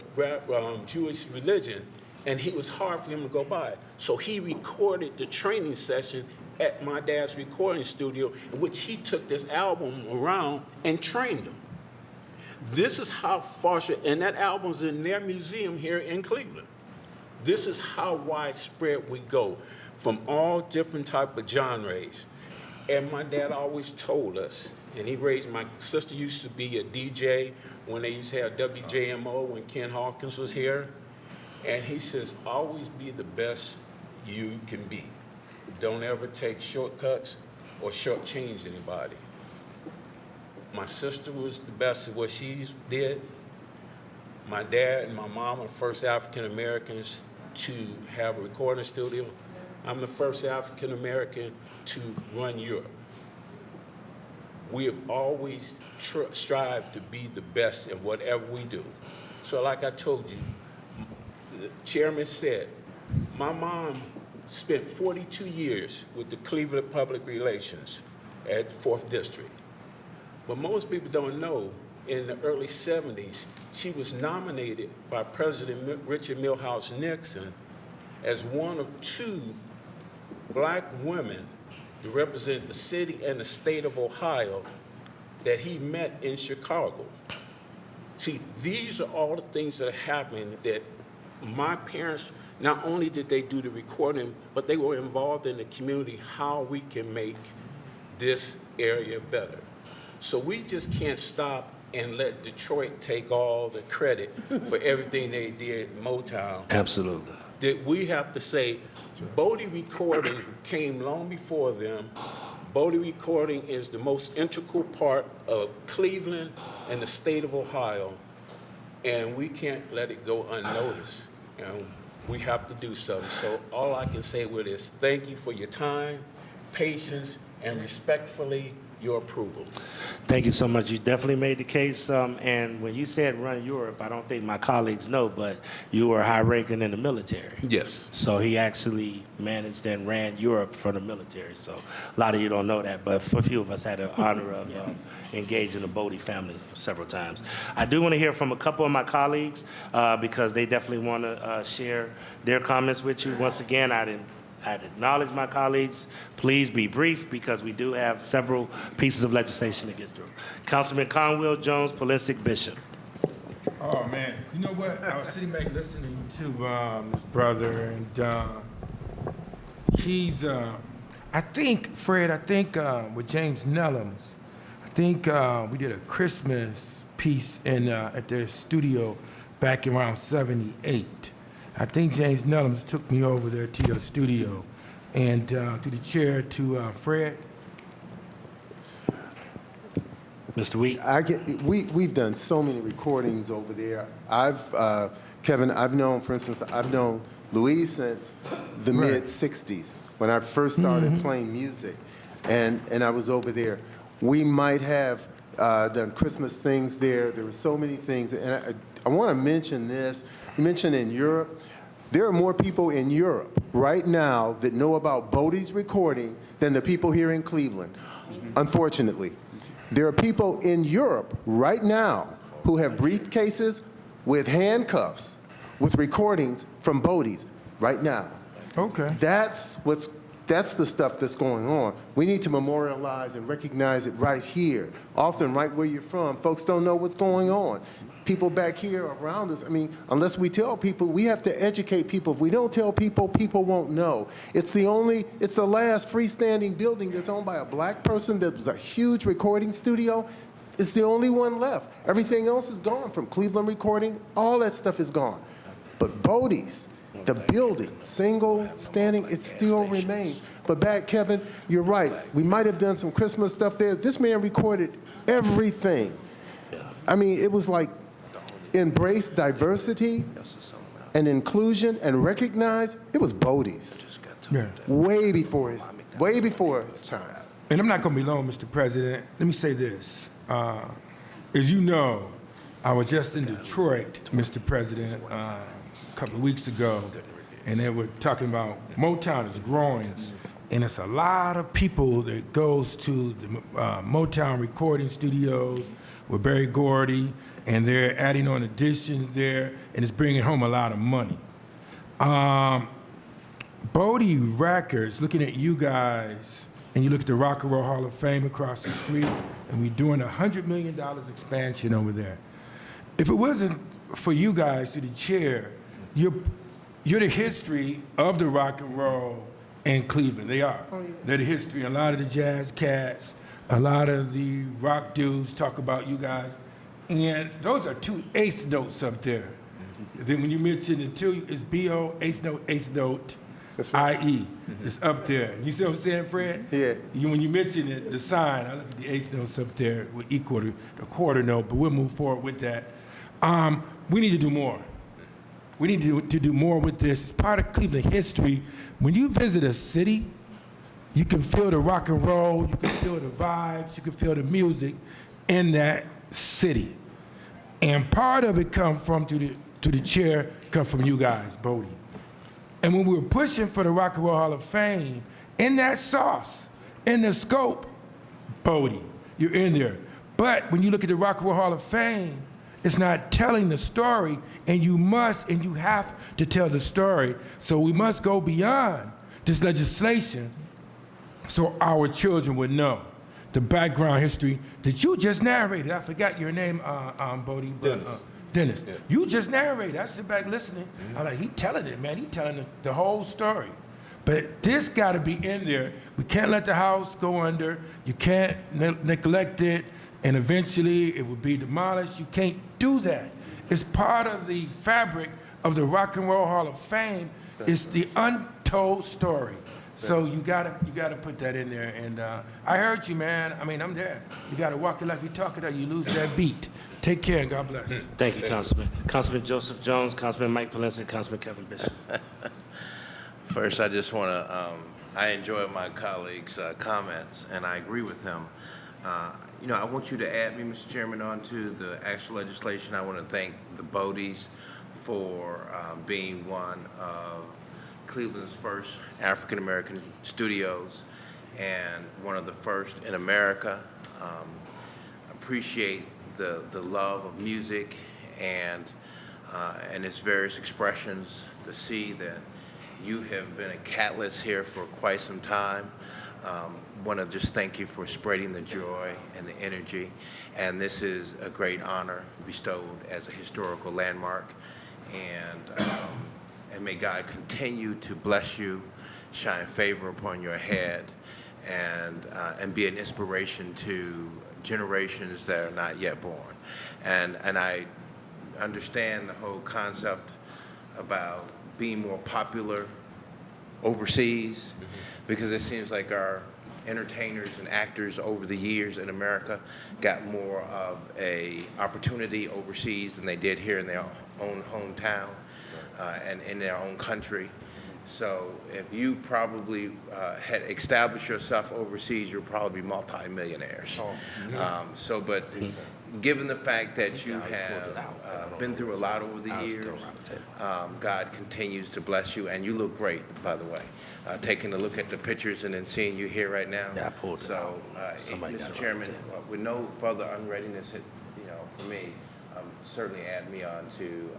Jewish religion, and it was hard for him to go by. So he recorded the training session at my dad's recording studio, in which he took this album around and trained them. This is how far, and that album's in their museum here in Cleveland. This is how widespread we go, from all different type of genres. And my dad always told us, and my sister used to be a DJ when they used to have WJMO when Ken Hawkins was here. And he says, always be the best you can be. Don't ever take shortcuts or shortchange anybody. My sister was the best at what she did. My dad and my mom are the first African Americans to have a recording studio. I'm the first African American to run Europe. We have always strived to be the best in whatever we do. So like I told you, the chairman said, my mom spent 42 years with the Cleveland Public Relations at 4th District. But most people don't know, in the early 70s, she was nominated by President Richard Milhouse Nixon as one of 2 black women to represent the city and the state of Ohio that he met in Chicago. See, these are all the things that are happening that my parents, not only did they do the recording, but they were involved in the community, how we can make this area better. So we just can't stop and let Detroit take all the credit for everything they did in Motown. Absolutely. That we have to say, Bodie Recording came long before them. Bodie Recording is the most integral part of Cleveland and the state of Ohio, and we can't let it go unnoticed. And we have to do something. So all I can say with is thank you for your time, patience, and respectfully, your approval. Thank you so much. You definitely made the case. And when you said run Europe, I don't think my colleagues know, but you were high ranking in the military. Yes. So he actually managed and ran Europe for the military. So a lot of you don't know that, but a few of us had the honor of engaging the Bodie family several times. I do want to hear from a couple of my colleagues because they definitely want to share their comments with you. Once again, I'd acknowledge my colleagues. Please be brief because we do have several pieces of legislation to get through. Councilman Conwell, Jones, Pulisic, Bishop. Oh, man. You know what? I was sitting back listening to his brother, and he's, I think, Fred, with James Nellums, I think we did a Christmas piece at their studio back around 78. I think James Nellums took me over there to your studio and to the chair to Fred. Mr. Wheat? We've done so many recordings over there. Kevin, I've known Louis since the mid-'60s when I first started playing music, and I was over there. We might have done Christmas things there. There were so many things, and I want to mention this. You mentioned in Europe. There are more people in Europe right now that know about Bodie's recording than the people here in Cleveland, unfortunately. There are people in Europe right now who have briefcases with handcuffs with recordings from Bodie's right now. Okay. That's the stuff that's going on. We need to memorialize and recognize it right here. Often right where you're from, folks don't know what's going on. People back here around us, I mean, unless we tell people, we have to educate people. If we don't tell people, people won't know. It's the last freestanding building that's owned by a black person that was a huge recording studio. It's the only one left. Everything else is gone, from Cleveland Recording, all that stuff is gone. But Bodie's, the building, single, standing, it still remains. But back, Kevin, you're right. We might have done some Christmas stuff there. This man recorded everything. I mean, it was like embrace diversity and inclusion and recognize. It was Bodie's. Yeah. Way before its time. And I'm not going to be long, Mr. President. Let me say this. As you know, I was just in Detroit, Mr. President, a couple of weeks ago, and they were talking about Motown is growing, and it's a lot of people that goes to the Motown recording studios with Berry Gordy, and they're adding on additions there, and it's bringing home a lot of money. Bodie Records, looking at you guys, and you look at the Rock and Roll Hall of Fame across the street, and we're doing $100 million expansion over there. If it wasn't for you guys, to the chair, you're the history of the rock and roll in Cleveland. They are. Oh, yeah. They're the history. A lot of the jazz cats, a lot of the rock dudes talk about you guys. And those are 2 eighth notes up there. Then when you mention the 2, it's B-O, eighth note, that's right. I-E. It's up there. You see what I'm saying, Fred? Yeah. When you mention it, the sign, I look at the eighth notes up there with equal to the quarter note, but we'll move forward with that. We need to do more. We need to do more with this. It's part of Cleveland history. When you visit a city, you can feel the rock and roll, you can feel the vibes, you can feel the music in that city. And part of it come from, to the chair, come from you guys, Bodie. And when we were pushing for the Rock and Roll Hall of Fame, in that sauce, in the scope, Bodie, you're in there. But when you look at the Rock and Roll Hall of Fame, it's not telling the story, and you must and you have to tell the story. So we must go beyond this legislation so our children would know the background history that you just narrated. I forgot your name, Bodie. Dennis. Dennis. Yeah. You just narrated. I sit back listening. Mm-hmm. I'm like, he telling it, man. He telling the whole story. But this got to be in there. We can't let the house go under. You can't neglect it, and eventually it will be demolished. You can't do that. It's part of the fabric of the Rock and Roll Hall of Fame. It's the untold story. So you gotta put that in there. And I heard you, man. I mean, I'm there. You gotta walk it like you talk it, or you lose that beat. Take care and God bless. Thank you, Councilman. Councilman Joseph Jones, Councilman Mike Palencia, Councilman Kevin Bishop. First, I just want to, I enjoy my colleagues' comments, and I agree with him. You know, I want you to add me, Mr. Chairman, onto the actual legislation. I want to thank the Bodies for being one of Cleveland's first African-American studios and one of the first in America. Appreciate the love of music and its various expressions, to see that you have been a catalyst here for quite some time. Want to just thank you for spreading the joy and the energy, and this is a great honor bestowed as a historical landmark, and may God continue to bless you, shine favor upon your head, and be an inspiration to generations that are not yet born. And I understand the whole concept about being more popular overseas, because it seems like our entertainers and actors over the years in America got more of a opportunity overseas than they did here in their own hometown and in their own country. So if you probably had established yourself overseas, you'd probably be multi-millionaires. But given the fact that you have been through a lot over the years, God continues to bless you, and you look great, by the way. Taking a look at the pictures and then seeing you here right now. Yeah, I pulled it out. Mr. Chairman, with no further unreadiness, for me, certainly add me on to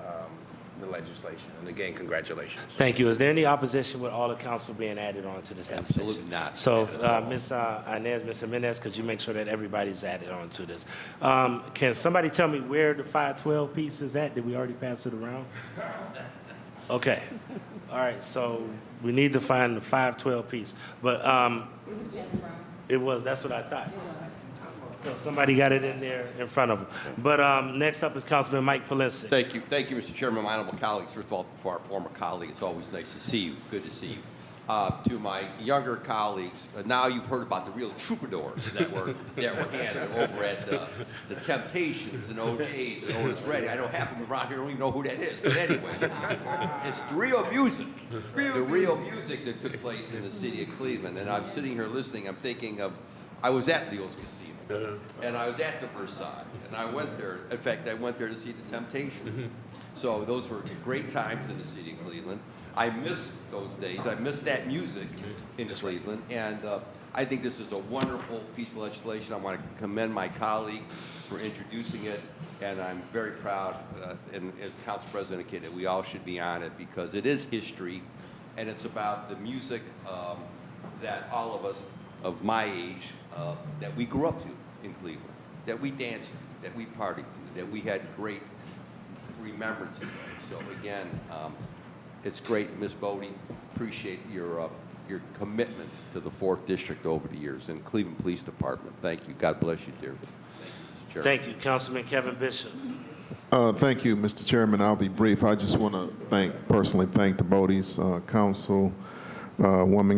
the legislation. And again, congratulations. Thank you. Is there any opposition with all the council being added on to this legislation? Absolutely not. So, Ms. Inez, Ms. Jimenez, could you make sure that everybody's added on to this? Can somebody tell me where the 512 piece is at? Did we already pass it around? Okay. All right, so we need to find the 512 piece. But it was, that's what I thought. So somebody got it in there in front of them. But next up is Councilman Mike Polisi. Thank you, Mr. Chairman, my honorable colleagues. First of all, for our former colleague, it's always nice to see you. Good to see you. To my younger colleagues, now you've heard about the real troubadours that were handed over at the Temptations and OJs and Otis Redding. I know half of them around here don't even know who that is. But anyway, it's the real music. The real music that took place in the city of Cleveland. And I'm sitting here listening, I'm thinking of, I was at Leo's Casino, and I was at the Versailles, and I went there. In fact, I went there to see the Temptations. So those were great times in the city of Cleveland. I missed those days. I missed that music in Cleveland, and I think this is a wonderful piece of legislation. I want to commend my colleague for introducing it, and I'm very proud, and as Council President indicated, we all should be on it because it is history, and it's about the music that all of us of my age, that we grew up to in Cleveland, that we danced to, that we partied to, that we had great remembrances of. So again, it's great, Ms. Bodie. Appreciate your commitment to the 4th District over the years and Cleveland Police Department. Thank you. God bless you, dear. Thank you, Councilman Kevin Bishop. Thank you, Mr. Chairman. I'll be brief. I just want to personally thank the Bodies, Councilwoman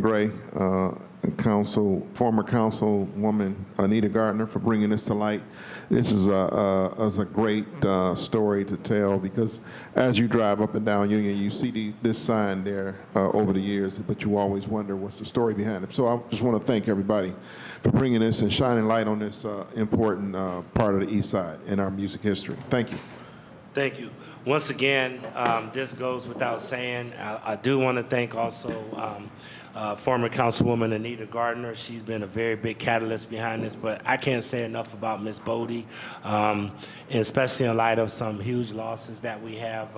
Gray, former Councilwoman Anita Gardner for bringing this to light. This is a great story to tell because as you drive up and down Union, you see this sign there over the years, but you always wonder what's the story behind it. So I just want to thank everybody for bringing this and shining light on this important part of the East Side in our music history. Thank you. Thank you. Once again, this goes without saying. I do want to thank also former Councilwoman Anita Gardner. She's been a very big catalyst behind this, but I can't say enough about Ms. Bodie, especially in light of some huge losses that we have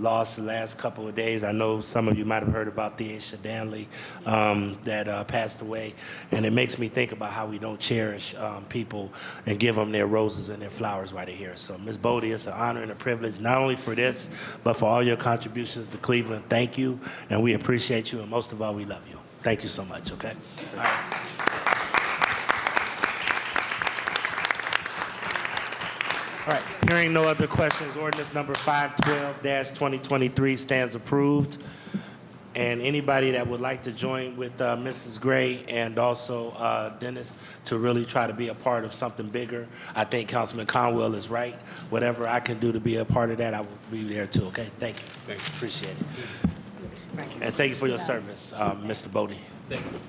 lost the last couple of days. I know some of you might have heard about Theasia Danley that passed away, and it makes me think about how we don't cherish people and give them their roses and their flowers while they're here. So Ms. Bodie, it's an honor and a privilege, not only for this, but for all your contributions to Cleveland. Thank you, and we appreciate you, and most of all, we love you. Thank you so much, okay? All right. All right, hearing no other questions, ordinance number 512-2023 stands approved. And anybody that would like to join with Mrs. Gray and also Dennis to really try to be a part of something bigger, I think Councilman Conwell is right. Whatever I can do to be a part of that, I will be there too, okay? Thank you. Thank you. Appreciate it. Thank you. And thank you for your service, Mr. Bodie. Thank you.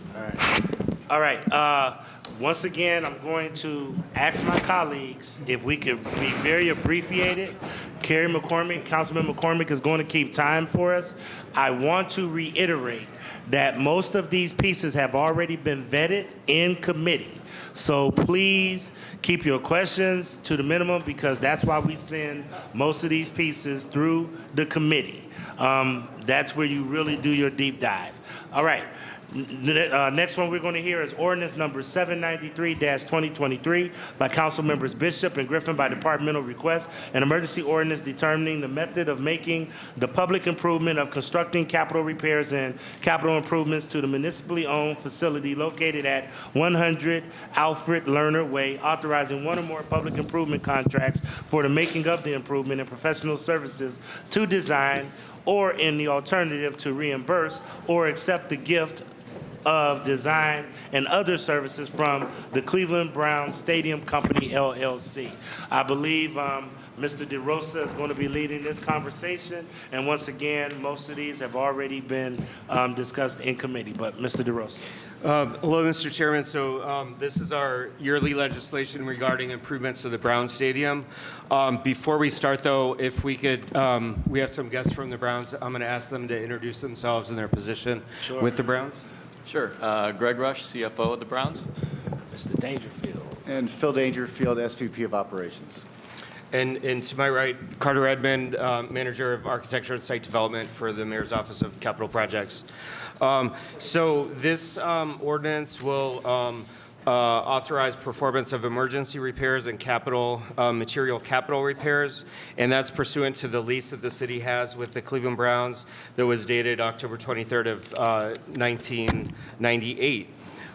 All right. Once again, I'm going to ask my colleagues if we could be very abbreviated. Councilman McCormick is going to keep time for us. I want to reiterate that most of these pieces have already been vetted in committee. So please keep your questions to the minimum because that's why we send most of these pieces through the committee. That's where you really do your deep dive. All right. Next one we're going to hear is ordinance number 793-2023 by Council Members Bishop and Griffin by departmental request, an emergency ordinance determining the method of making the public improvement of constructing capital repairs and capital improvements to the municipally owned facility located at 100 Alfred Lerner Way, authorizing one or more public improvement contracts for the making of the improvement and professional services to design or in the alternative to reimburse or accept the gift of design and other services from the Cleveland Browns Stadium Company, LLC. I believe Mr. DeRosa is going to be leading this conversation, and once again, most of these have already been discussed in committee, but Mr. DeRosa. Hello, Mr. Chairman. So this is our yearly legislation regarding improvements to the Browns Stadium. Before we start, though, if we could, we have some guests from the Browns. I'm going to ask them to introduce themselves and their position with the Browns. Sure. Greg Rush, CFO of the Browns. Mr. Dangerfield. And Phil Dangerfield, SVP of Operations. And to my right, Carter Edmond, Manager of Architecture and Site Development for the Mayor's Office of Capital Projects. So this ordinance will authorize performance of emergency repairs and capital material capital repairs, and that's pursuant to the lease that the city has with the Cleveland Browns that was dated October 23rd of 1998.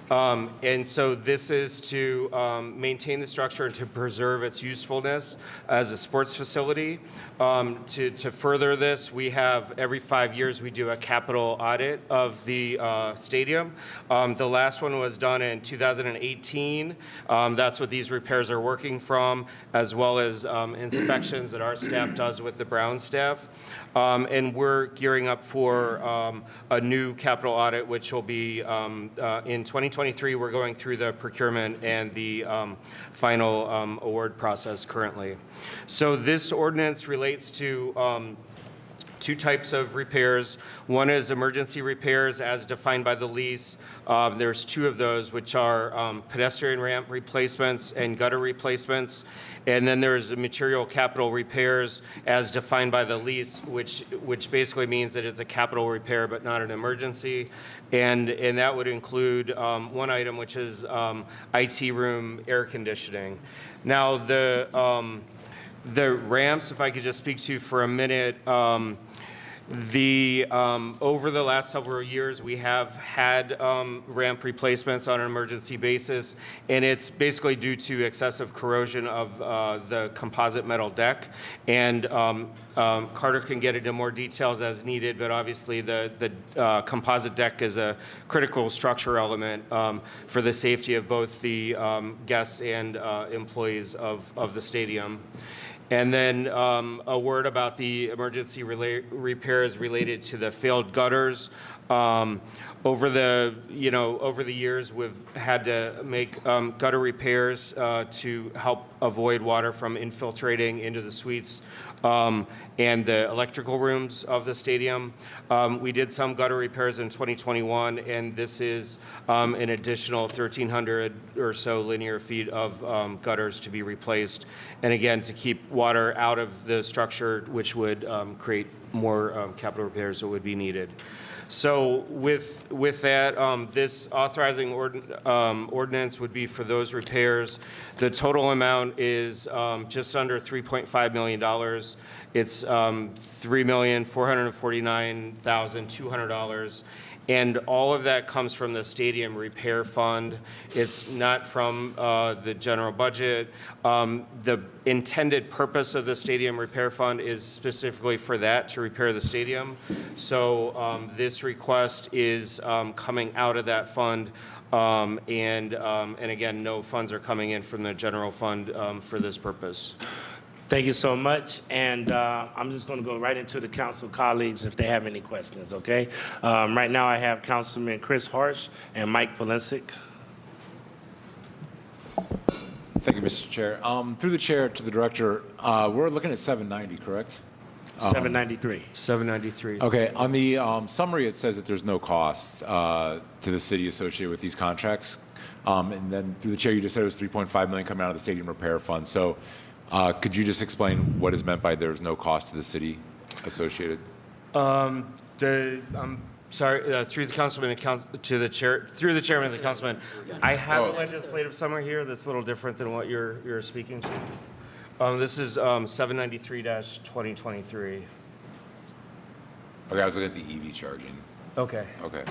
And so this is to maintain the structure and to preserve its usefulness as a sports facility. To further this, we have every 5 years we do a capital audit of the stadium. The last one was done in 2018. That's what these repairs are working from, as well as inspections that our staff does with the Brown staff. And we're gearing up for a new capital audit, which will be in 2023. We're going through the procurement and the final award process currently. So this ordinance relates to two types of repairs. One is emergency repairs as defined by the lease. There's two of those, which are pedestrian ramp replacements and gutter replacements. And then there's material capital repairs as defined by the lease, which basically means that it's a capital repair but not an emergency. And that would include one item, which is IT room air conditioning. Now, the ramps, if I could just speak to for a minute, over the last several years, we have had ramp replacements on an emergency basis, and it's basically due to excessive corrosion of the composite metal deck. And Carter can get into more details as needed, but obviously the composite deck is a critical structure element for the safety of both the guests and employees of the stadium. And then a word about the emergency repairs related to the failed gutters. Over the years, we've had to make gutter repairs to help avoid water from infiltrating into the suites and the electrical rooms of the stadium. We did some gutter repairs in 2021, and this is an additional 1,300 or so linear feet of gutters to be replaced. And again, to keep water out of the structure, which would create more capital repairs that would be needed. So with that, this authorizing ordinance would be for those repairs. The total amount is just under $3.5 million. It's $3,449,200. And all of that comes from the stadium repair fund. It's not from the general budget. The intended purpose of the stadium repair fund is specifically for that, to repair the stadium. So this request is coming out of that fund. And again, no funds are coming in from the general fund for this purpose. Thank you so much, and I'm just going to go right into the council colleagues if they have any questions, okay? Right now I have Councilman Chris Harsh and Mike Polensik. Thank you, Mr. Chair. Through the chair to the director, we're looking at 790, correct? 793. 793. Okay, on the summary it says that there's no cost to the city associated with these contracts. And then through the chair, you just said it was $3.5 million coming out of the stadium repair fund. So could you just explain what is meant by there's no cost to the city associated? I'm sorry, through the councilman to the chair, through the chairman of the councilman. I have a legislative summary here that's a little different than what you're speaking to. This is 793-2023. Okay, I was looking at the EV charging. Okay. Okay.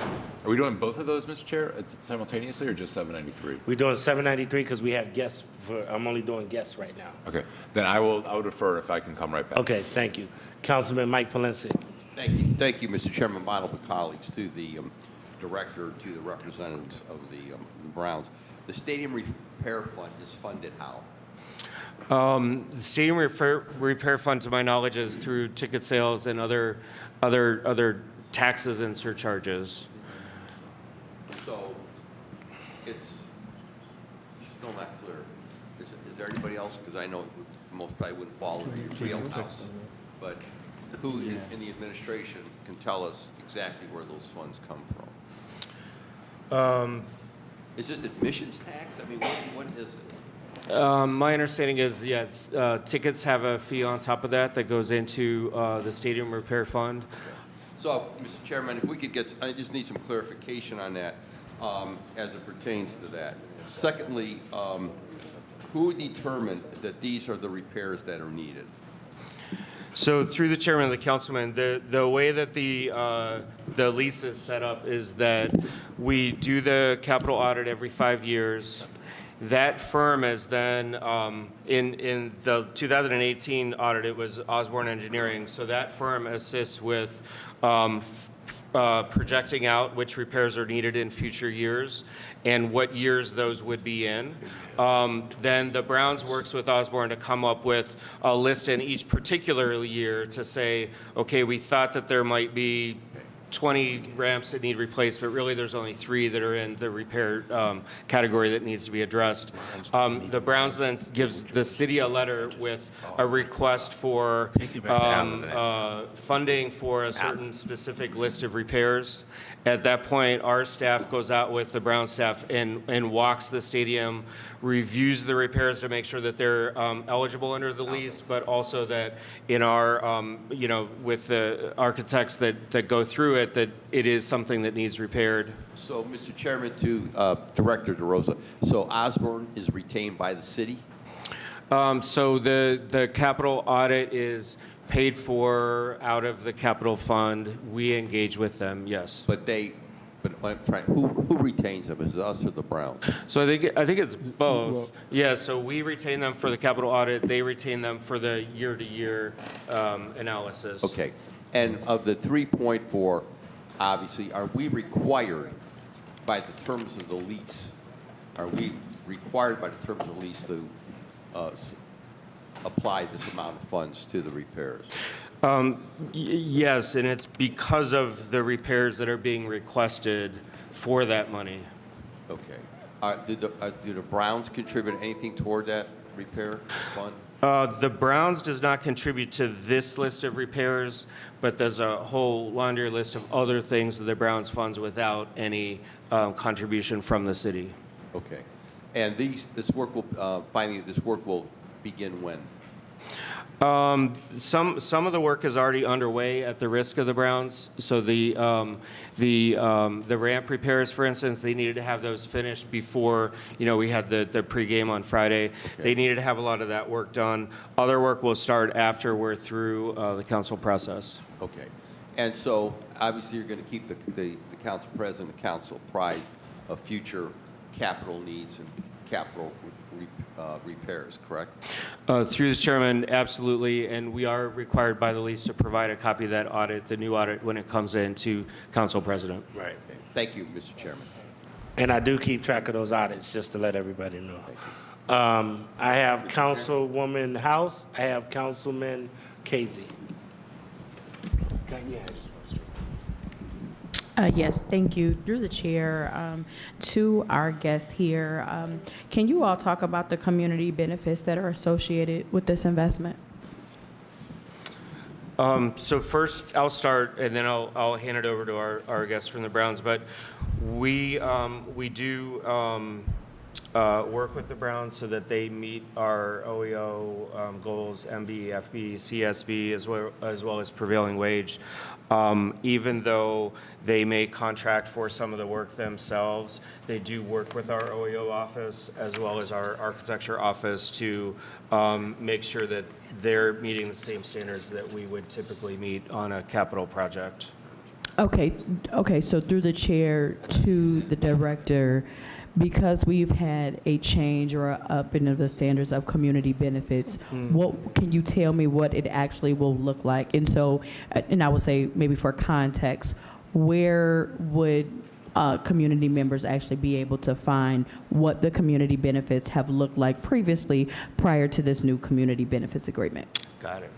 Are we doing both of those, Mr. Chair, simultaneously, or just 793? We're doing 793 because we have guests. I'm only doing guests right now. Okay. Then I will defer if I can come right back. Okay, thank you. Councilman Mike Polensik. Thank you, Mr. Chairman, my honorable colleagues, to the director, to the representatives of the Browns. The stadium repair fund is funded how? The stadium repair fund, to my knowledge, is through ticket sales and other taxes and surcharges. So it's still not clear. Is there anybody else? Because I know most probably wouldn't fall into your wheelhouse. But who in the administration can tell us exactly where those funds come from? Is this admissions tax? I mean, what is it? My understanding is, it's tickets have a fee on top of that goes into the stadium repair fund. So, Mr. Chairman, if we could I just need some clarification on that as it pertains to that. Secondly, who determined that these are the repairs that are needed? So through the chairman and the councilman, the way that the lease is set up is that we do the capital audit every 5 years. That firm is then, in the 2018 audit, it was Osborne Engineering. So that firm assists with projecting out which repairs are needed in future years and what years those would be in. Then the Browns works with Osborne to come up with a list in each particular year to say, okay, we thought that there might be 20 ramps that need replaced, but really there's only 3 that are in the repair category that needs to be addressed. The Browns then gives the city a letter with a request for funding for a certain specific list of repairs. At that point, our staff goes out with the Brown staff and walks the stadium, reviews the repairs to make sure that they're eligible under the lease, but also that in our, with the architects that go through it, that it is something that needs repaired. So, Mr. Chairman, to Director DeRosa, so Osborne is retained by the city? So the capital audit is paid for out of the capital fund. We engage with them, yes. But I'm trying, who retains them? Is it us or the Browns? So I think it's both. Yeah, so we retain them for the capital audit. They retain them for the year-to-year analysis. Okay. And of the 3.4, obviously, are we required by the terms of the lease, to apply this amount of funds to the repairs? Yes, and it's because of the repairs that are being requested for that money. Okay. Do the Browns contribute anything toward that repair fund? The Browns does not contribute to this list of repairs, but there's a whole laundry list of other things that the Browns funds without any contribution from the city. Okay. And this work will begin when? Some of the work is already underway at the risk of the Browns. So the ramp repairs, for instance, they needed to have those finished before we had the pregame on Friday. Okay. They needed to have a lot of that work done. Other work will start after we're through the council process. Okay, and so obviously you're going to keep the council president and council apprised of future capital needs and capital repairs, correct? Through the chairman, absolutely, and we are required by the lease to provide a copy of that audit, the new audit, when it comes in to council president. Right. Okay. Thank you, Mr. Chairman. And I do keep track of those audits, just to let everybody know. I have Councilwoman House. I have Councilman Casey. Yes, thank you. Through the chair, to our guests here, can you all talk about the community benefits that are associated with this investment? So first, I'll start, and then I'll hand it over to our guests from the Browns. But we do work with the Browns so that they meet our OEO goals, MB, FB, CSB, as well as prevailing wage. Even though they may contract for some of the work themselves, they do work with our OEO office as well as our architecture office to make sure that they're meeting the same standards that we would typically meet on a capital project. Okay, so through the chair to the director, because we've had a change or a upping of the standards of community benefits, what can you tell me what it actually will look like? And so, and I would say maybe for context, where would community members actually be able to find what the community benefits have looked like previously prior to this new community benefits agreement? Got it.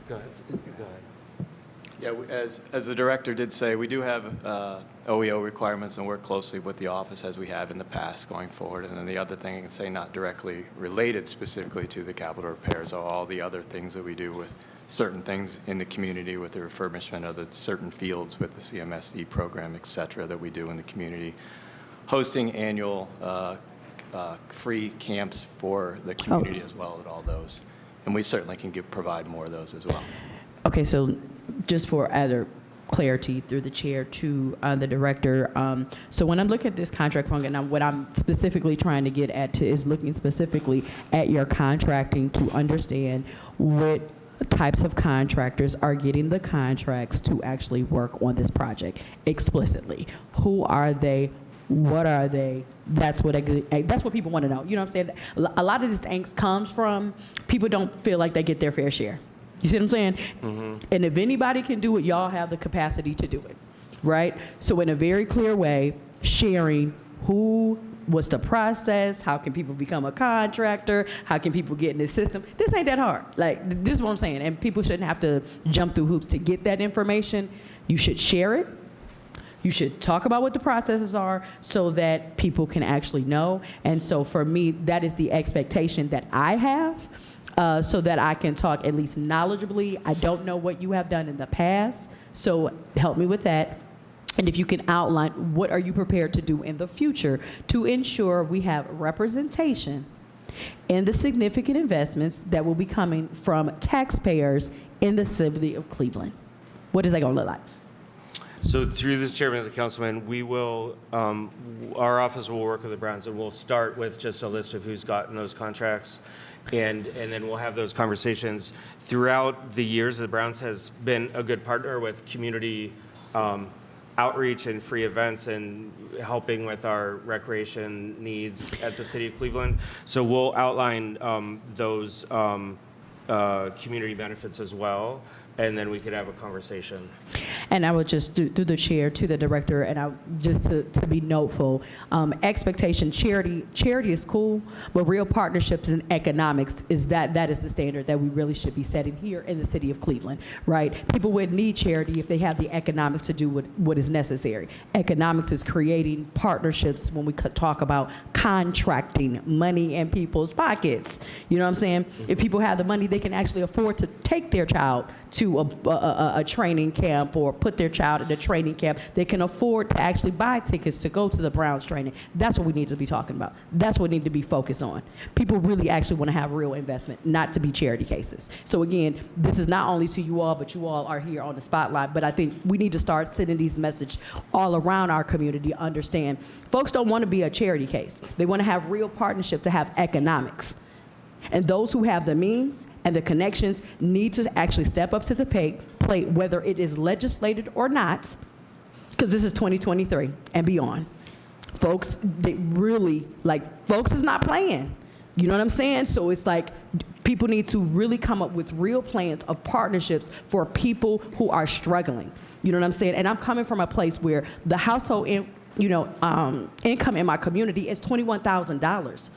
Go ahead. Yeah, as the director did say, we do have OEO requirements and work closely with the office as we have in the past going forward. And then the other thing I can say, not directly related specifically to the capital repairs, are all the other things that we do with certain things in the community with the refurbishment of the certain fields with the CMSD program, et cetera, that we do in the community. Hosting annual free camps for the community as well at all those. And we certainly can provide more of those as well. Okay, so just for other clarity through the chair to the director. So when I'm looking at this contract function, now what I'm specifically trying to get at is looking specifically at your contracting to understand what types of contractors are getting the contracts to actually work on this project explicitly. Who are they? What are they? That's what people want to know. You know what I'm saying? A lot of this angst comes from people don't feel like they get their fair share. You see what I'm saying? Mm-hmm. And if anybody can do it, y'all have the capacity to do it, right? So in a very clear way, sharing what's the process, how can people become a contractor, how can people get in the system. This ain't that hard. Like, this is what I'm saying. And people shouldn't have to jump through hoops to get that information. You should share it. You should talk about what the processes are so that people can actually know. And so for me, that is the expectation that I have. So that I can talk at least knowledgeably. I don't know what you have done in the past, so help me with that. And if you can outline what are you prepared to do in the future to ensure we have representation in the significant investments that will be coming from taxpayers in the city of Cleveland. What is that going to look like? So through the chairman of the councilman, we will, our office will work with the Browns, and we'll start with just a list of who's gotten those contracts. And then we'll have those conversations. Throughout the years, the Browns has been a good partner with community outreach and free events and helping with our recreation needs at the city of Cleveland. So we'll outline those community benefits as well, and then we could have a conversation. And I would just, through the chair to the director, and I just to be noteful, expectation, charity is cool, but real partnerships and economics that is the standard that we really should be setting here in the city of Cleveland, right? People would need charity if they have the economics to do what is necessary. Economics is creating partnerships when we could talk about contracting money in people's pockets. You know what I'm saying? If people have the money, they can actually afford to take their child to a training camp or put their child in a training camp. They can afford to actually buy tickets to go to the Browns training. That's what we need to be talking about. That's what we need to be focused on. People really actually want to have real investment, not to be charity cases. So again, this is not only to you all, but you all are here on the spotlight. But I think we need to start sending these messages all around our community. Understand, folks don't want to be a charity case. They want to have real partnership to have economics. And those who have the means and the connections need to actually step up to the plate, whether it is legislated or not, because this is 2023 and beyond. Folks, they really, folks is not playing. You know what I'm saying? So it's like people need to really come up with real plans of partnerships for people who are struggling. You know what I'm saying? And I'm coming from a place where the household income in my community is $21,000.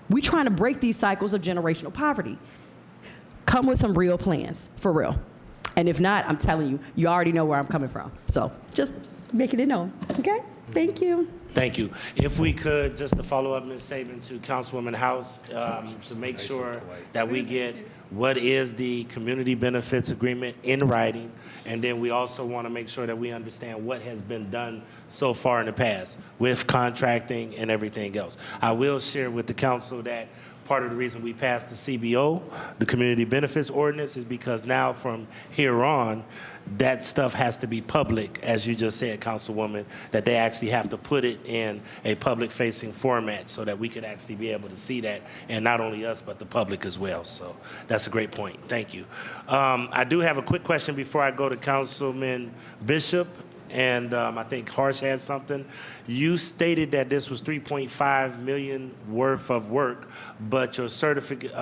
We're trying to break these cycles of generational poverty. Come with some real plans, for real. And if not, I'm telling you, you already know where I'm coming from. So just making it known, okay? Thank you. Thank you. If we could, just to follow up, Ms. Saban, to Councilwoman House, to make sure that we get what is the community benefits agreement in writing, and then we also want to make sure that we understand what has been done so far in the past with contracting and everything else. I will share with the council that part of the reason we passed the CBO, the Community Benefits Ordinance, is because now from here on, that stuff has to be public, as you just said, Councilwoman, that they actually have to put it in a public-facing format so that we could actually be able to see that, and not only us, but the public as well. So that's a great point. Thank you. I do have a quick question before I go to Councilman Bishop, and I think Harsh has something. You stated that this was $3.5 million worth of work, but your certificate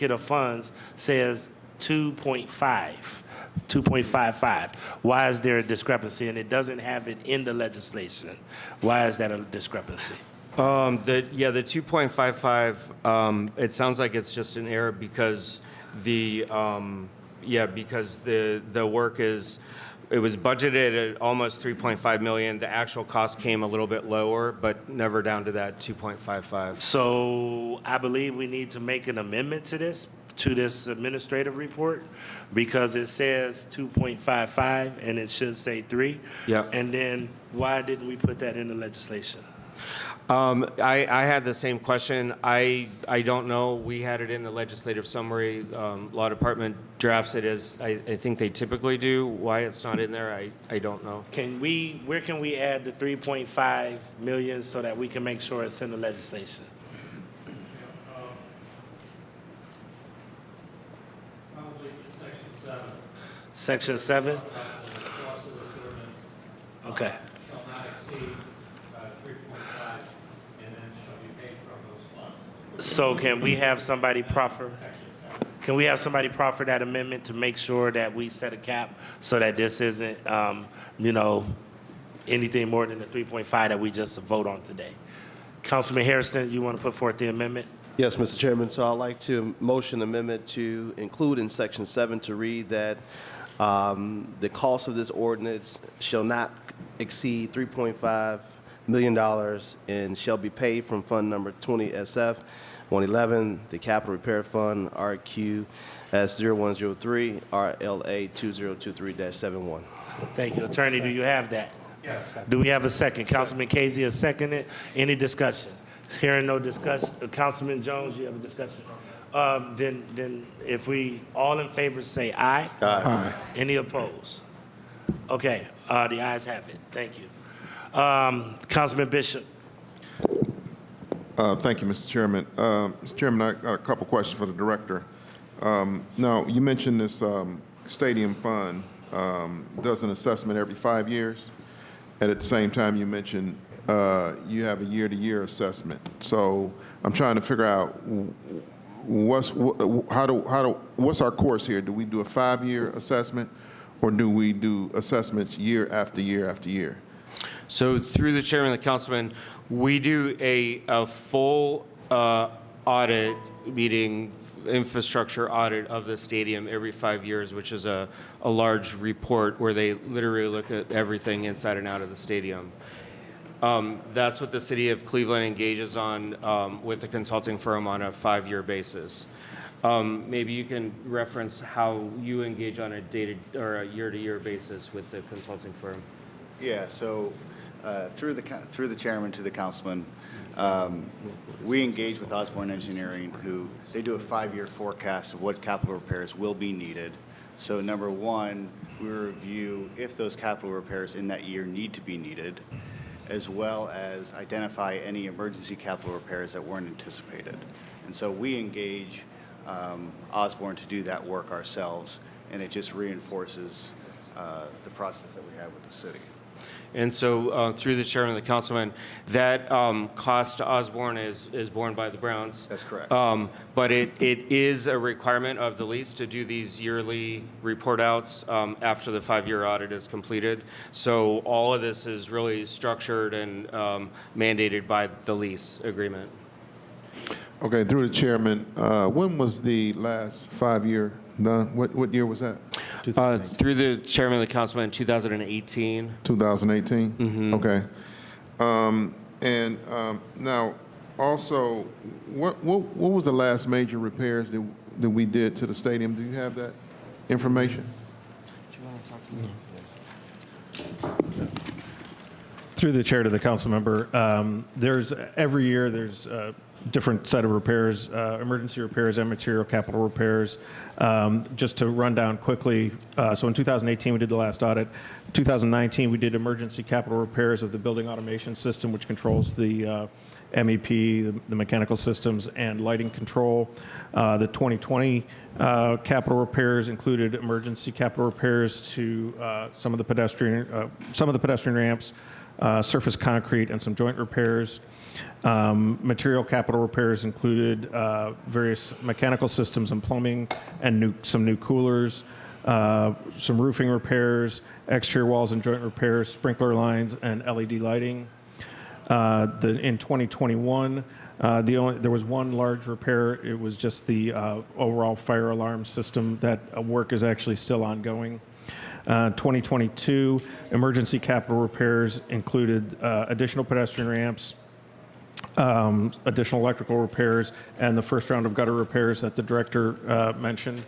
of funds says 2.55. Why is there a discrepancy? And it doesn't have it in the legislation. Why is that a discrepancy? The 2.55, it sounds like it's just an error because the work it was budgeted at almost 3.5 million. The actual cost came a little bit lower, but never down to that 2.55. So I believe we need to make an amendment to this administrative report, because it says 2.55 and it should say 3. Yeah. And then why didn't we put that in the legislation? I had the same question. I don't know. We had it in the legislative summary. Law Department drafts it as I think they typically do. Why it's not in there, I don't know. Where can we add the 3.5 million so that we can make sure it's in the legislation? Probably in section 7. Section 7? Okay. Shall not exceed 3.5, and then shall be paid from those funds. So can we have somebody proffer? Can we have somebody proffer that amendment to make sure that we set a cap so that this isn't, anything more than the 3.5 that we just vote on today? Councilman Harrison, you want to put forth the amendment? Yes, Mr. Chairman. So I'd like to motion amendment to include in Section 7 to read that the cost of this ordinance shall not exceed $3.5 million and shall be paid from Fund Number 20SF 111, the Capital Repair Fund, RQ S0103, RLA 2023-71. Thank you. Attorney, do you have that? Yes. Do we have a second? Councilman Casey has seconded. Any discussion? Hearing no discussion. Councilman Jones, you have a discussion? Then if we all in favor say aye. Aye. Any opposed? Okay, the ayes have it. Thank you. Councilman Bishop. Thank you, Mr. Chairman. Mr. Chairman, I got a couple questions for the director. Now, you mentioned this stadium fund does an assessment every 5 years, and at the same time, you mentioned you have a year-to-year assessment. So I'm trying to figure out what's our course here? Do we do a 5-year assessment, or do we do assessments year after year after year? So through the chairman and the councilman, we do a full audit, meeting infrastructure audit of the stadium every 5 years, which is a large report where they literally look at everything inside and out of the stadium. That's what the city of Cleveland engages on with the consulting firm on a 5-year basis. Maybe you can reference how you engage on a or a year-to-year basis with the consulting firm. Yeah, so through the chairman to the councilman, we engage with Osborne Engineering, who they do a 5-year forecast of what capital repairs will be needed. So number one, we review if those capital repairs in that year need to be needed, as well as identify any emergency capital repairs that weren't anticipated. And so we engage Osborne to do that work ourselves, and it just reinforces the process that we have with the city. And so through the chairman and the councilman, that cost to Osborne is borne by the Browns. That's correct. But it is a requirement of the lease to do these yearly report outs after the 5-year audit is completed. So all of this is really structured and mandated by the lease agreement. Okay, through the chairman, when was the last 5-year done? What year was that? Through the chairman and the councilman, 2018. 2018? Mm-hmm. Okay. Now, also, what was the last major repairs that we did to the stadium? Do you have that information? Through the chair to the council member, there's every year there's a different set of repairs, emergency repairs and material capital repairs. Just to run down quickly, so in 2018 we did the last audit. 2019 we did emergency capital repairs of the building automation system, which controls the MEP, the mechanical systems, and lighting control. The 2020 capital repairs included emergency capital repairs to some of the pedestrian ramps, surface concrete, and some joint repairs. Material capital repairs included various mechanical systems and plumbing, and some new coolers, some roofing repairs, exterior walls and joint repairs, sprinkler lines, and LED lighting. In 2021, there was one large repair. It was just the overall fire alarm system. That work is actually still ongoing. 2022 emergency capital repairs included additional pedestrian ramps, additional electrical repairs, and the first round of gutter repairs that the director mentioned.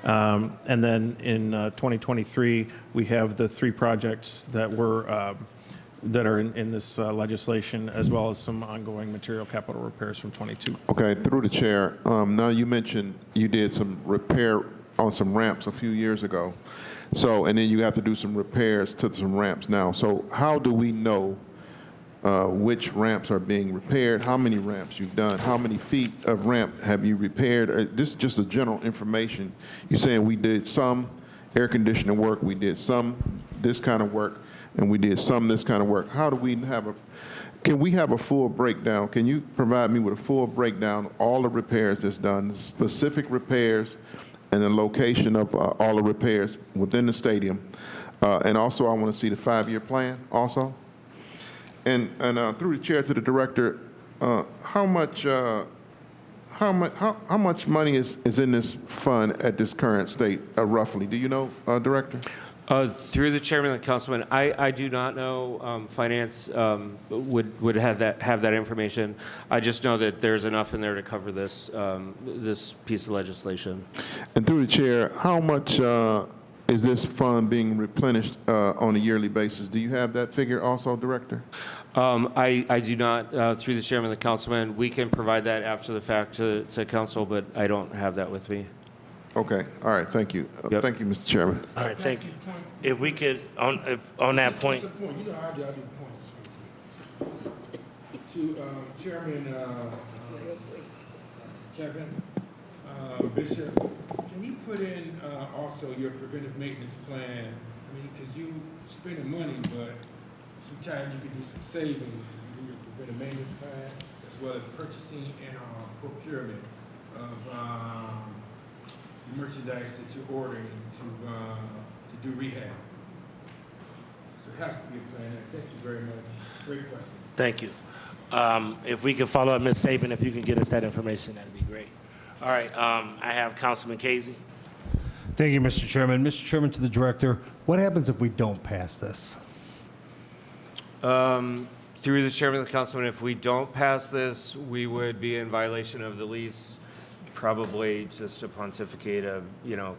And then in 2023, we have the 3 projects that were that are in this legislation, as well as some ongoing material capital repairs from 22. Okay, through the chair. Now you mentioned you did some repair on some ramps a few years ago. So, and then you have to do some repairs to some ramps now. So how do we know which ramps are being repaired, how many ramps you've done, how many feet of ramp have you repaired? This is just a general information. You're saying we did some air conditioning work, we did some this kind of work, and we did some this kind of work. How do we have can we have a full breakdown? Can you provide me with a full breakdown of all the repairs that's done, specific repairs, and the location of all the repairs within the stadium? And also, I want to see the 5-year plan also. And through the chair to the director, how much money is in this fund at this current state, roughly? Do you know, Director? Through the chairman and the councilman, I do not know. Finance would have that information. I just know that there's enough in there to cover this this piece of legislation. And through the chair, how much is this fund being replenished on a yearly basis? Do you have that figure also, Director? I do not. Through the chairman and the councilman, we can provide that after the fact to council, but I don't have that with me. Okay. All right. Thank you. Thank you, Mr. Chairman. All right, thank you. If we could, on that point. You know how I do points. To Chairman Kevin, Bishop, can you put in also your preventive maintenance plan? I mean, because you spending money, but sometimes you can do some savings. You do your preventive maintenance plan as well as purchasing and procurement of merchandise that you're ordering to do rehab. So it has to be a plan. Thank you very much. Great question. Thank you. If we could follow up, Ms. Saban, if you can get us that information, that'd be great. All right, I have Councilman Casey. Thank you, Mr. Chairman. Mr. Chairman, to the director, what happens if we don't pass this? Through the chairman and the councilman, if we don't pass this, we would be in violation of the lease, probably just to pontificate a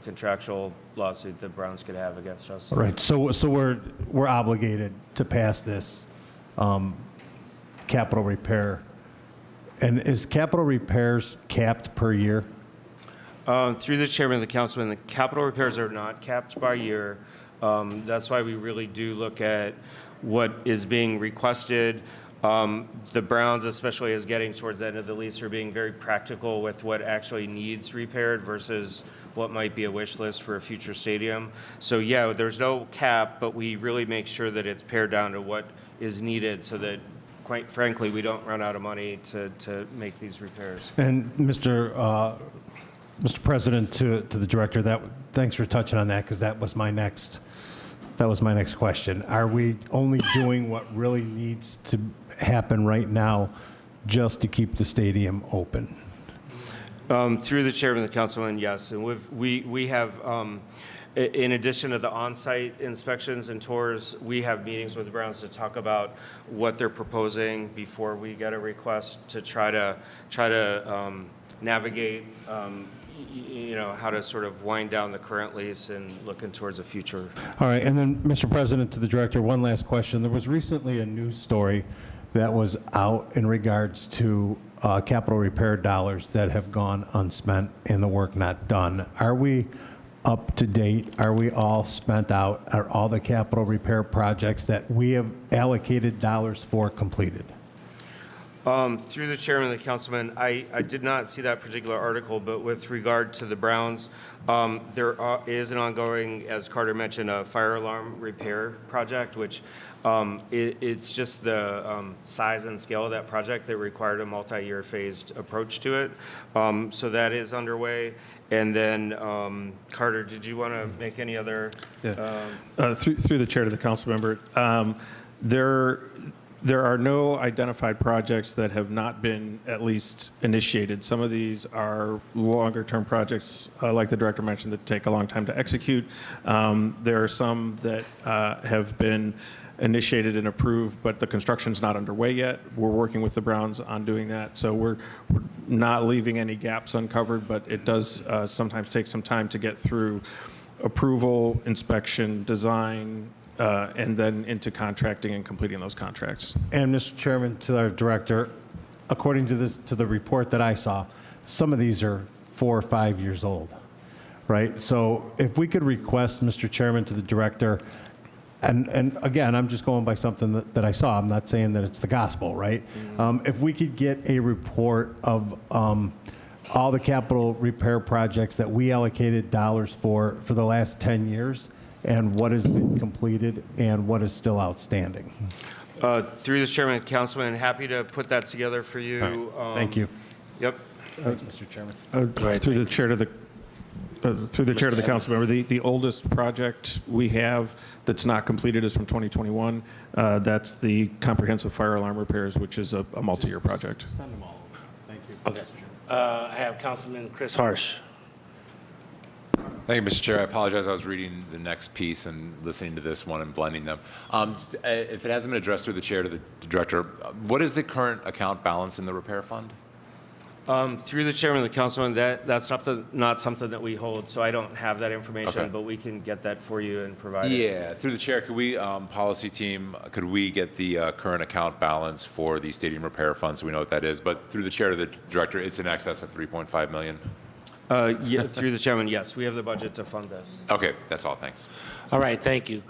contractual lawsuit that Browns could have against us. Right. So we're obligated to pass this capital repair. And is capital repairs capped per year? Through the chairman and the councilman, the capital repairs are not capped by year. That's why we really do look at what is being requested. The Browns, especially as getting towards the end of the lease, are being very practical with what actually needs repaired versus what might be a wish list for a future stadium. So yeah, there's no cap, but we really make sure that it's pared down to what is needed so that, quite frankly, we don't run out of money to make these repairs. And Mr. President, to the director, thanks for touching on that, because that was my next question. Are we only doing what really needs to happen right now just to keep the stadium open? Through the chairman and the councilman, yes. And we have, in addition to the on-site inspections and tours, we have meetings with the Browns to talk about what they're proposing before we get a request to try to navigate how to sort of wind down the current lease and looking towards the future. All right, and then, Mr. President, to the director, one last question. There was recently a news story that was out in regards to capital repair dollars that have gone unspent and the work not done. Are we up to date? Are we all spent out? Are all the capital repair projects that we have allocated dollars for completed? Through the chairman and the councilman, I did not see that particular article, but with regard to the Browns, there is an ongoing, as Carter mentioned, a fire alarm repair project, which it's just the size and scale of that project that required a multi-year phased approach to it. So that is underway. And then, Carter, did you want to make any other? Through the chair to the council member, there are no identified projects that have not been at least initiated. Some of these are longer-term projects, like the director mentioned, that take a long time to execute. There are some that have been initiated and approved, but the construction's not underway yet. We're working with the Browns on doing that, so we're not leaving any gaps uncovered, but it does sometimes take some time to get through approval, inspection, design, and then into contracting and completing those contracts. And Mr. Chairman, to our director, according to the report that I saw, some of these are 4 or 5 years old, right? So if we could request, Mr. Chairman, to the director, and again, I'm just going by something that I saw. I'm not saying that it's the gospel, right? If we could get a report of all the capital repair projects that we allocated dollars for the last 10 years, and what has been completed and what is still outstanding. Through the chairman, Councilman, happy to put that together for you. Thank you. Yep. Thanks, Mr. Chairman. Through the chair to the council member, the oldest project we have that's not completed is from 2021. That's the comprehensive fire alarm repairs, which is a multi-year project. Send them all. Thank you. Okay. I have Councilman Chris Harsh. Thank you, Mr. Chair. I apologize. I was reading the next piece and listening to this one and blending them. If it hasn't been addressed through the chair to the director, what is the current account balance in the repair fund? Through the chairman and the councilman, that's not something that we hold, so I don't have that information, Okay. but we can get that for you and provide it. Yeah, through the chair, could we, policy team, could we get the current account balance for the stadium repair fund so we know what that is? But through the chair to the director, it's in excess of 3.5 million? Yeah, through the chairman, yes, we have the budget to fund this. Okay, that's all. Thanks. All right, thank you.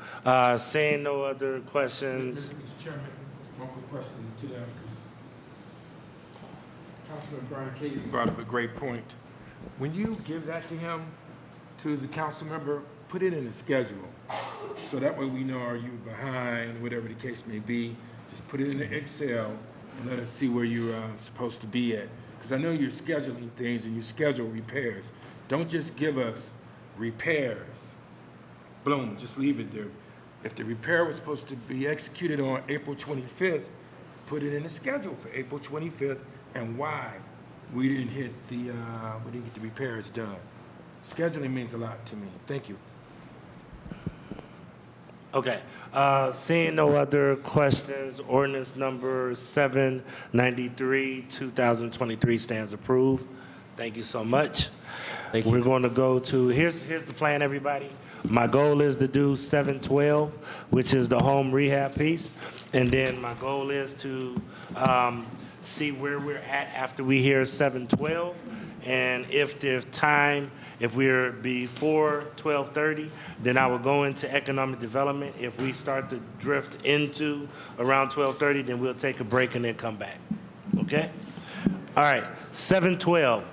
Seeing no other questions. Mr. Chairman, one quick question to them, because Councilman Brian Casey brought up a great point. When you give that to him, to the council member, put it in a schedule. So that way we know, are you behind, whatever the case may be. Just put it in the Excel and let us see where you're supposed to be at. Because I know you're scheduling things and you schedule repairs. Don't just give us repairs. Boom, just leave it there. If the repair was supposed to be executed on April 25th, put it in the schedule for April 25th and why we didn't get the repairs done. Scheduling means a lot to me. Thank you. Okay. Seeing no other questions, ordinance number 793, 2023 stands approved. Thank you so much. We're going to go to, here's the plan, everybody. My goal is to do 712, which is the home rehab piece. And then my goal is to see where we're at after we hear 712. And if there's time, if we're before 12:30, then I will go into economic development. If we start to drift into around 12:30, then we'll take a break and then come back. Okay? All right, 712.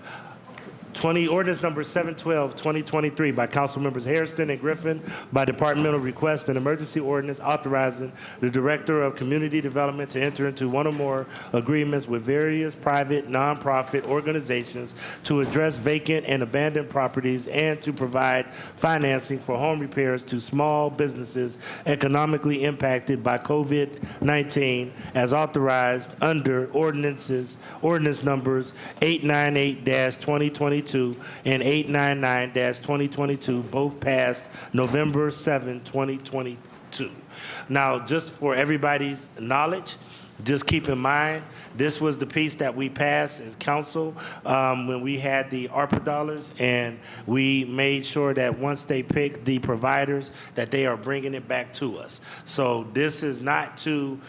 Ordinance number 712, 2023 by council members Hairston and Griffin by departmental request, an emergency ordinance authorizing the Director of Community Development to enter into one or more agreements with various private nonprofit organizations to address vacant and abandoned properties and to provide financing for home repairs to small businesses economically impacted by COVID-19 as authorized under ordinance numbers 898-2022 and 899-2022, both passed November 7, 2022. Now, just for everybody's knowledge, just keep in mind, this was the piece that we passed as council when we had the ARPA dollars, and we made sure that once they pick the providers, that they are bringing it back to us. So this is not to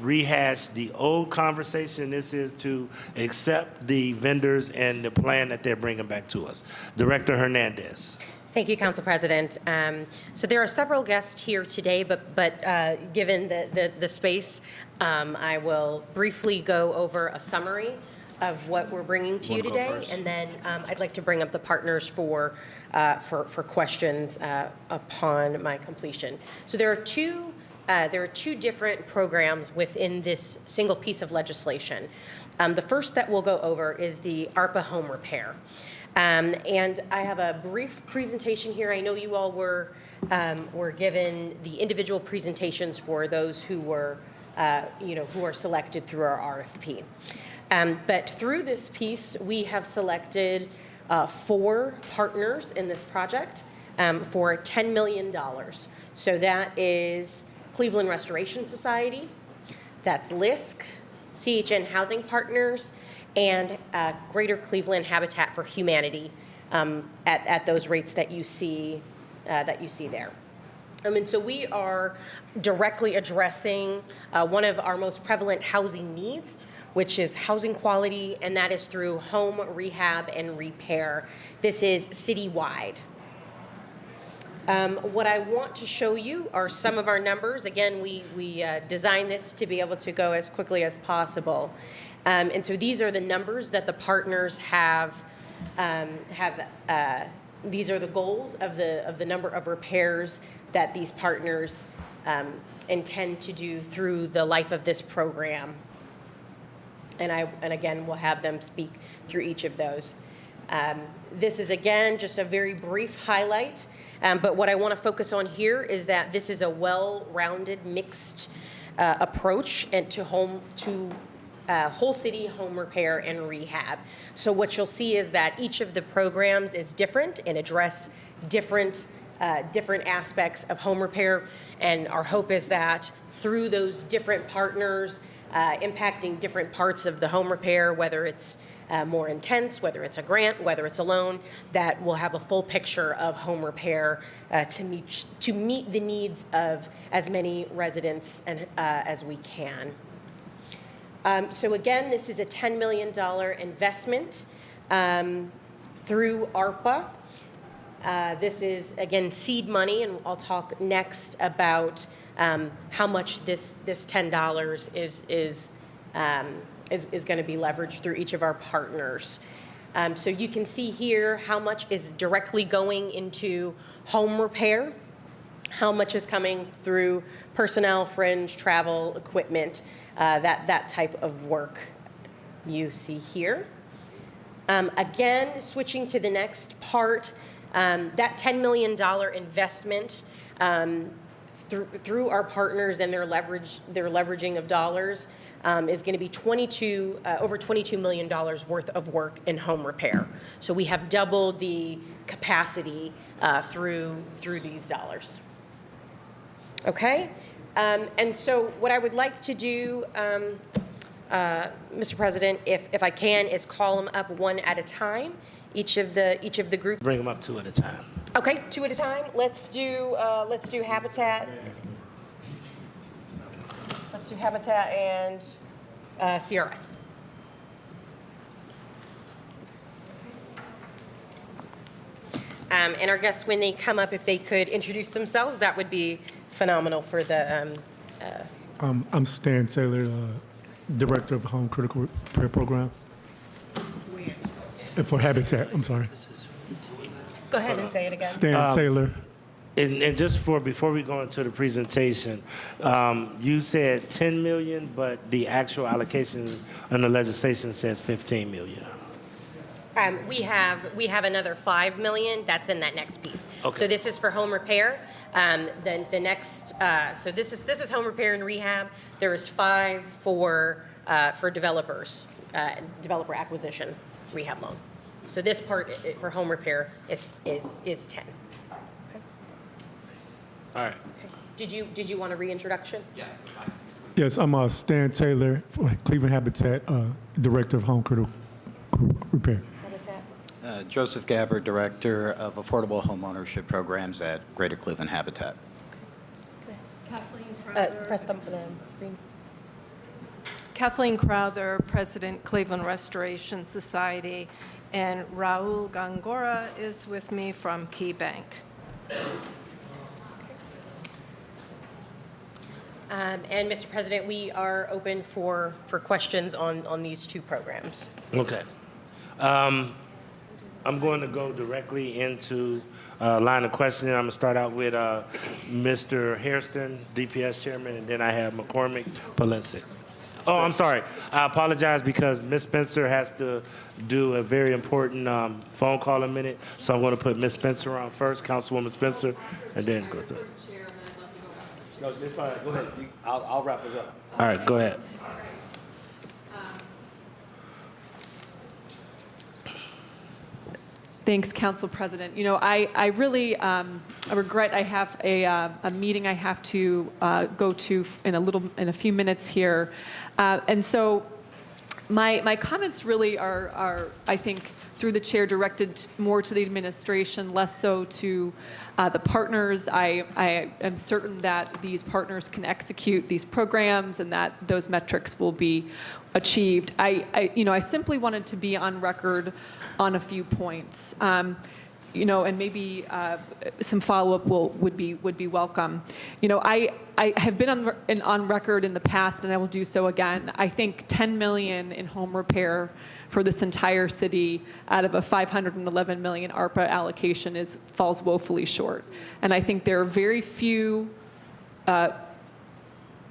rehash the old conversation. This is to accept the vendors and the plan that they're bringing back to us. Director Hernandez. Thank you, Council President. So there are several guests here today, but given the space, I will briefly go over a summary of what we're bringing to you today, and then I'd like to bring up the partners for questions upon my completion. So there are two different programs within this single piece of legislation. The first that we'll go over is the ARPA home repair. And I have a brief presentation here. I know you all were given the individual presentations for those who were, who are selected through our RFP. But through this piece, we have selected 4 partners in this project for $10 million. So that is Cleveland Restoration Society, that's LISC, CHN Housing Partners, and Greater Cleveland Habitat for Humanity at those rates that you see there. And so we are directly addressing one of our most prevalent housing needs, which is housing quality, and that is through home rehab and repair. This is citywide. What I want to show you are some of our numbers. Again, we designed this to be able to go as quickly as possible. And so these are the numbers that the partners have. These are the goals of the number of repairs that these partners intend to do through the life of this program. And again, we'll have them speak through each of those. This is, again, just a very brief highlight. But what I want to focus on here is that this is a well-rounded, mixed approach and to whole city home repair and rehab. So what you'll see is that each of the programs is different and address different aspects of home repair. And our hope is that through those different partners impacting different parts of the home repair, whether it's more intense, whether it's a grant, whether it's a loan, that we'll have a full picture of home repair to meet the needs of as many residents as we can. So again, this is a $10 million investment through ARPA. This is, again, seed money, and I'll talk next about how much this $10 is going to be leveraged through each of our partners. So you can see here how much is directly going into home repair, how much is coming through personnel, fringe, travel, equipment, that type of work you see here. Again, switching to the next part, that $10 million investment through our partners and their leveraging of dollars is going to be over $22 million worth of work in home repair. So we have doubled the capacity through these dollars. Okay, and so what I would like to do, Mr. President, if I can, is call them up one at a time. Each of the groups. Bring them up two at a time. Okay, two at a time. Let's do Habitat. Let's do Habitat and CRS. And our guests, when they come up, if they could introduce themselves, that would be phenomenal for the. I'm Stan Taylor, Director of Home Critical Repair Program. For Habitat, I'm sorry. Go ahead and say it again. Stan Taylor. And just before we go into the presentation, you said 10 million, but the actual allocation in the legislation says 15 million. We have another 5 million. That's in that next piece. Okay. So this is for home repair. Then the next, so this is home repair and rehab. There is 5 for developers, developer acquisition rehab loan. So this part for home repair is 10. Okay. All right. Okay. Did you want a reintroduction? Yeah. Yes, I'm Stan Taylor, Cleveland Habitat, Director of Home Critical Repair. Joseph Gabbard, Director of Affordable Homeownership Programs at Greater Cleveland Habitat. Kathleen Crowther. Press the green. Kathleen Crowther, President, Cleveland Restoration Society, and Raul Gangora is with me from Key Bank. And Mr. President, we are open for questions on these two programs. Okay. I'm going to go directly into line of questioning. I'm going to start out with Mr. Hairston, DPS Chairman, and then I have McCormick Polensik. Oh, I'm sorry. I apologize because Ms. Spencer has to do a very important phone call in a minute. So I'm going to put Ms. Spencer on first, Councilwoman Spencer, and then go to it. No, just fine. Go ahead. I'll wrap us up. All right, go ahead. Thanks, Council President. You know, I really I regret I have a meeting I have to go to in a few minutes here, and so my comments really are I think through the chair, directed more to the administration, less so to the partners. I am certain that these partners can execute these programs and that those metrics will be achieved. I simply wanted to be on record on a few points. And maybe some follow-up would be welcome. I have been on record in the past, and I will do so again. I think $10 million in home repair for this entire city out of a $511 million ARPA allocation falls woefully short. And I think there are very few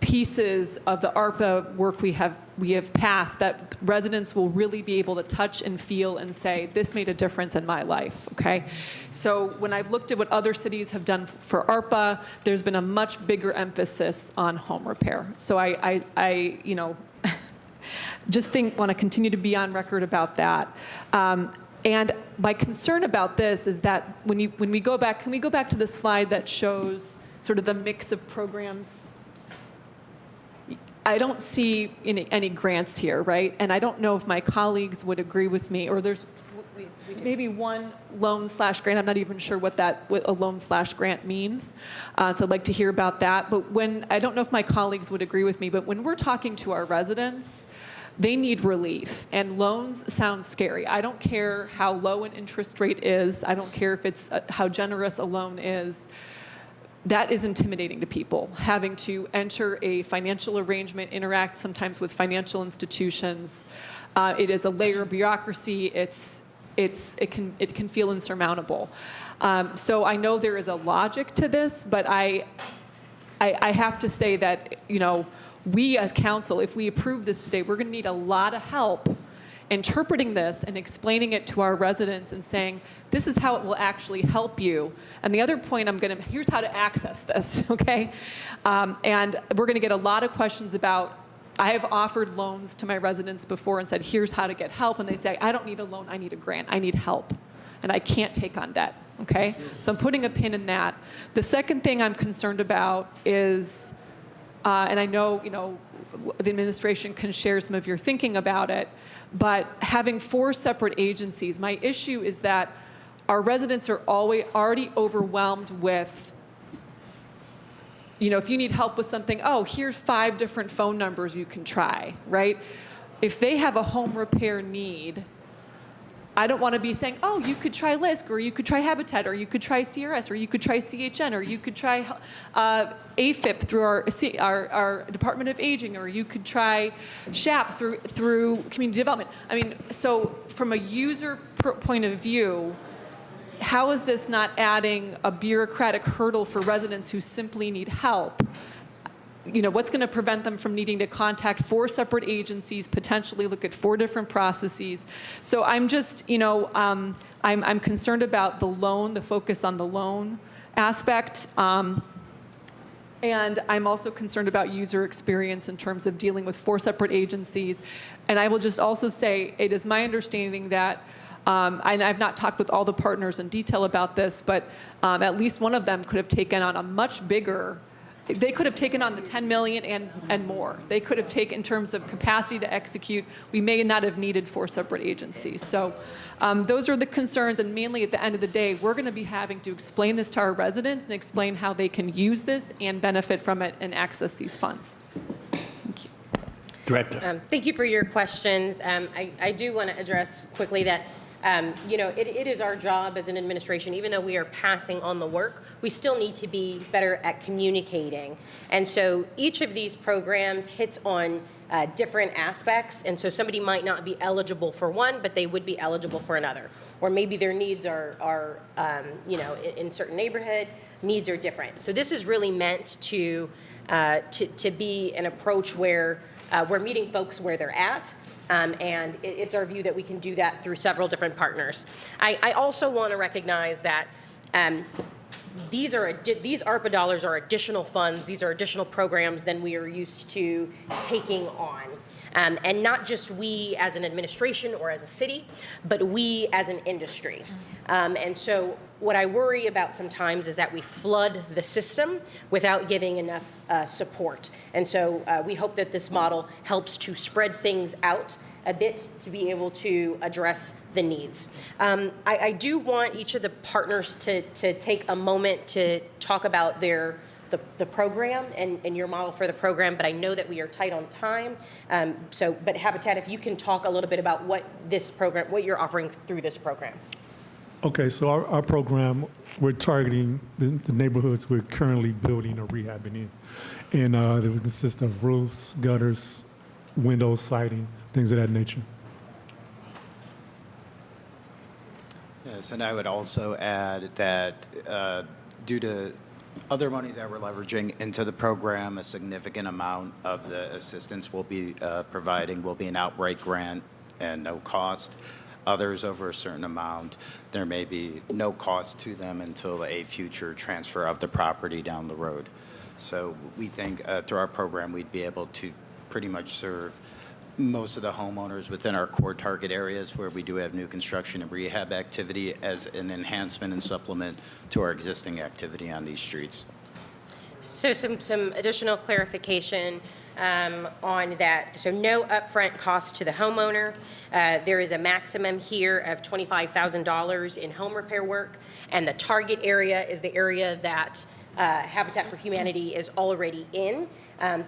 pieces of the ARPA work we have passed that residents will really be able to touch and feel and say, this made a difference in my life, okay? So when I've looked at what other cities have done for ARPA, there's been a much bigger emphasis on home repair. So I just want to continue to be on record about that. And my concern about this is that when we go back, can we go back to the slide that shows sort of the mix of programs? I don't see any grants here, right? And I don't know if my colleagues would agree with me, or there's maybe one loan/grant. I'm not even sure what a loan/grant means. So I'd like to hear about that. But I don't know if my colleagues would agree with me, but when we're talking to our residents, they need relief, and loans sound scary. I don't care how low an interest rate is. I don't care if it's how generous a loan is. That is intimidating to people, having to enter a financial arrangement, interact sometimes with financial institutions. It is a layer of bureaucracy. It can feel insurmountable. So I know there is a logic to this, but I have to say that we as council, if we approve this today, we're going to need a lot of help interpreting this and explaining it to our residents and saying, this is how it will actually help you. And the other point here's how to access this, okay? And we're going to get a lot of questions about, I have offered loans to my residents before and said, here's how to get help. And they say, I don't need a loan, I need a grant, I need help. And I can't take on debt, okay? So I'm putting a pin in that. The second thing I'm concerned about is, and I know, the administration can share some of your thinking about it, but having 4 separate agencies, my issue is that our residents are already overwhelmed with, if you need help with something, here's 5 different phone numbers you can try, right? If they have a home repair need, I don't want to be saying, you could try LISC, or you could try Habitat, or you could try CRS, or you could try CHN, or you could try AFIP through our Department of Aging, or you could try SHAP through Community Development. I mean, so from a user point of view, how is this not adding a bureaucratic hurdle for residents who simply need help? What's going to prevent them from needing to contact 4 separate agencies, potentially look at 4 different processes? So I'm just, I'm concerned about the focus on the loan aspect. And I'm also concerned about user experience in terms of dealing with 4 separate agencies. And I will just also say, it is my understanding that, and I've not talked with all the partners in detail about this, but at least one of them could have taken on a much bigger, they could have taken on the 10 million and more. They could have taken, in terms of capacity to execute, we may not have needed 4 separate agencies. So those are the concerns, and mainly at the end of the day, we're going to be having to explain this to our residents and explain how they can use this and benefit from it and access these funds. Thank you. Director. Thank you for your questions. I do want to address quickly that it is our job as an administration, even though we are passing on the work, we still need to be better at communicating. And so each of these programs hits on different aspects. And so somebody might not be eligible for one, but they would be eligible for another. Or maybe their needs are in certain neighborhood, needs are different. So this is really meant to be an approach where we're meeting folks where they're at. And it's our view that we can do that through several different partners. I also want to recognize that these ARPA dollars are additional funds. These are additional programs than we are used to taking on. And not just we as an administration or as a city, but we as an industry. And so what I worry about sometimes is that we flood the system without giving enough support. And so we hope that this model helps to spread things out a bit to be able to address the needs. I do want each of the partners to take a moment to talk about the program and your model for the program, but I know that we are tight on time. But Habitat, if you can talk a little bit about what you're offering through this program. Okay, so our program, we're targeting the neighborhoods we're currently building or rehabbing in. And it would consist of roofs, gutters, windows, siding, things of that nature. Yes, and I would also add that due to other money that we're leveraging into the program, a significant amount of the assistance we'll be providing will be an outright grant and no cost. Others over a certain amount, there may be no cost to them until a future transfer of the property down the road. So we think through our program, we'd be able to pretty much serve most of the homeowners within our core target areas where we do have new construction and rehab activity as an enhancement and supplement to our existing activity on these streets. So some additional clarification on that. So no upfront cost to the homeowner. There is a maximum here of $25,000 in home repair work, and the target area is the area that Habitat for Humanity is already in.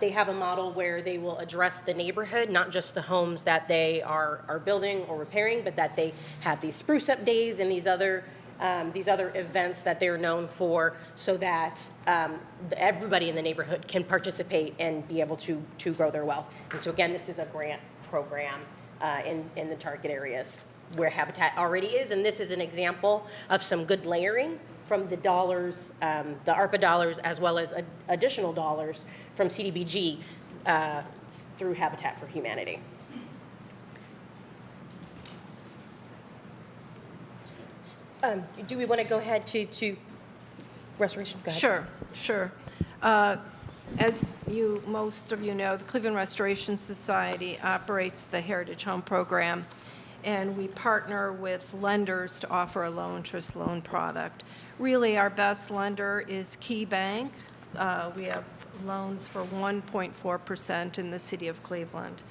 They have a model where they will address the neighborhood, not just the homes that they are building or repairing, but that they have these spruce up days and these other events that they're known for, so that everybody in the neighborhood can participate and be able to grow their wealth. And so again, this is a grant program in the target areas where Habitat already is, and this is an example of some good layering from the dollars, the ARPA dollars, as well as additional dollars from CDBG through Habitat for Humanity. Do we want to go ahead to restoration? Go ahead. Sure. As most of you know, the Cleveland Restoration Society operates the Heritage Home Program, and we partner with lenders to offer a low-interest loan product. Really, our best lender is Key Bank. We have loans for 1.4% in the city of Cleveland.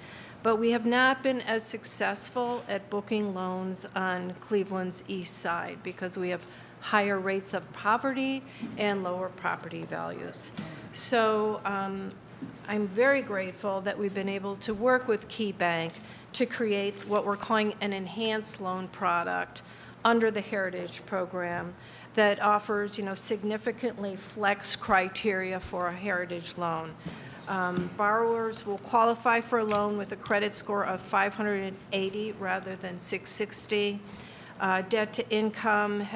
But we have not been as successful at booking loans on Cleveland's east side because we have higher rates of poverty and lower property values. So I'm very grateful that we've been able to work with Key Bank to create what we're calling an enhanced loan product under the Heritage Program that offers, significantly flex criteria for a Heritage loan. Borrowers will qualify for a loan with a credit score of 580 rather than 660. Debt to income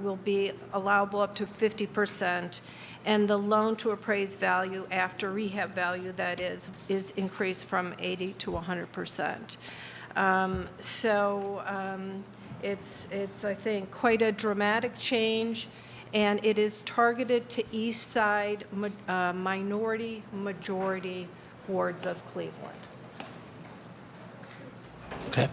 will be allowable up to 50%, and the loan to appraised value after rehab value, that is increased from 80 to 100%. It's I think quite a dramatic change, and it is targeted to east side minority majority wards of Cleveland. Okay.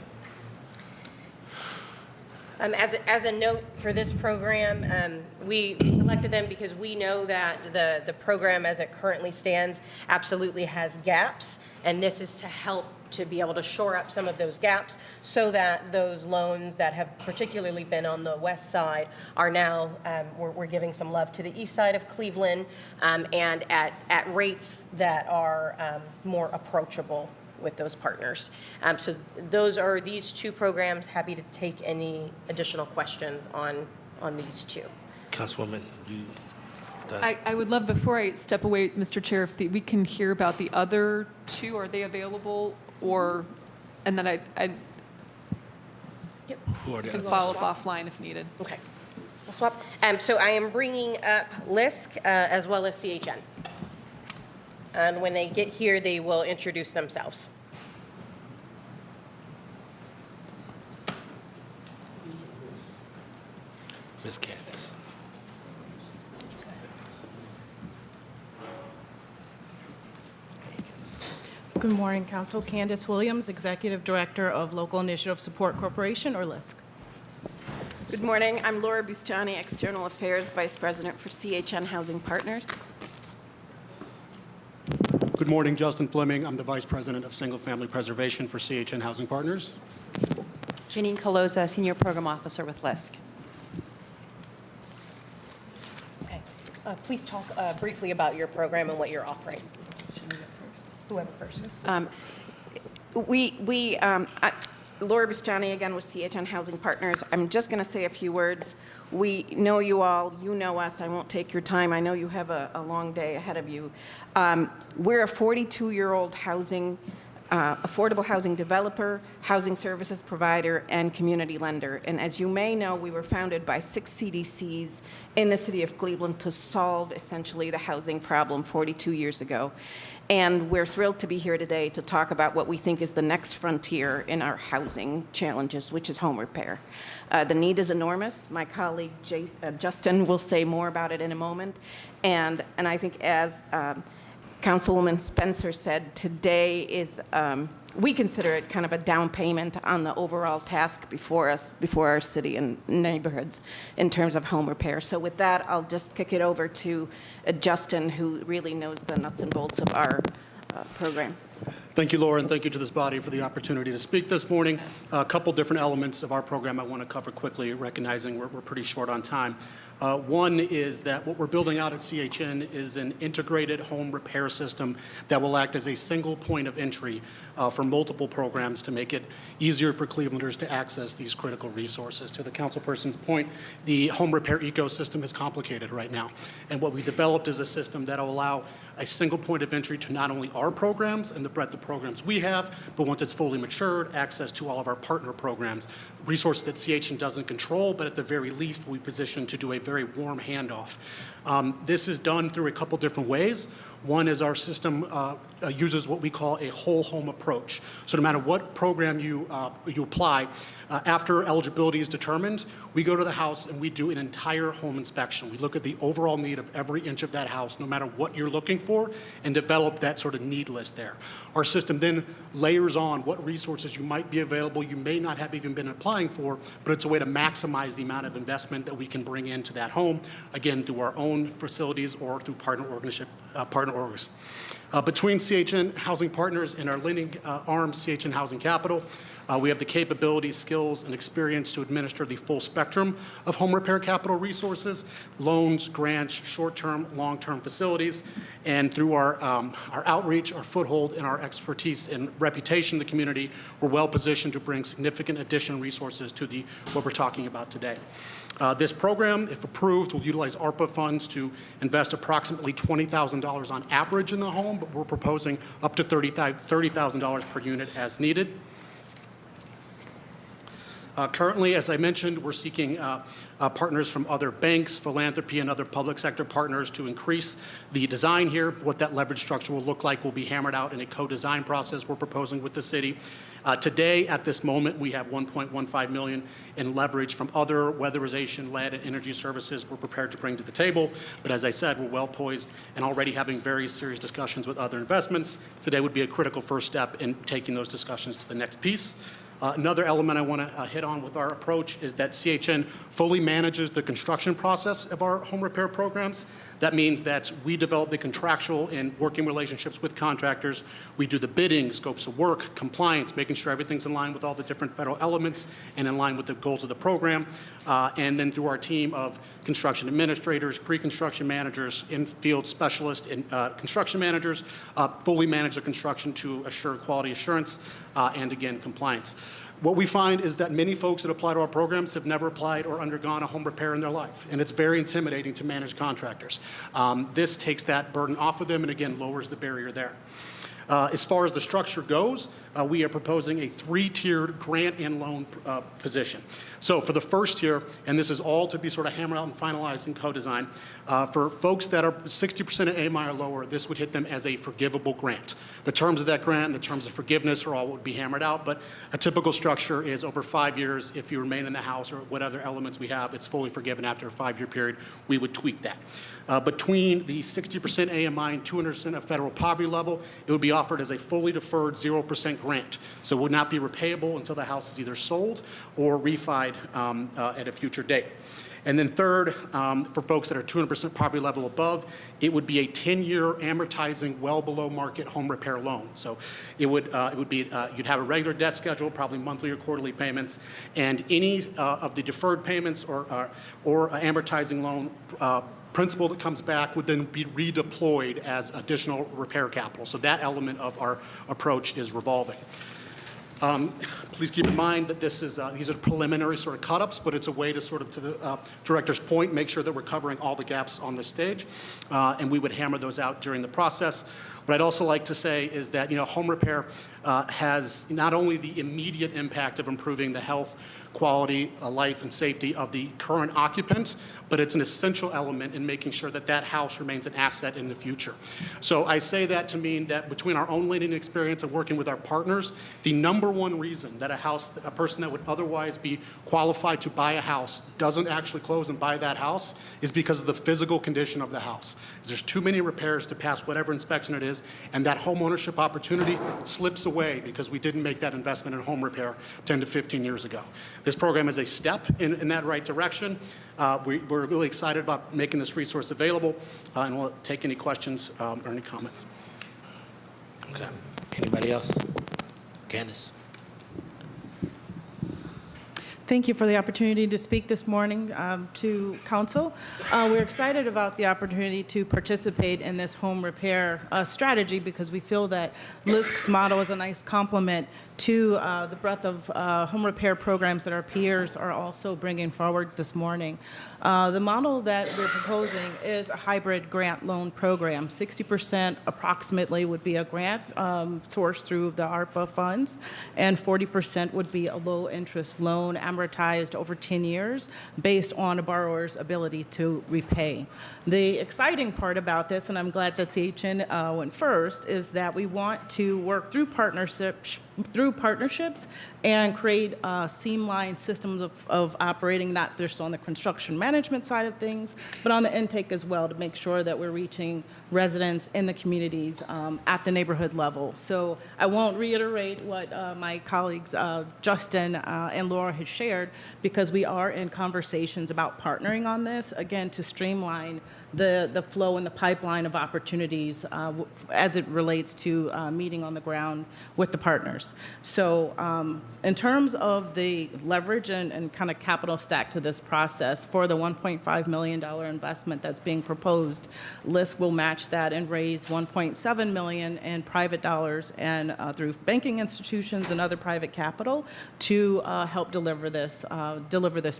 As a note for this program, we selected them because we know that the program as it currently stands absolutely has gaps, and this is to help to be able to shore up some of those gaps so that those loans that have particularly been on the west side are now, we're giving some love to the east side of Cleveland, and at rates that are more approachable with those partners. So those are these two programs. Happy to take any additional questions on these two. Councilwoman, I would love, before I step away, Mr. Chair, if we can hear about the other two. Are they available? And then I can follow up offline if needed. Okay. We'll swap. So I am bringing up LISC as well as CHN. And when they get here, they will introduce themselves. Ms. Candace. Good morning, Council. Candace Williams, Executive Director of Local Initiative Support Corporation, or LISC. Good morning. I'm Laura Bustani, External Affairs Vice President for CHN Housing Partners. Good morning, Justin Fleming. I'm the Vice President of Single Family Preservation for CHN Housing Partners. Janine Coloza, Senior Program Officer with LISC. Okay. Please talk briefly about your program and what you're offering. Whoever first. Laura Bustani again with CHN Housing Partners. I'm just going to say a few words. We know you all, you know us. I won't take your time. I know you have a long day ahead of you. We're a 42-year-old affordable housing developer, housing services provider, and community lender. And as you may know, we were founded by 6 CDCs in the city of Cleveland to solve essentially the housing problem 42 years ago. And we're thrilled to be here today to talk about what we think is the next frontier in our housing challenges, which is home repair. The need is enormous. My colleague Justin will say more about it in a moment. And I think as Councilwoman Spencer said, today is, we consider it kind of a down payment on the overall task before us, before our city and neighborhoods in terms of home repair. So with that, I'll just kick it over to Justin, who really knows the nuts and bolts of our program. Thank you, Laura, and thank you to this body for the opportunity to speak this morning. A couple different elements of our program I want to cover quickly, recognizing we're pretty short on time. One is that what we're building out at CHN is an integrated home repair system that will act as a single point of entry for multiple programs to make it easier for Clevelanders to access these critical resources. To the councilperson's point, the home repair ecosystem is complicated right now. And what we developed is a system that will allow a single point of entry to not only our programs and the breadth of programs we have, but once it's fully matured, access to all of our partner programs, resources that CHN doesn't control, but at the very least we position to do a very warm handoff. This is done through a couple different ways. One is our system uses what we call a whole home approach. So no matter what program you apply, after eligibility is determined, we go to the house and we do an entire home inspection. We look at the overall need of every inch of that house, no matter what you're looking for, and develop that sort of need list there. Our system then layers on what resources you might be available, you may not have even been applying for, but it's a way to maximize the amount of investment that we can bring into that home, again, through our own facilities or through partner orgs. Between CHN Housing Partners and our lending arm, CHN Housing Capital, we have the capabilities, skills, and experience to administer the full spectrum of home repair capital resources, loans, grants, short-term, long-term facilities, and through our outreach, our foothold, and our expertise and reputation in the community, we're well positioned to bring significant additional resources to what we're talking about today. This program, if approved, will utilize ARPA funds to invest approximately $20,000 on average in the home, but we're proposing up to $30,000 per unit as needed. Currently, as I mentioned, we're seeking partners from other banks, philanthropy, and other public sector partners to increase the design here. What that leverage structure will look like will be hammered out in a co-design process we're proposing with the city. Today, at this moment, we have $1.15 million in leverage from other weatherization-led and energy services we're prepared to bring to the table. But as I said, we're well poised and already having very serious discussions with other investments. Today would be a critical first step in taking those discussions to the next piece. Another element I want to hit on with our approach is that CHN fully manages the construction process of our home repair programs. That means that we develop the contractual and working relationships with contractors. We do the bidding, scopes of work, compliance, making sure everything's in line with all the different federal elements and in line with the goals of the program. And then through our team of construction administrators, pre-construction managers, in-field specialists, and construction managers, fully manage the construction to assure quality assurance and, again, compliance. What we find is that many folks that apply to our programs have never applied or undergone a home repair in their life, and it's very intimidating to manage contractors. This takes that burden off of them and, again, lowers the barrier there. As far as the structure goes, we are proposing a 3-tiered grant and loan position. So for the first tier, and this is all to be sort of hammered out and finalized in co-design, for folks that are 60% of AMI or lower, this would hit them as a forgivable grant. The terms of that grant and the terms of forgiveness are all what would be hammered out, but a typical structure is over 5 years. If you remain in the house or what other elements we have, it's fully forgiven after a 5-year period. We would tweak that. Between the 60% AMI and 200% of federal poverty level, it would be offered as a fully deferred 0% grant. So it would not be repayable until the house is either sold or refied at a future date. And then third, for folks that are 200% poverty level above, it would be a 10-year amortizing well below market home repair loan. So it would be, you'd have a regular debt schedule, probably monthly or quarterly payments, and any of the deferred payments or amortizing loan principal that comes back would then be redeployed as additional repair capital. So that element of our approach is revolving. Please keep in mind that these are preliminary sort of cut-ups, but it's a way to sort of, to the director's point, make sure that we're covering all the gaps on the stage, and we would hammer those out during the process. What I'd also like to say is that, home repair has not only the immediate impact of improving the health, quality, life, and safety of the current occupant, but it's an essential element in making sure that that house remains an asset in the future. So I say that to mean that between our own lending experience and working with our partners, the number one reason that a person that would otherwise be qualified to buy a house doesn't actually close and buy that house is because of the physical condition of the house. There's too many repairs to pass whatever inspection it is, and that home ownership opportunity slips away because we didn't make that investment in home repair 10 to 15 years ago. This program is a step in that right direction. We're really excited about making this resource available, and we'll take any questions or any comments. Okay. Anybody else? Candace? Thank you for the opportunity to speak this morning to council. We're excited about the opportunity to participate in this home repair strategy because we feel that LISC's model is a nice complement to the breadth of home repair programs that our peers are also bringing forward this morning. The model that we're proposing is a hybrid grant loan program. 60% approximately would be a grant sourced through the ARPA funds, and 40% would be a low-interest loan amortized over 10 years based on a borrower's ability to repay. The exciting part about this, and I'm glad that CHN went first, is that we want to work through partnerships and create streamlined systems of operating, not just on the construction management side of things, but on the intake as well, to make sure that we're reaching residents in the communities at the neighborhood level. So I won't reiterate what my colleagues Justin and Laura had shared, because we are in conversations about partnering on this, again, to streamline the flow and the pipeline of opportunities as it relates to meeting on the ground with the partners. So in terms of the leverage and kind of capital stack to this process, for the $1.5 million investment that's being proposed, LISC will match that and raise $1.7 million in private dollars and through banking institutions and other private capital to help deliver this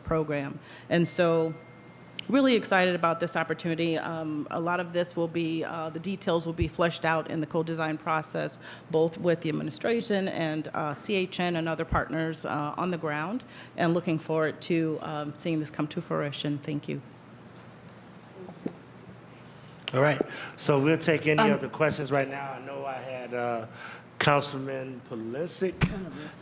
program. And so really excited about this opportunity. A lot of this will be, the details will be fleshed out in the co-design process, both with the administration and CHN and other partners on the ground, and looking forward to seeing this come to fruition. Thank you. All right. So we'll take any other questions right now. I know I had Councilman Pulisic.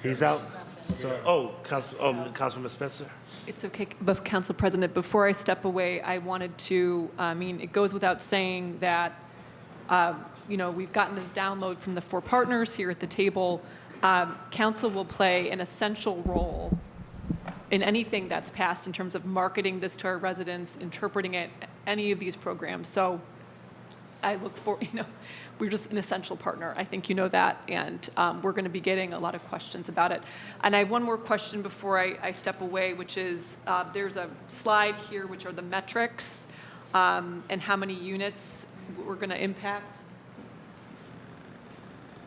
He's out. So, Councilman Spencer. It's okay, but Council President, before I step away, I wanted to, it goes without saying that, we've gotten this download from the four partners here at the table. Council will play an essential role in anything that's passed in terms of marketing this to our residents, interpreting it, any of these programs. So I look for, we're just an essential partner. I think you know that, and we're going to be getting a lot of questions about it. And I have one more question before I step away, which is there's a slide here which are the metrics and how many units we're going to impact.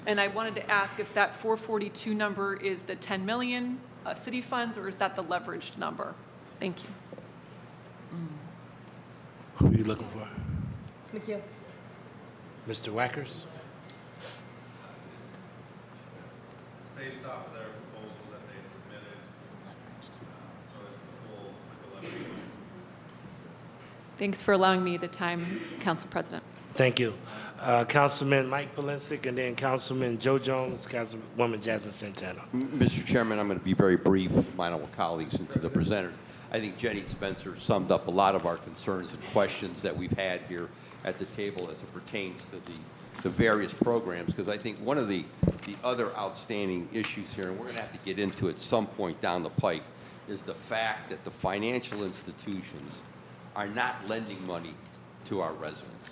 And I wanted to ask if that 442 number is the 10 million city funds, or is that the leveraged number? Thank you. Who are you looking for? McHugh. Mr. Wackers? Based off of their proposals that they had submitted, so it's the full leverage. Thanks for allowing me the time, Council President. Thank you. Councilman Mike Pulisic, and then Councilman Joe Jones, Councilwoman Jasmine Santana. Mr. Chairman, I'm going to be very brief with my colleagues and to the presenters. I think Jenny Spencer summed up a lot of our concerns and questions that we've had here at the table as it pertains to the various programs, because I think one of the other outstanding issues here, and we're going to have to get into at some point down the pike, is the fact that the financial institutions are not lending money to our residents.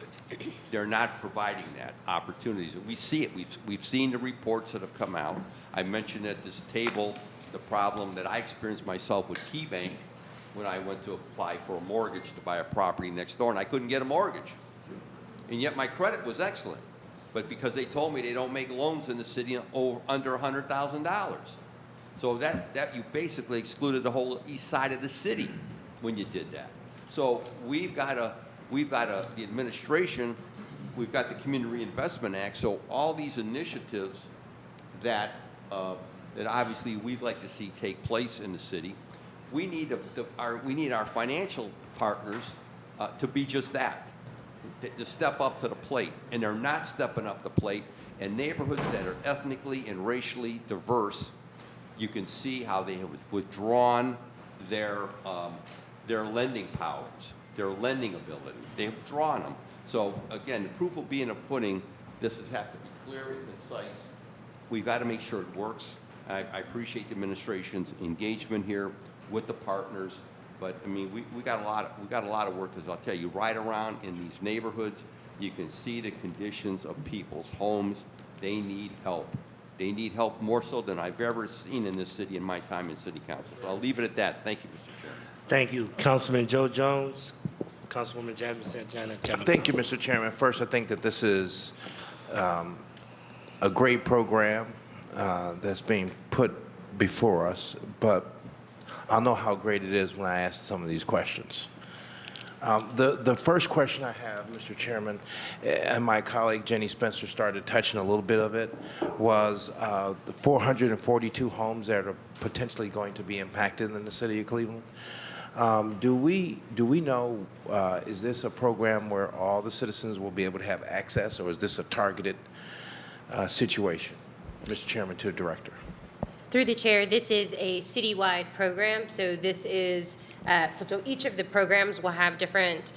They're not providing that opportunities. And we see it. We've seen the reports that have come out. I mentioned at this table the problem that I experienced myself with KeyBank when I went to apply for a mortgage to buy a property next door, and I couldn't get a mortgage. And yet my credit was excellent. But because they told me they don't make loans in the city under $100,000. So that you basically excluded the whole east side of the city when you did that. So the administration, we've got the Community Reinvestment Act, so all these initiatives that obviously we'd like to see take place in the city, we need our financial partners to be just that, to step up to the plate. And they're not stepping up the plate. And neighborhoods that are ethnically and racially diverse, you can see how they have withdrawn their lending powers, their lending ability. They've withdrawn them. So again, the proof will be in the pudding. This has have to be clear and concise. We've got to make sure it works. I appreciate the administration's engagement here with the partners, but I mean, we got a lot of work. Because I'll tell you, right around in these neighborhoods, you can see the conditions of people's homes. They need help. They need help more so than I've ever seen in this city in my time in city council. So I'll leave it at that. Thank you, Mr. Chairman. Thank you, Councilman Joe Jones, Councilwoman Jasmine Santana. Thank you, Mr. Chairman. First, I think that this is a great program that's being put before us, but I'll know how great it is when I ask some of these questions. The first question I have, Mr. Chairman, and my colleague Jenny Spencer started touching a little bit of it, was the 442 homes that are potentially going to be impacted in the city of Cleveland. Do we know, is this a program where all the citizens will be able to have access, or is this a targeted situation? Mr. Chairman, to the Director. Through the chair, this is a citywide program, so this is, so each of the programs will have different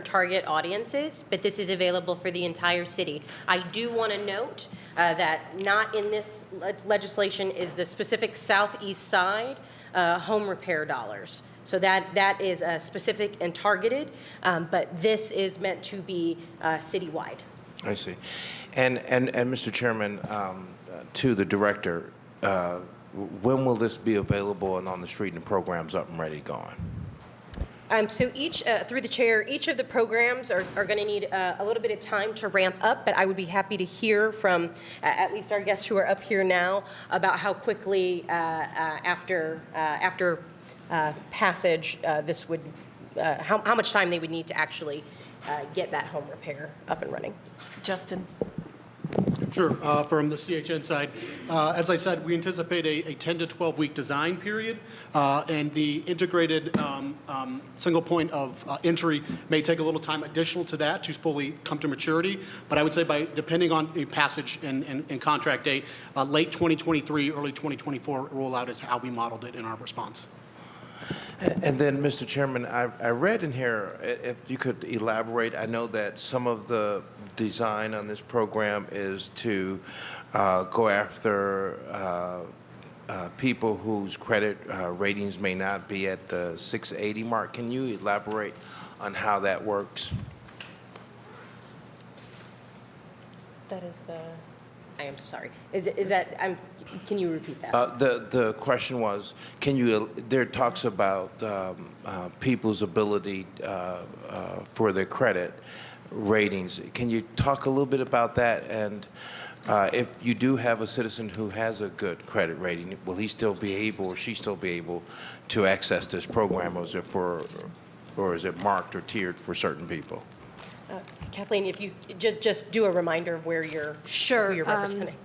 target audiences, but this is available for the entire city. I do want to note that not in this legislation is the specific southeast side home repair dollars. So that is specific and targeted, but this is meant to be citywide. I see. And Mr. Chairman, to the Director, when will this be available and on the street and the program's up and ready to go on? So each, through the chair, each of the programs are going to need a little bit of time to ramp up, but I would be happy to hear from at least our guests who are up here now about how quickly after passage this would, how much time they would need to actually get that home repair up and running. Justin. Sure. From the CHN side, as I said, we anticipate a 10 to 12-week design period, and the integrated single point of entry may take a little time additional to that to fully come to maturity. But I would say depending on a passage and contract date, late 2023, early 2024 rollout is how we modeled it in our response. And then, Mr. Chairman, I read in here, if you could elaborate, I know that some of the design on this program is to go after people whose credit ratings may not be at the 680 mark. Can you elaborate on how that works? That is the, I am sorry. Is that, can you repeat that? The question was, there talks about people's ability for their credit ratings. Can you talk a little bit about that? And if you do have a citizen who has a good credit rating, will he still be able or she still be able to access this program, or is it marked or tiered for certain people? Kathleen, if you just do a reminder of where you're, Sure. who you're representing.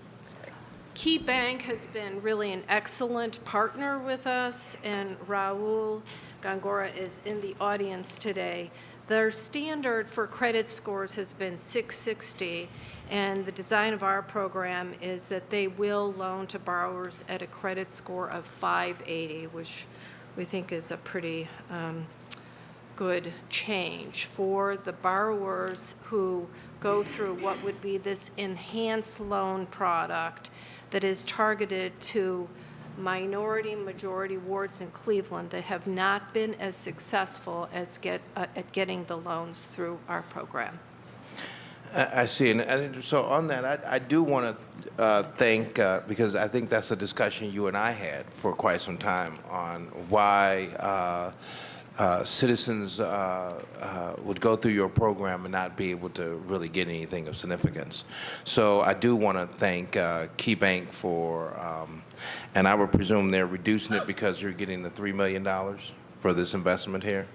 Key Bank has been really an excellent partner with us, and Raul Gongora is in the audience today. Their standard for credit scores has been 660, and the design of our program is that they will loan to borrowers at a credit score of 580, which we think is a pretty good change for the borrowers who go through what would be this enhanced loan product that is targeted to minority majority wards in Cleveland that have not been as successful as at getting the loans through our program. I see. And so on that, I do want to thank, because I think that's a discussion you and I had for quite some time on why citizens would go through your program and not be able to really get anything of significance. So I do want to thank KeyBank for, and I would presume they're reducing it because you're getting the $3 million for this investment here?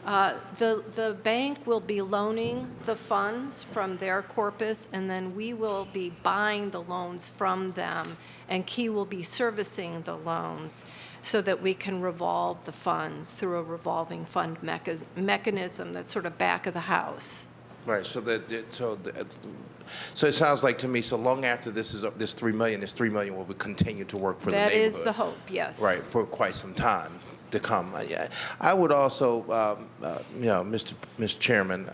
The bank will be loaning the funds from their corpus, and then we will be buying the loans from them, and Key will be servicing the loans so that we can revolve the funds through a revolving fund mechanism that's sort of back of the house. Right. So so it sounds like to me, so long after this is up, this $3 million will continue to work for the neighborhood. That is the hope, yes. Right, for quite some time to come. I would also, Mr. Chairman,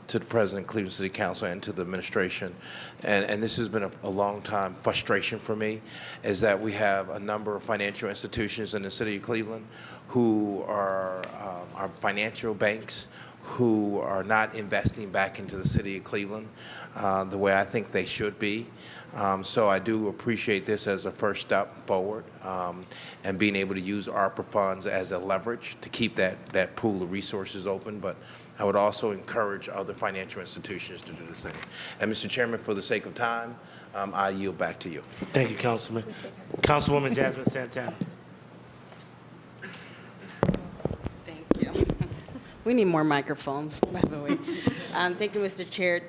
to the President, Cleveland City Council, and to the administration, and this has been a long time frustration for me, is that we have a number of financial institutions in the city of Cleveland who are financial banks who are not investing back into the city of Cleveland the way I think they should be. So I do appreciate this as a first step forward, and being able to use ARPA funds as a leverage to keep that pool of resources open. But I would also encourage other financial institutions to do the same. And Mr. Chairman, for the sake of time, I yield back to you. Thank you, Councilman. Councilwoman Jasmine Santana. Thank you. We need more microphones, by the way. Thank you, Mr. Chair.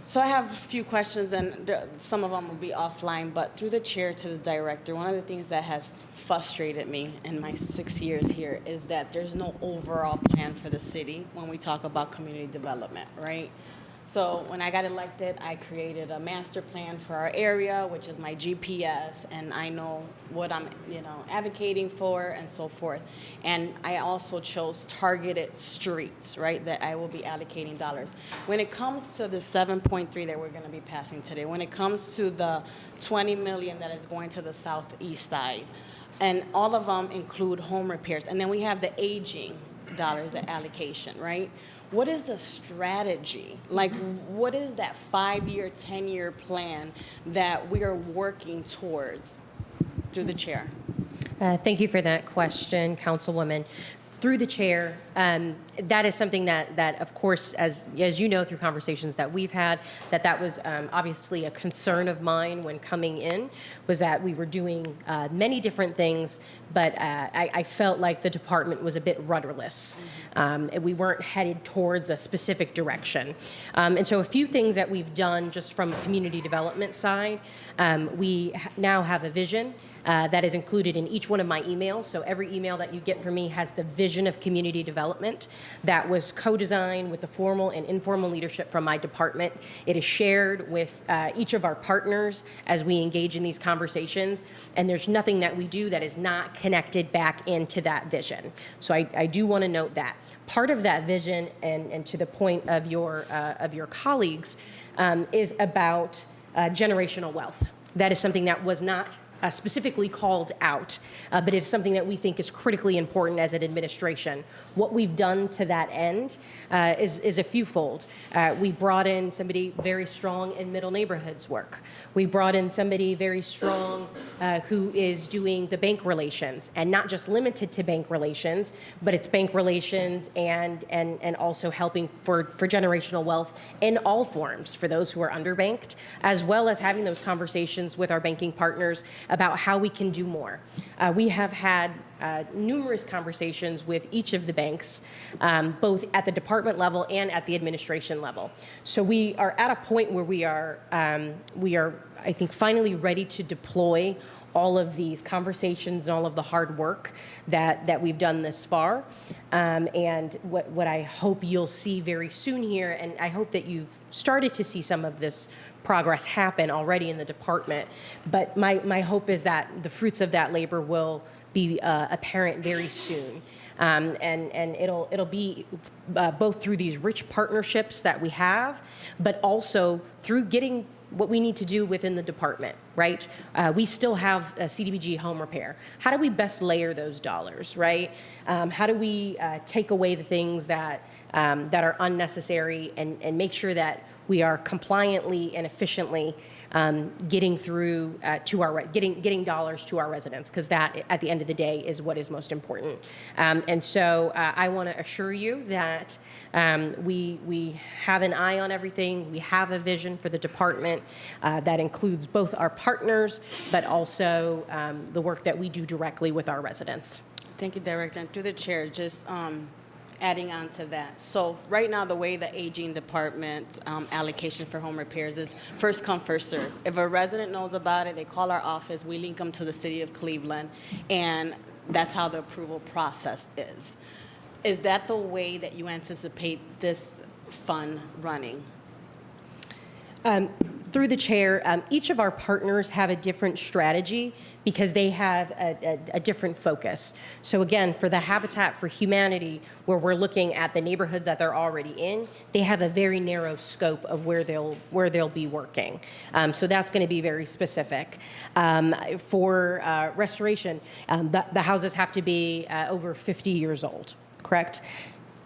So I have a few questions, and some of them will be offline, but through the chair to the director, one of the things that has frustrated me in my 6 years here is that there's no overall plan for the city when we talk about community development, right? So when I got elected, I created a master plan for our area, which is my GPS, and I know what I'm, advocating for and so forth. And I also chose targeted streets, right, that I will be allocating dollars. When it comes to the 7.3 that we're going to be passing today, when it comes to the 20 million that is going to the southeast side, and all of them include home repairs, and then we have the aging dollars, the allocation, right? What is the strategy? Like, what is that 5-year, 10-year plan that we are working towards? Through the chair. Thank you for that question, Councilwoman. Through the chair, that is something that of course, as you know through conversations that we've had, that was obviously a concern of mine when coming in, was that we were doing many different things, but I felt like the department was a bit rudderless. We weren't headed towards a specific direction. And so a few things that we've done just from community development side, we now have a vision that is included in each one of my emails. So every email that you get from me has the vision of community development that was co-designed with the formal and informal leadership from my department. It is shared with each of our partners as we engage in these conversations, and there's nothing that we do that is not connected back into that vision. So I do want to note that. Part of that vision, and to the point of your colleagues, is about generational wealth. That is something that was not specifically called out, but it's something that we think is critically important as an administration. What we've done to that end is a fewfold. We brought in somebody very strong in middle neighborhoods work. We brought in somebody very strong who is doing the bank relations, and not just limited to bank relations, but it's bank relations and also helping for generational wealth in all forms for those who are underbanked, as well as having those conversations with our banking partners about how we can do more. We have had numerous conversations with each of the banks, both at the department level and at the administration level. So we are at a point where we are, I think, finally ready to deploy all of these conversations and all of the hard work that we've done this far. And what I hope you'll see very soon here, and I hope that you've started to see some of this progress happen already in the department, but my hope is that the fruits of that labor will be apparent very soon. And it'll be both through these rich partnerships that we have, but also through getting what we need to do within the department, right? We still have a CDBG home repair. How do we best layer those dollars, right? How do we take away the things that are unnecessary and make sure that we are compliantly and efficiently getting through getting dollars to our residents, because that at the end of the day is what is most important. And so I want to assure you that we have an eye on everything. We have a vision for the department that includes both our partners, but also the work that we do directly with our residents. Thank you, Director. And through the chair, just adding on to that. So right now, the way the aging department allocation for home repairs is first come, first serve. If a resident knows about it, they call our office, we link them to the city of Cleveland, and that's how the approval process is. Is that the way that you anticipate this fund running? Through the chair, each of our partners have a different strategy because they have a different focus. So again, for the Habitat for Humanity, where we're looking at the neighborhoods that they're already in, they have a very narrow scope of where they'll be working. So that's going to be very specific. For restoration, the houses have to be over 50 years old, correct?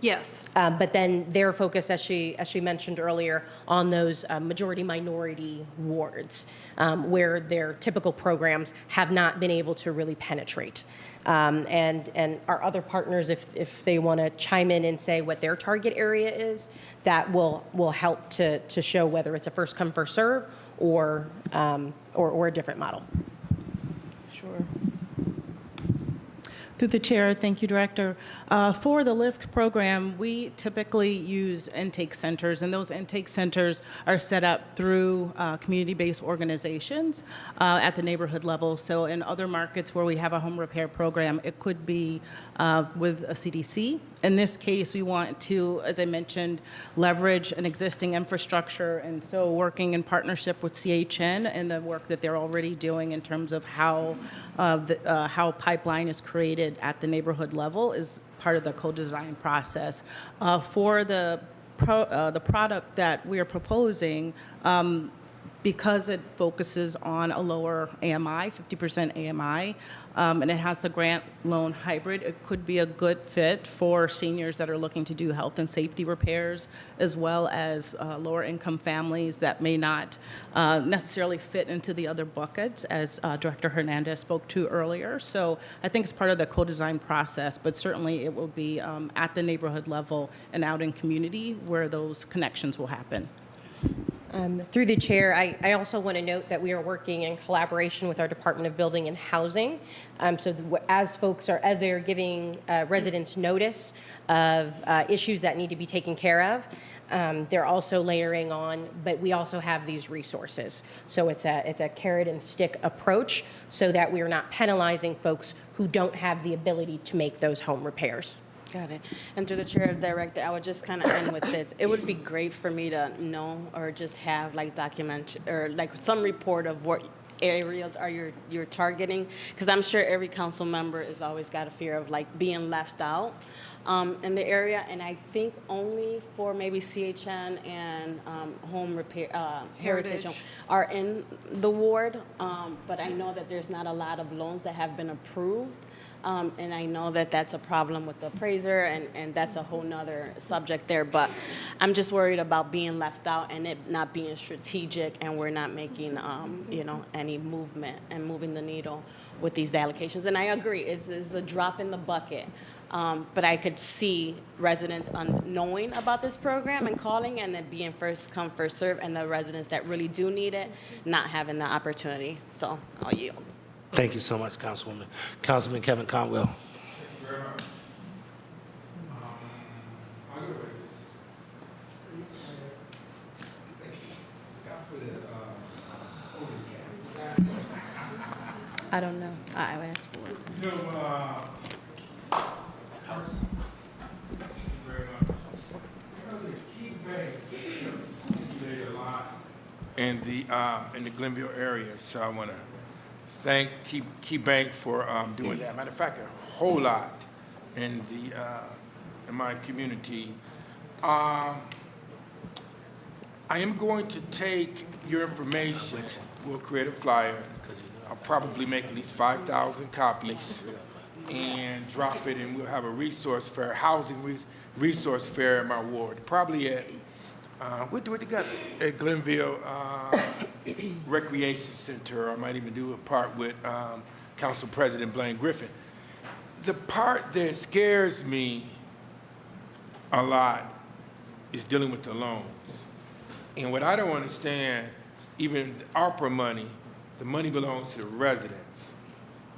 Yes. But then their focus, as she mentioned earlier, on those majority minority wards where their typical programs have not been able to really penetrate. And our other partners, if they want to chime in and say what their target area is, that will help to show whether it's a first come, first serve or a different model. Sure. Through the chair, thank you, Director. For the LISC program, we typically use intake centers, and those intake centers are set up through community-based organizations at the neighborhood level. So in other markets where we have a home repair program, it could be with a CDC. In this case, we want to, as I mentioned, leverage an existing infrastructure, and so working in partnership with CHN and the work that they're already doing in terms of how pipeline is created at the neighborhood level is part of the co-design process. For the product that we are proposing, because it focuses on a lower AMI, 50% AMI, and it has the grant loan hybrid, it could be a good fit for seniors that are looking to do health and safety repairs, as well as lower income families that may not necessarily fit into the other buckets, as Director Hernandez spoke to earlier. So I think it's part of the co-design process, but certainly it will be at the neighborhood level and out in community where those connections will happen. Through the chair, I also want to note that we are working in collaboration with our Department of Building and Housing. As they are giving residents notice of issues that need to be taken care of, they're also layering on, but we also have these resources. So it's a carrot and stick approach so that we are not penalizing folks who don't have the ability to make those home repairs. Got it. And through the chair, Director, I would just kind of end with this. It would be great for me to know or just have like document or like some report of what areas are you're targeting, because I'm sure every council member has always got a fear of like being left out in the area. And I think only for maybe CHN and home repair, Heritage Home are in the ward. But I know that there's not a lot of loans that have been approved. And I know that that's a problem with the appraiser, and that's a whole nother subject there. But I'm just worried about being left out and it not being strategic, and we're not making, any movement and moving the needle with these allocations. And I agree, it's a drop in the bucket. But I could see residents knowing about this program and calling, and then being first come, first serve, and the residents that really do need it not having the opportunity. So I'll yield. Thank you so much, Councilwoman. Councilman Kevin Conwell. Thank you very much. I don't know. I asked for it. You know, very much. Key Bank stimulated a lot in the Glenville area, so I want to thank Key Bank for doing that. Matter of fact, a whole lot in my community. I am going to take your information. We'll create a flyer. I'll probably make at least 5,000 copies and drop it, and we'll have a resource fair, resource fair in my ward, probably at, what do it together? At Glenville Recreation Center. I might even do a part with Council President Blaine Griffin. The part that scares me a lot is dealing with the loans. And what I don't understand, even ARPA money, the money belongs to the residents.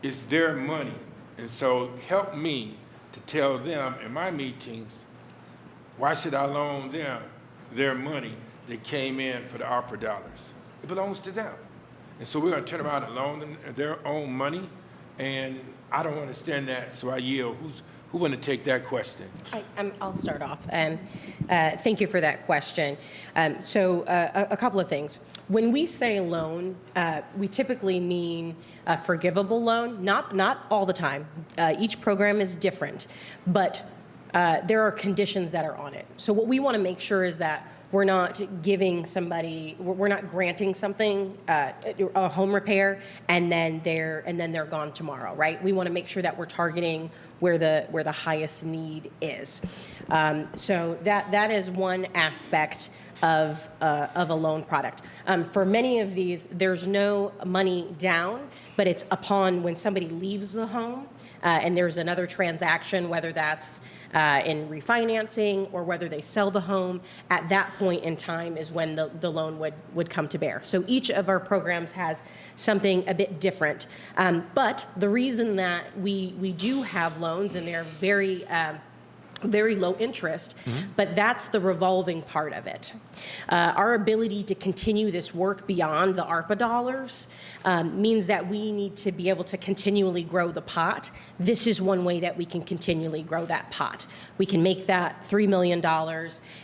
It's their money. And so help me to tell them in my meetings, why should I loan them their money that came in for the ARPA dollars? It belongs to them. And so we're going to turn around and loan them their own money, and I don't understand that, so I yield. Who want to take that question? I'll start off. Thank you for that question. A couple of things. When we say loan, we typically mean a forgivable loan, not all the time. Each program is different, but there are conditions that are on it. So what we want to make sure is that we're not giving somebody, we're not granting something, a home repair, and then they're gone tomorrow, right? We want to make sure that we're targeting where the highest need is. So that is one aspect of a loan product. For many of these, there's no money down, but it's upon when somebody leaves the home and there's another transaction, whether that's in refinancing or whether they sell the home. At that point in time is when the loan would come to bear. So each of our programs has something a bit different. But the reason that we do have loans, and they're very low interest, but that's the revolving part of it. Our ability to continue this work beyond the ARPA dollars means that we need to be able to continually grow the pot. This is one way that we can continually grow that pot. We can make that $3 million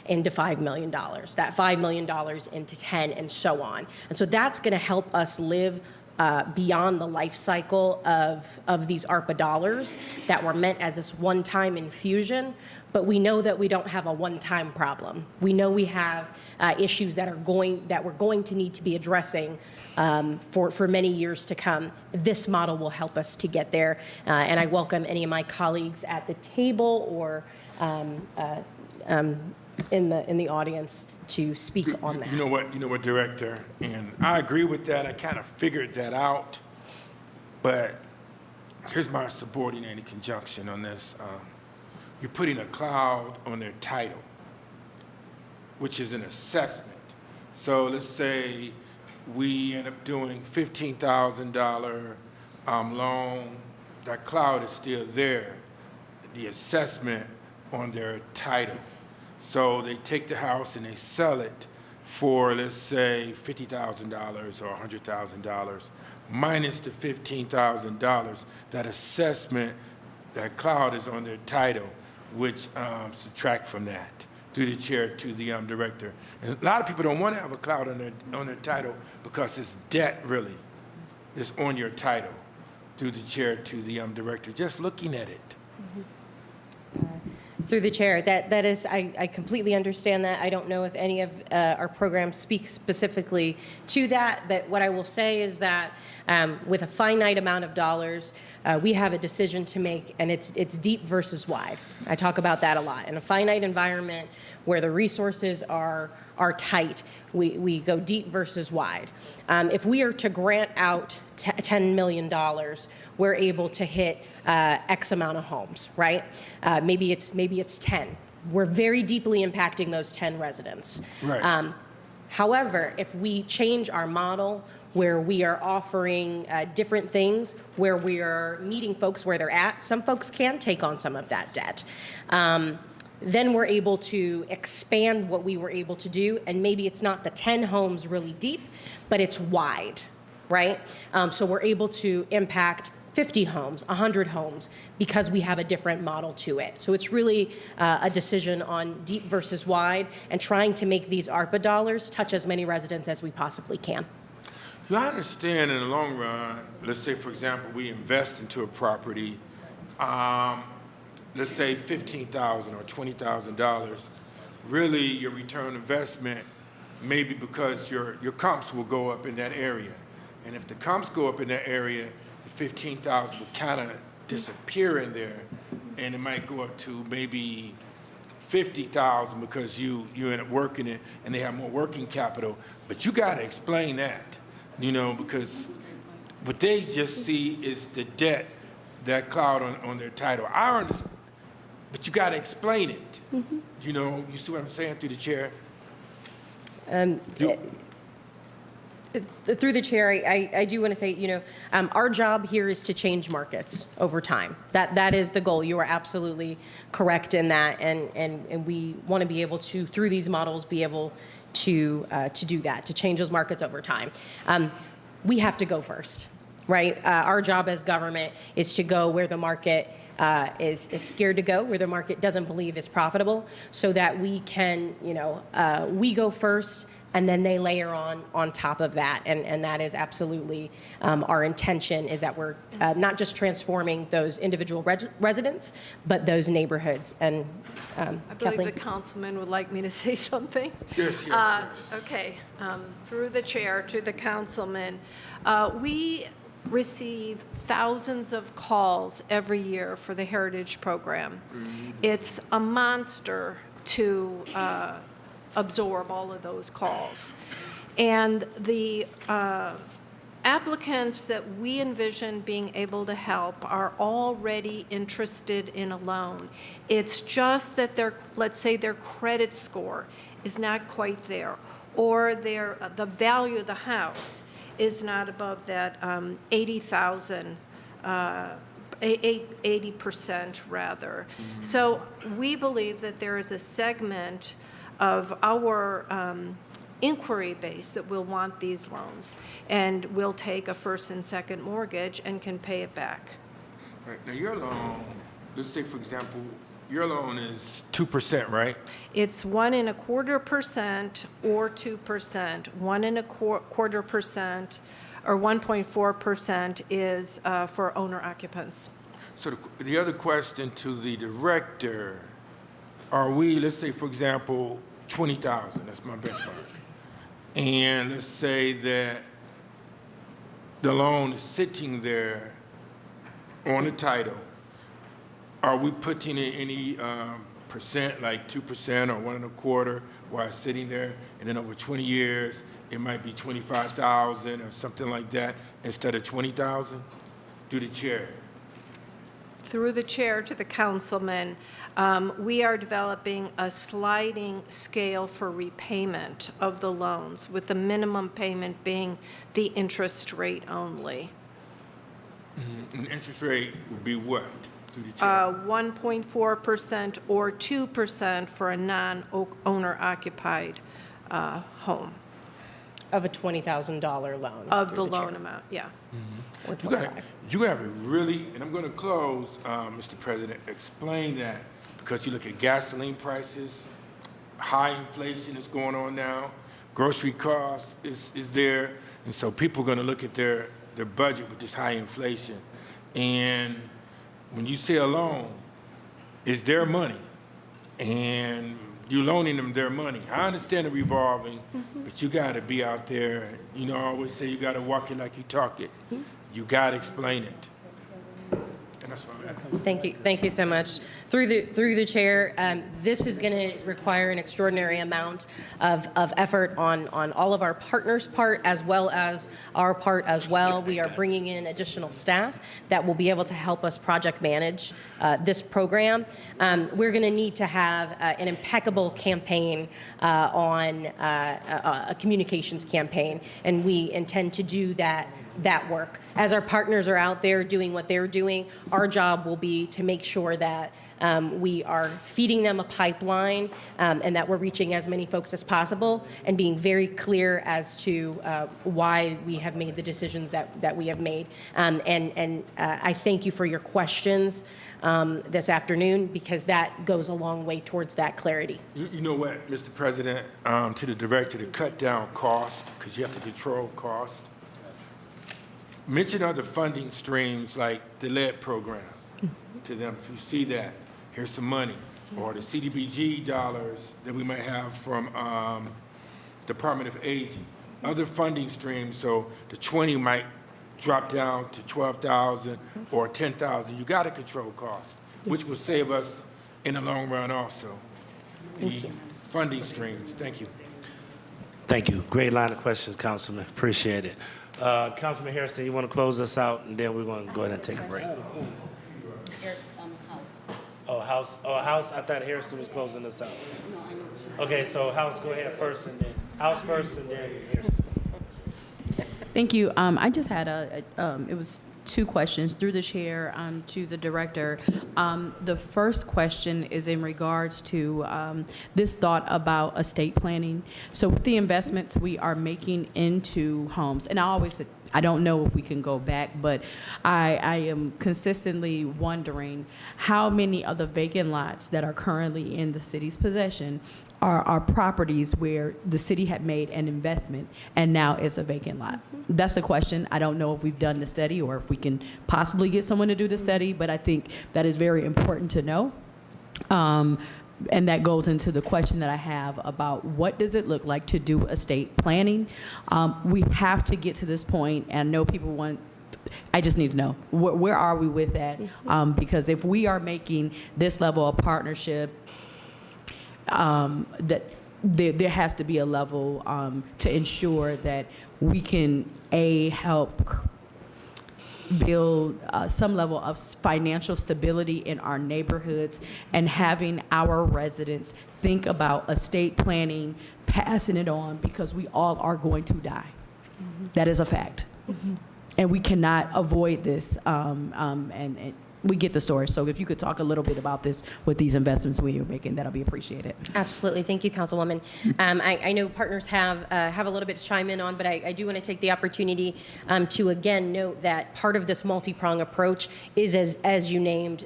into $5 million, that $5 million into 10, and so on. And so that's going to help us live beyond the life cycle of these ARPA dollars that were meant as this one-time infusion, but we know that we don't have a one-time problem. We know we have issues that we're going to need to be addressing for many years to come. This model will help us to get there, and I welcome any of my colleagues at the table or in the audience to speak on that. You know what, Director, and I agree with that. I kind of figured that out, but here's my subordinating conjunction on this. You're putting a cloud on their title, which is an assessment. So let's say we end up doing $15,000 loan. That cloud is still there, the assessment on their title. So they take the house and they sell it for, let's say, $50,000 or $100,000, minus the $15,000. That assessment, that cloud is on their title, which subtract from that. Through the chair to the director. And a lot of people don't want to have a cloud on their title because it's debt, really, that's on your title. Through the chair to the director, just looking at it. Through the chair, that is, I completely understand that. I don't know if any of our programs speak specifically to that, but what I will say is that with a finite amount of dollars, we have a decision to make, and it's deep versus wide. I talk about that a lot. In a finite environment where the resources are tight, we go deep versus wide. If we are to grant out $10 million, we're able to hit X amount of homes, right? Maybe it's 10. We're very deeply impacting those 10 residents. Right. However, if we change our model where we are offering different things, where we are meeting folks where they're at, some folks can take on some of that debt. Then we're able to expand what we were able to do, and maybe it's not the 10 homes really deep, but it's wide, right? So we're able to impact 50 homes, 100 homes, because we have a different model to it. So it's really a decision on deep versus wide and trying to make these ARPA dollars touch as many residents as we possibly can. You understand in the long run, let's say, for example, we invest into a property, let's say $15,000 or $20,000, really your return on investment maybe because your comps will go up in that area. And if the comps go up in that area, the 15,000 will kind of disappear in there, and it might go up to maybe 50,000 because you end up working it, and they have more working capital. But you got to explain that, because what they just see is the debt, that cloud on their title. I understand, but you got to explain it. You see what I'm saying through the chair? Through the chair, I do want to say, our job here is to change markets over time. That is the goal. You are absolutely correct in that, and we want to be able to, through these models, be able to do that, to change those markets over time. We have to go first, right? Our job as government is to go where the market is scared to go, where the market doesn't believe is profitable, so that we can, we go first, and then they layer on top of that. And that is absolutely our intention, is that we're not just transforming those individual residents, but those neighborhoods. And I believe Kathleen? the councilman would like me to say something. Yes. Okay. Through the chair to the councilman, we receive thousands of calls every year for the Heritage Program. It's a monster to absorb all of those calls. And the applicants that we envision being able to help are already interested in a loan. It's just that let's say their credit score is not quite there, or the value of the house is not above that 80,000, 80% rather. So we believe that there is a segment of our inquiry base that will want these loans and will take a first and second mortgage and can pay it back. Right. Now, your loan, let's say, for example, your loan is 2%, right? It's 1.25% or 2%. 1.25% or 1.4% is for owner occupants. So the other question to the director, are we, let's say, for example, 20,000, that's my benchmark. And let's say that the loan is sitting there on the title. Are we putting in any percent, like 2% or 1.25%, while it's sitting there, and then over 20 years, it might be 25,000 or something like that instead of 20,000? Through the chair. Through the chair to the councilman, we are developing a sliding scale for repayment of the loans, with the minimum payment being the interest rate only. And interest rate would be what? Through the chair. 1.4% or 2% for a non-owner occupied home. Of a $20,000 loan. Of the loan amount, yeah. Or You got 25. to have a really, and I'm going to close, Mr. President, explain that, because you look at gasoline prices, high inflation is going on now, grocery costs is there, and so people are going to look at their budget with this high inflation. And when you say a loan, it's their money, and you're loaning them their money. I understand the revolving, but you got to be out there. I always say you got to walk it like you talk it. You got to explain it. And that's what I'm at. Thank you so much. Through the chair, this is going to require an extraordinary amount of effort on all of our partners' part, as well as our part as well. We are bringing in additional staff that will be able to help us project manage this program. We're going to need to have an impeccable campaign on a communications campaign, and we intend to do that work. As our partners are out there doing what they're doing, our job will be to make sure that we are feeding them a pipeline, and that we're reaching as many folks as possible, and being very clear as to why we have made the decisions that we have made. And I thank you for your questions this afternoon, because that goes a long way towards that clarity. You know what, Mr. President, to the director, to cut down cost, because you have to control cost. Mention other funding streams like the lead program to them. If you see that, here's some money. Or the CDBG dollars that we might have from Department of Aging, other funding streams, so the 20 might drop down to 12,000 or 10,000. You got to control costs, which will save us in the long run also. The funding streams. Thank you. Thank you. Great line of questions, Councilman. Appreciate it. Councilman Harrison, you want to close us out, and then we're going to go ahead and take a break. House. House. I thought Harrison was closing us out. Okay, so House, go ahead first, and then House first, and then Harrison. Thank you. I just had it was two questions through the chair to the director. The first question is in regards to this thought about estate planning. So with the investments we are making into homes, and I always said, I don't know if we can go back, but I am consistently wondering how many of the vacant lots that are currently in the city's possession are properties where the city had made an investment and now it's a vacant lot. That's a question. I don't know if we've done the study or if we can possibly get someone to do the study, but I think that is very important to know. And that goes into the question that I have about what does it look like to do estate planning. We have to get to this point, and I know people want, I just need to know, where are we with that? Because if we are making this level of partnership, that there has to be a level to ensure that we can, help build some level of financial stability in our neighborhoods and having our residents think about estate planning, passing it on, because we all are going to die. That is a fact. And we cannot avoid this, and we get the story. So if you could talk a little bit about this with these investments we are making, that'll be appreciated. Absolutely. Thank you, Councilwoman. I know partners have a little bit to chime in on, but I do want to take the opportunity to again note that part of this multi-prong approach is, as you named,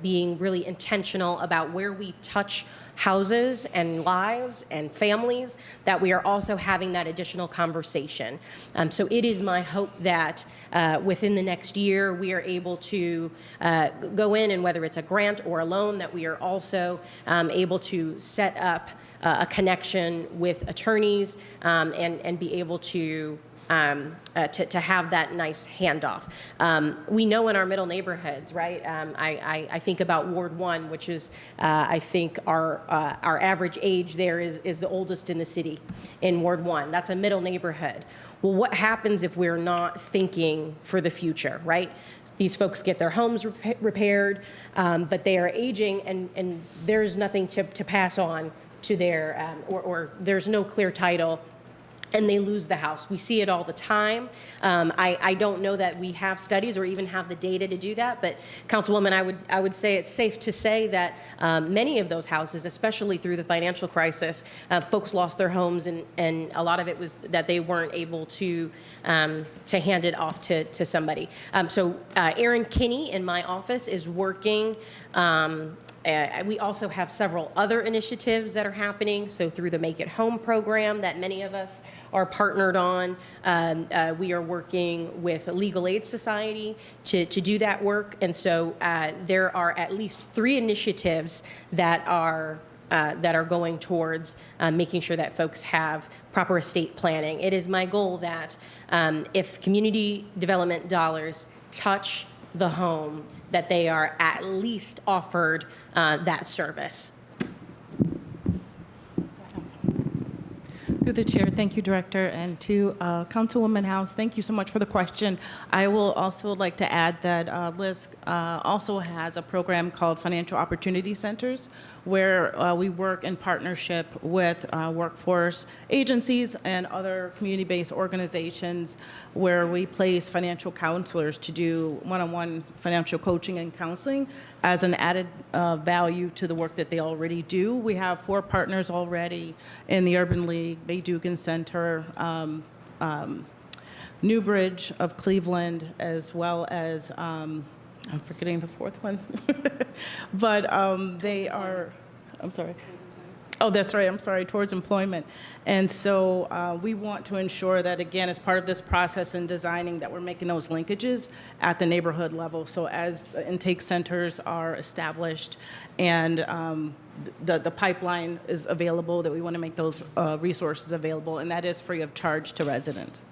being really intentional about where we touch houses and lives and families, that we are also having that additional conversation. So it is my hope that within the next year we are able to go in, and whether it's a grant or a loan, that we are also able to set up a connection with attorneys and be able to have that nice handoff. We know in our middle neighborhoods, right? I think about Ward 1, which is, I think our average age there is the oldest in the city in Ward 1. That's a middle neighborhood. Well, what happens if we're not thinking for the future, right? These folks get their homes repaired, but they are aging, and there's nothing to pass on to their, or there's no clear title, and they lose the house. We see it all the time. I don't know that we have studies or even have the data to do that, but Councilwoman, I would say it's safe to say that many of those houses, especially through the financial crisis, folks lost their homes, and a lot of it was that they weren't able to hand it off to somebody. So Aaron Kinney in my office is working. We also have several other initiatives that are happening. So through the Make It Home program that many of us are partnered on, we are working with a Legal Aid Society to do that work. And so there are at least 3 initiatives that are going towards making sure that folks have proper estate planning. It is my goal that if community development dollars touch the home, that they are at least offered that service. Through the chair, thank you, Director, and to Councilwoman House, thank you so much for the question. I will also like to add that LISC also has a program called Financial Opportunity Centers, where we work in partnership with workforce agencies and other community-based organizations, where we place financial counselors to do one-on-one financial coaching and counseling as an added value to the work that they already do. We have 4 partners already in the Urban League, Bay Dugan Center, Newbridge of Cleveland, as well as, I'm forgetting the 4th one, but they are, I'm sorry. Oh, that's right, I'm sorry, towards employment. And so we want to ensure that, again, as part of this process in designing, that we're making those linkages at the neighborhood level. So as the intake centers are established and the pipeline is available, that we want to make those resources available, and that is free of charge to residents.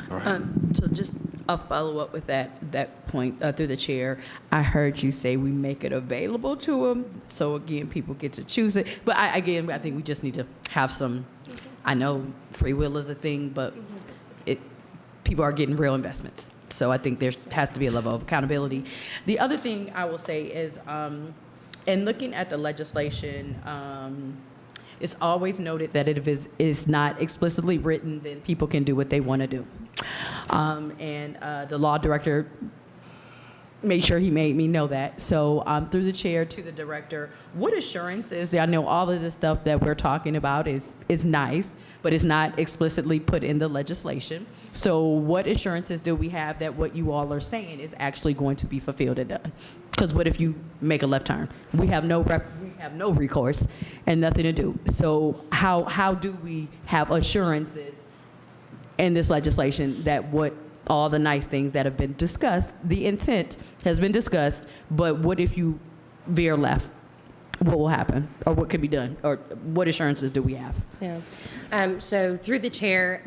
So just a follow-up with that point through the chair. I heard you say we make it available to them, so again, people get to choose it. But I think we just need to have some, I know free will is a thing, but people are getting real investments. So I think there has to be a level of accountability. The other thing I will say is, in looking at the legislation, it's always noted that it is not explicitly written, then people can do what they want to do. And the law director made sure he made me know that. So through the chair to the director, what assurances, I know all of the stuff that we're talking about is nice, but it's not explicitly put in the legislation. So what assurances do we have that what you all are saying is actually going to be fulfilled and done? Because what if you make a left turn? We have no recourse and nothing to do. So how do we have assurances in this legislation that what all the nice things that have been discussed, the intent has been discussed, but what if you veer left? What will happen, or what could be done, or what assurances do we have? Yeah. So through the chair,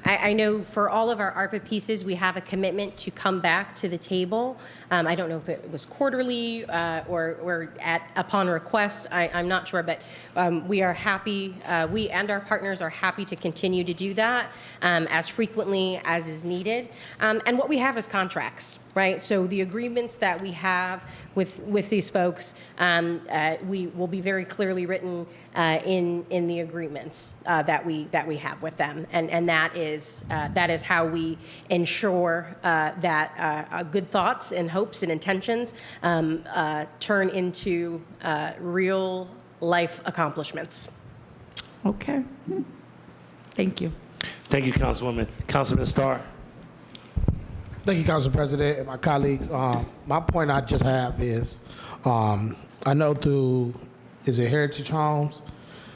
I know for all of our ARPA pieces, we have a commitment to come back to the table. I don't know if it was quarterly or upon request. I'm not sure, but we are happy. We and our partners are happy to continue to do that as frequently as is needed. And what we have is contracts, right? So the agreements that we have with these folks, we will be very clearly written in the agreements that we have with them, and that is how we ensure that good thoughts and hopes and intentions turn into real life accomplishments. Okay. Thank you. Thank you, Councilwoman. Councilman Starr. Thank you, Council President and my colleagues. My point I just have is, I know is it Heritage Homes?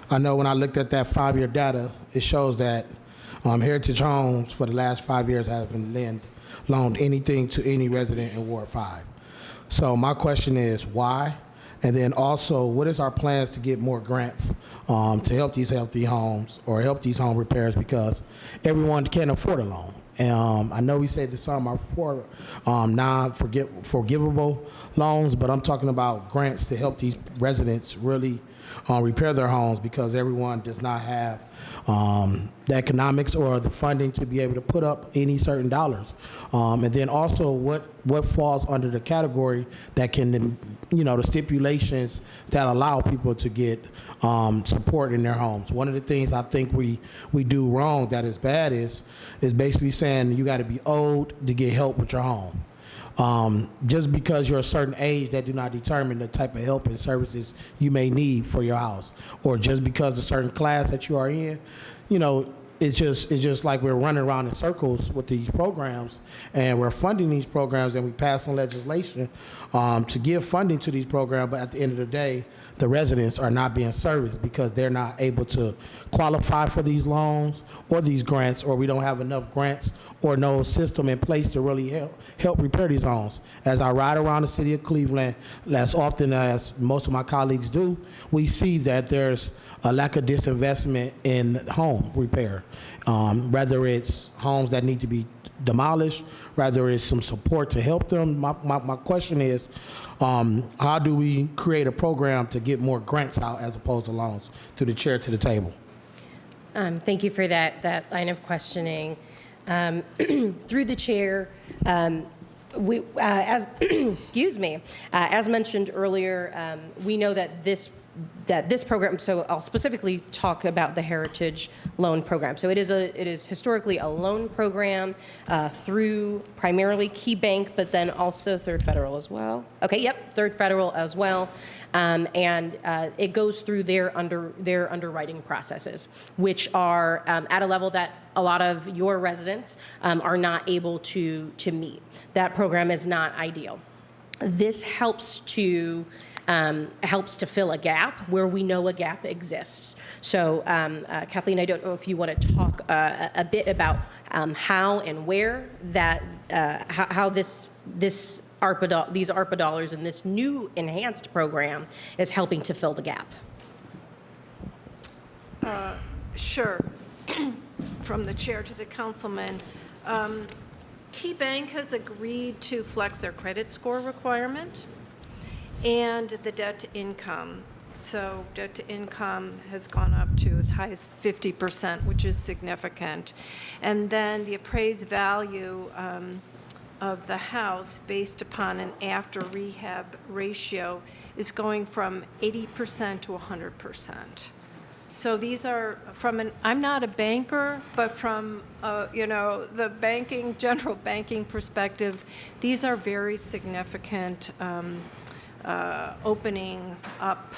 I know when I looked at that 5-year data, it shows that Heritage Homes for the last 5 years haven't loaned anything to any resident in Ward 5. So my question is why? And then also, what is our plans to get more grants to help these healthy homes or help these home repairs, because everyone can't afford a loan. I know we say that some are for non-forgivable loans, but I'm talking about grants to help these residents really repair their homes, because everyone does not have the economics or the funding to be able to put up any certain dollars. And then also what falls under the category that can, the stipulations that allow people to get support in their homes. One of the things I think we do wrong that is bad is basically saying you got to be old to get help with your home. Just because you're a certain age, that do not determine the type of help and services you may need for your house, or just because a certain class that you are in, it's just like we're running around in circles with these programs, and we're funding these programs, and we pass on legislation to give funding to these programs, but at the end of the day, the residents are not being serviced because they're not able to qualify for these loans or these grants, or we don't have enough grants or no system in place to really help repair these homes. As I ride around the city of Cleveland, as often as most of my colleagues do, we see that there's a lack of disinvestment in home repair, whether it's homes that need to be demolished, whether it's some support to help them. My question is, how do we create a program to get more grants out as opposed to loans? Through the chair to the table. Thank you for that line of questioning. Through the chair, excuse me, as mentioned earlier, we know that this program, so I'll specifically talk about the Heritage Loan Program. So it is historically a loan program through primarily Key Bank, but then also Third Federal as well. Okay, yep, Third Federal as well. And it goes through their underwriting processes, which are at a level that a lot of your residents are not able to meet. That program is not ideal. This helps to helps to fill a gap where we know a gap exists. So Kathleen, I don't know if you want to talk a bit about how and where that, how these ARPA dollars and this new enhanced program is helping to fill the gap. Sure. From the chair to the councilman. Key Bank has agreed to flex their credit score requirement and the debt to income. So debt to income has gone up to as high as 50%, which is significant. And then the appraised value of the house based upon an after rehab ratio is going from 80% to 100%. So these are I'm not a banker, but from, the general banking perspective, these are very significant opening up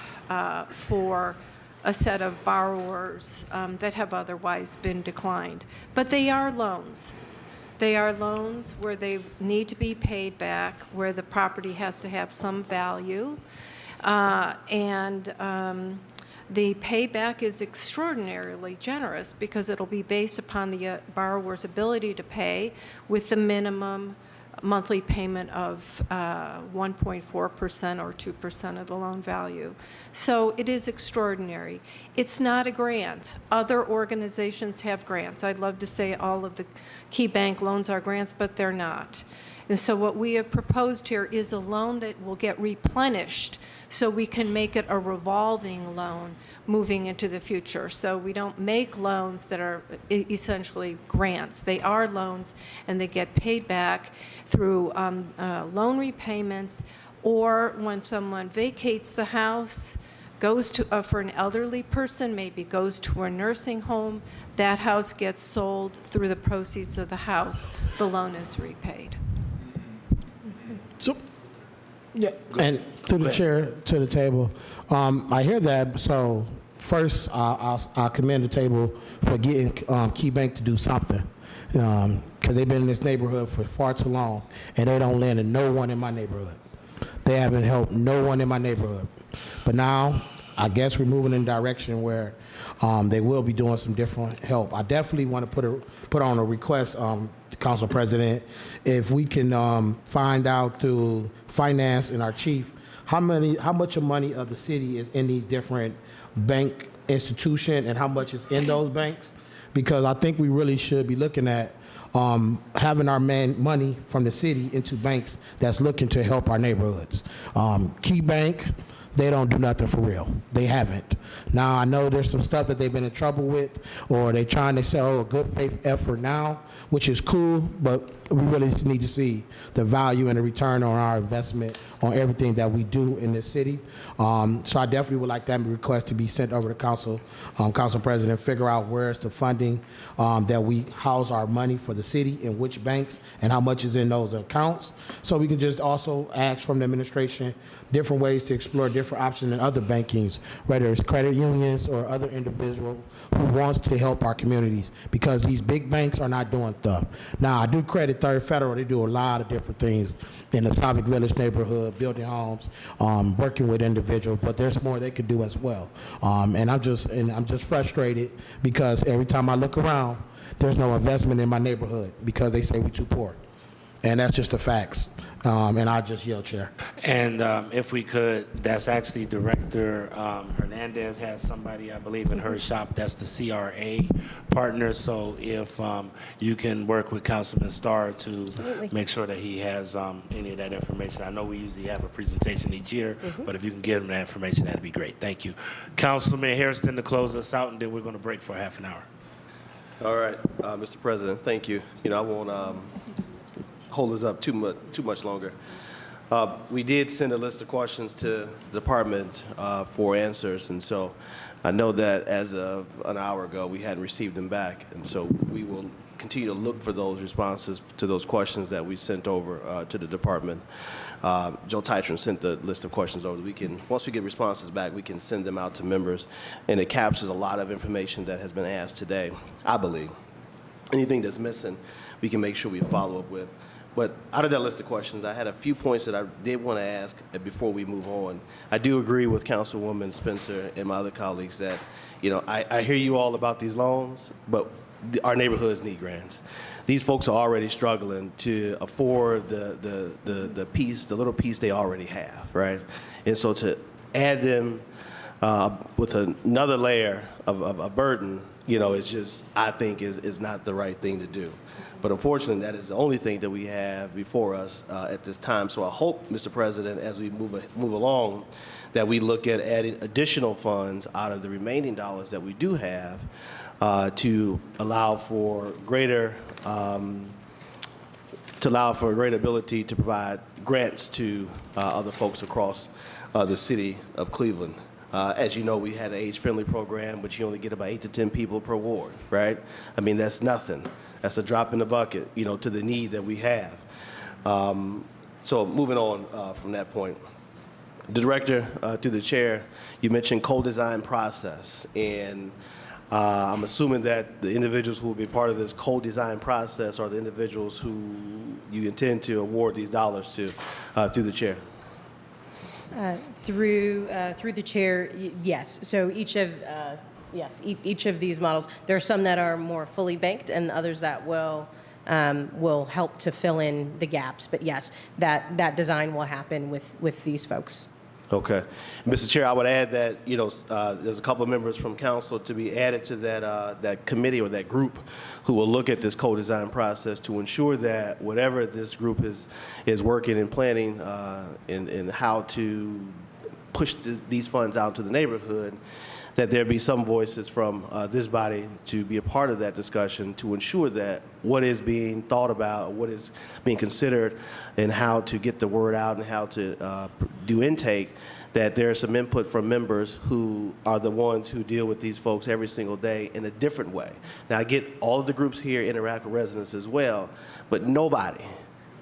for a set of borrowers that have otherwise been declined. But they are loans. They are loans where they need to be paid back, where the property has to have some value, the payback is extraordinarily generous because it'll be based upon the borrower's ability to pay with the minimum monthly payment of 1.4% or 2% of the loan value. So it is extraordinary. It's not a grant. Other organizations have grants. I'd love to say all of the Key Bank loans are grants, but they're not. And so what we have proposed here is a loan that will get replenished so we can make it a revolving loan moving into the future. So we don't make loans that are essentially grants. They are loans and they get paid back through loan repayments, or when someone vacates the house, goes to, for an elderly person, maybe goes to a nursing home, that house gets sold. Through the proceeds of the house, the loan is repaid. So, yeah, and through the chair to the table, I hear that. So first, I'll commend the table for getting Key Bank to do something, because they've been in this neighborhood for far too long, and they don't lend to no one in my neighborhood. They haven't helped no one in my neighborhood. But now, I guess we're moving in a direction where they will be doing some different help. I definitely want to put on a request, Council President, if we can find out through finance and our chief how much of money of the city is in these different bank institutions and how much is in those banks, because I think we really should be looking at having our money from the city into banks that's looking to help our neighborhoods. Key Bank, they don't do nothing for real. They haven't. Now, I know there's some stuff that they've been in trouble with, or they're trying to sell a good faith effort now, which is cool, but we really just need to see the value and the return on our investment on everything that we do in this city. So I definitely would like that request to be sent over to Council President, figure out where's the funding that we house our money for the city, in which banks, and how much is in those accounts. So we can just also ask from the administration different ways to explore different options in other bankings, whether it's credit unions or other individuals who wants to help our communities, because these big banks are not doing stuff. Now, I do credit Third Federal. They do a lot of different things in the Slavic Village neighborhood, building homes, working with individuals, but there's more they could do as well. And I'm just frustrated because every time I look around, there's no investment in my neighborhood because they say we're too poor. And that's just the facts. And I just yield, Chair. And if we could, that's actually Director Hernandez has somebody, I believe, in her shop. That's the CRA partner. So if you can work with Councilman Starr to Absolutely. make sure that he has any of that information. I know we usually have a presentation each year, but if you can give him that information, that'd be great. Thank you. Councilman Harrison to close us out, and then we're going to break for half an hour. All right, Mr. President, thank you. I won't hold us up too much longer. We did send a list of questions to the department for answers, and so I know that as of an hour ago, we hadn't received them back, and so we will continue to look for those responses to those questions that we sent over to the department. Joe Tytron sent the list of questions over. Once we get responses back, we can send them out to members, and it captures a lot of information that has been asked today, I believe. Anything that's missing, we can make sure we follow up with. But out of that list of questions, I had a few points that I did want to ask before we move on. I do agree with Councilwoman Spencer and my other colleagues that, I hear you all about these loans, but our neighborhoods need grants. These folks are already struggling to afford the little piece they already have, right? And so to add them with another layer of a burden, it's just, I think, is not the right thing to do. But unfortunately, that is the only thing that we have before us at this time. So I hope, Mr. President, as we move along, that we look at adding additional funds out of the remaining dollars that we do have to allow for greater ability to provide grants to other folks across the city of Cleveland. As you know, we had an age-friendly program, but you only get about 8 to 10 people per ward, right? I mean, that's nothing. That's a drop in the bucket, to the need that we have. So moving on from that point, the director, through the chair, you mentioned co-design process, and I'm assuming that the individuals who will be part of this co-design process are the individuals who you intend to award these dollars to, through the chair. Through the chair, yes. So each of these models, there are some that are more fully banked and others that will help to fill in the gaps. But yes, that design will happen with these folks. Okay. Mr. Chair, I would add that, there's a couple of members from council to be added to that committee or that group who will look at this co-design process to ensure that whatever this group is working and planning in how to push these funds out to the neighborhood, that there be some voices from this body to be a part of that discussion to ensure that what is being thought about, what is being considered, and how to get the word out and how to do intake, that there is some input from members who are the ones who deal with these folks every single day in a different way. Now, I get all of the groups here interact with residents as well, but nobody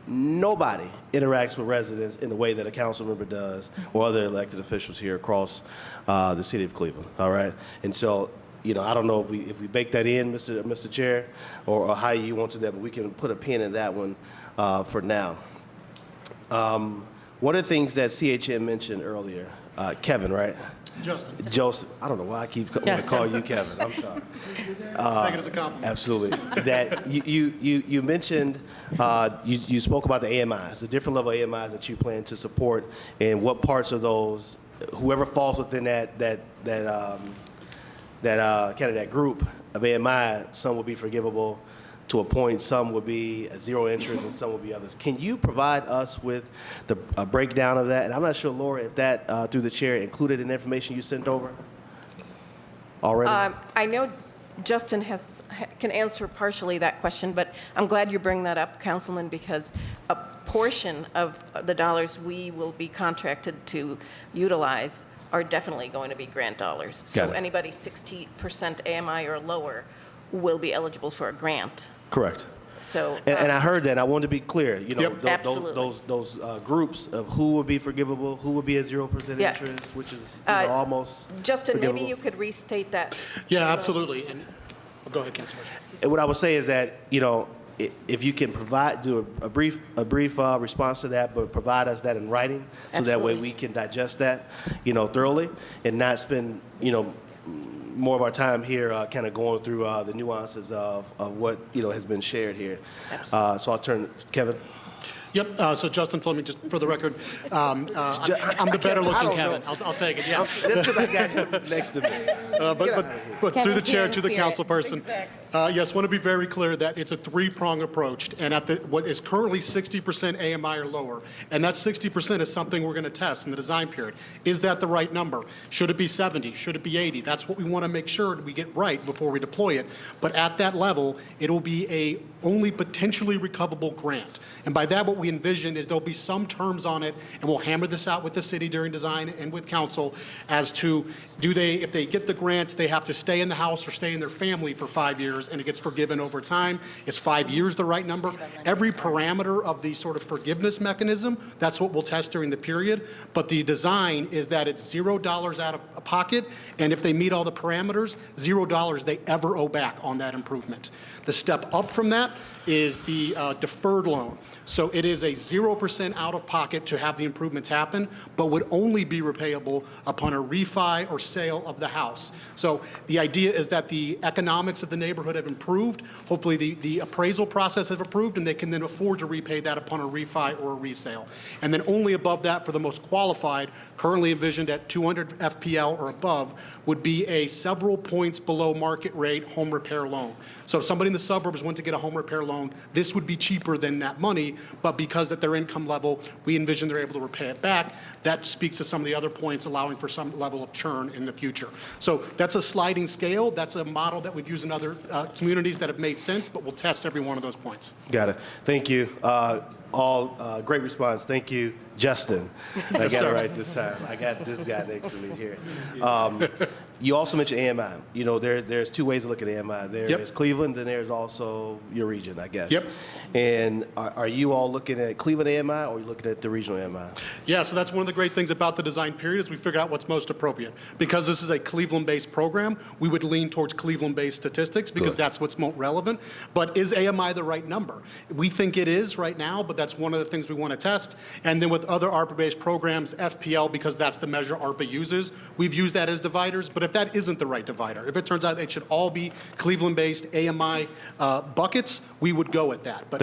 interacts with residents in the way that a council member does or other elected officials here across the city of Cleveland, all right? And so, I don't know if we bake that in, Mr. Chair, or how you want to that, but we can put a pin in that one for now. One of the things that CHM mentioned earlier, Kevin, right? Justin. Joseph. I don't know why I keep calling you Kevin. I'm sorry. Take it as a compliment. Absolutely. That you mentioned, you spoke about the AMIs, the different level AMIs that you plan to support, and what parts of those, whoever falls within that group of AMI, some will be forgivable to a point, some will be at zero interest, and some will be others. Can you provide us with a breakdown of that? And I'm not sure, Laura, if that, through the chair, included in the information you sent over already? I know Justin can answer partially that question, but I'm glad you bring that up, Councilman, because a portion of the dollars we will be contracted to utilize are definitely going to be grant dollars. So anybody 60% AMI or lower will be eligible for a grant. Correct. So, and I heard that. I wanted to be clear. Absolutely. Those groups of who would be forgivable, who would be at 0% interest, which is almost Justin, maybe you could restate that. Yeah, absolutely. And go ahead, Councilman. And what I would say is that if you can do a brief response to that, but provide us that in writing, so that way we can digest that thoroughly and not spend more of our time here kind of going through the nuances of what has been shared here. So I'll turn, Kevin. Yep. So Justin Fleming, just for the record, I'm the better looking Kevin. I'll take it. Yeah. That's because I got him next to me. But through the chair to the council person. Yes, want to be very clear that it's a three-prong approach, and at what is currently 60% AMI or lower, and that 60% is something we're going to test in the design period. Is that the right number? Should it be 70? Should it be 80? That's what we want to make sure we get right before we deploy it. But at that level, it'll be a only potentially recoverable grant. And by that, what we envision is there'll be some terms on it, and we'll hammer this out with the city during design and with council as to if they get the grant, they have to stay in the house or stay in their family for 5 years, years, and it gets forgiven over time. Is 5 years the right number? Every parameter of the sort of forgiveness mechanism, that's what we'll test during the period. But the design is that it's $0 out of pocket, and if they meet all the parameters, $0 they ever owe back on that improvement. The step up from that is the deferred loan. So it is a 0% out of pocket to have the improvements happen, but would only be repayable upon a refi or sale of the house. So the idea is that the economics of the neighborhood have improved. Hopefully the appraisal process have improved, and they can then afford to repay that upon a refi or a resale. And then only above that for the most qualified, currently envisioned at 200 FPL or above, would be a several points below market rate home repair loan. So if somebody in the suburbs went to get a home repair loan, this would be cheaper than that money, but because at their income level, we envision they're able to repay it back. That speaks to some of the other points, allowing for some level of churn in the future. So that's a sliding scale. That's a model that we've used in other communities that have made sense, but we'll test every one of those points. Got it. Thank you. All great response. Thank you, Justin. I got it right this time. I got this guy next to me here. You also mentioned AMI. You know, there's two ways to look at AMI. There's Cleveland, then there's also your region, I guess. Yep. And are you all looking at Cleveland AMI, or are you looking at the regional AMI? Yeah, so that's one of the great things about the design period is we figure out what's most appropriate. Because this is a Cleveland-based program, we would lean towards Cleveland-based statistics because that's what's most relevant. But is AMI the right number? We think it is right now, but that's one of the things we want to test. And then with other ARPA-based programs, FPL, because that's the measure ARPA uses, we've used that as dividers. But if that isn't the right divider, if it turns out it should all be Cleveland-based AMI buckets, we would go with that. But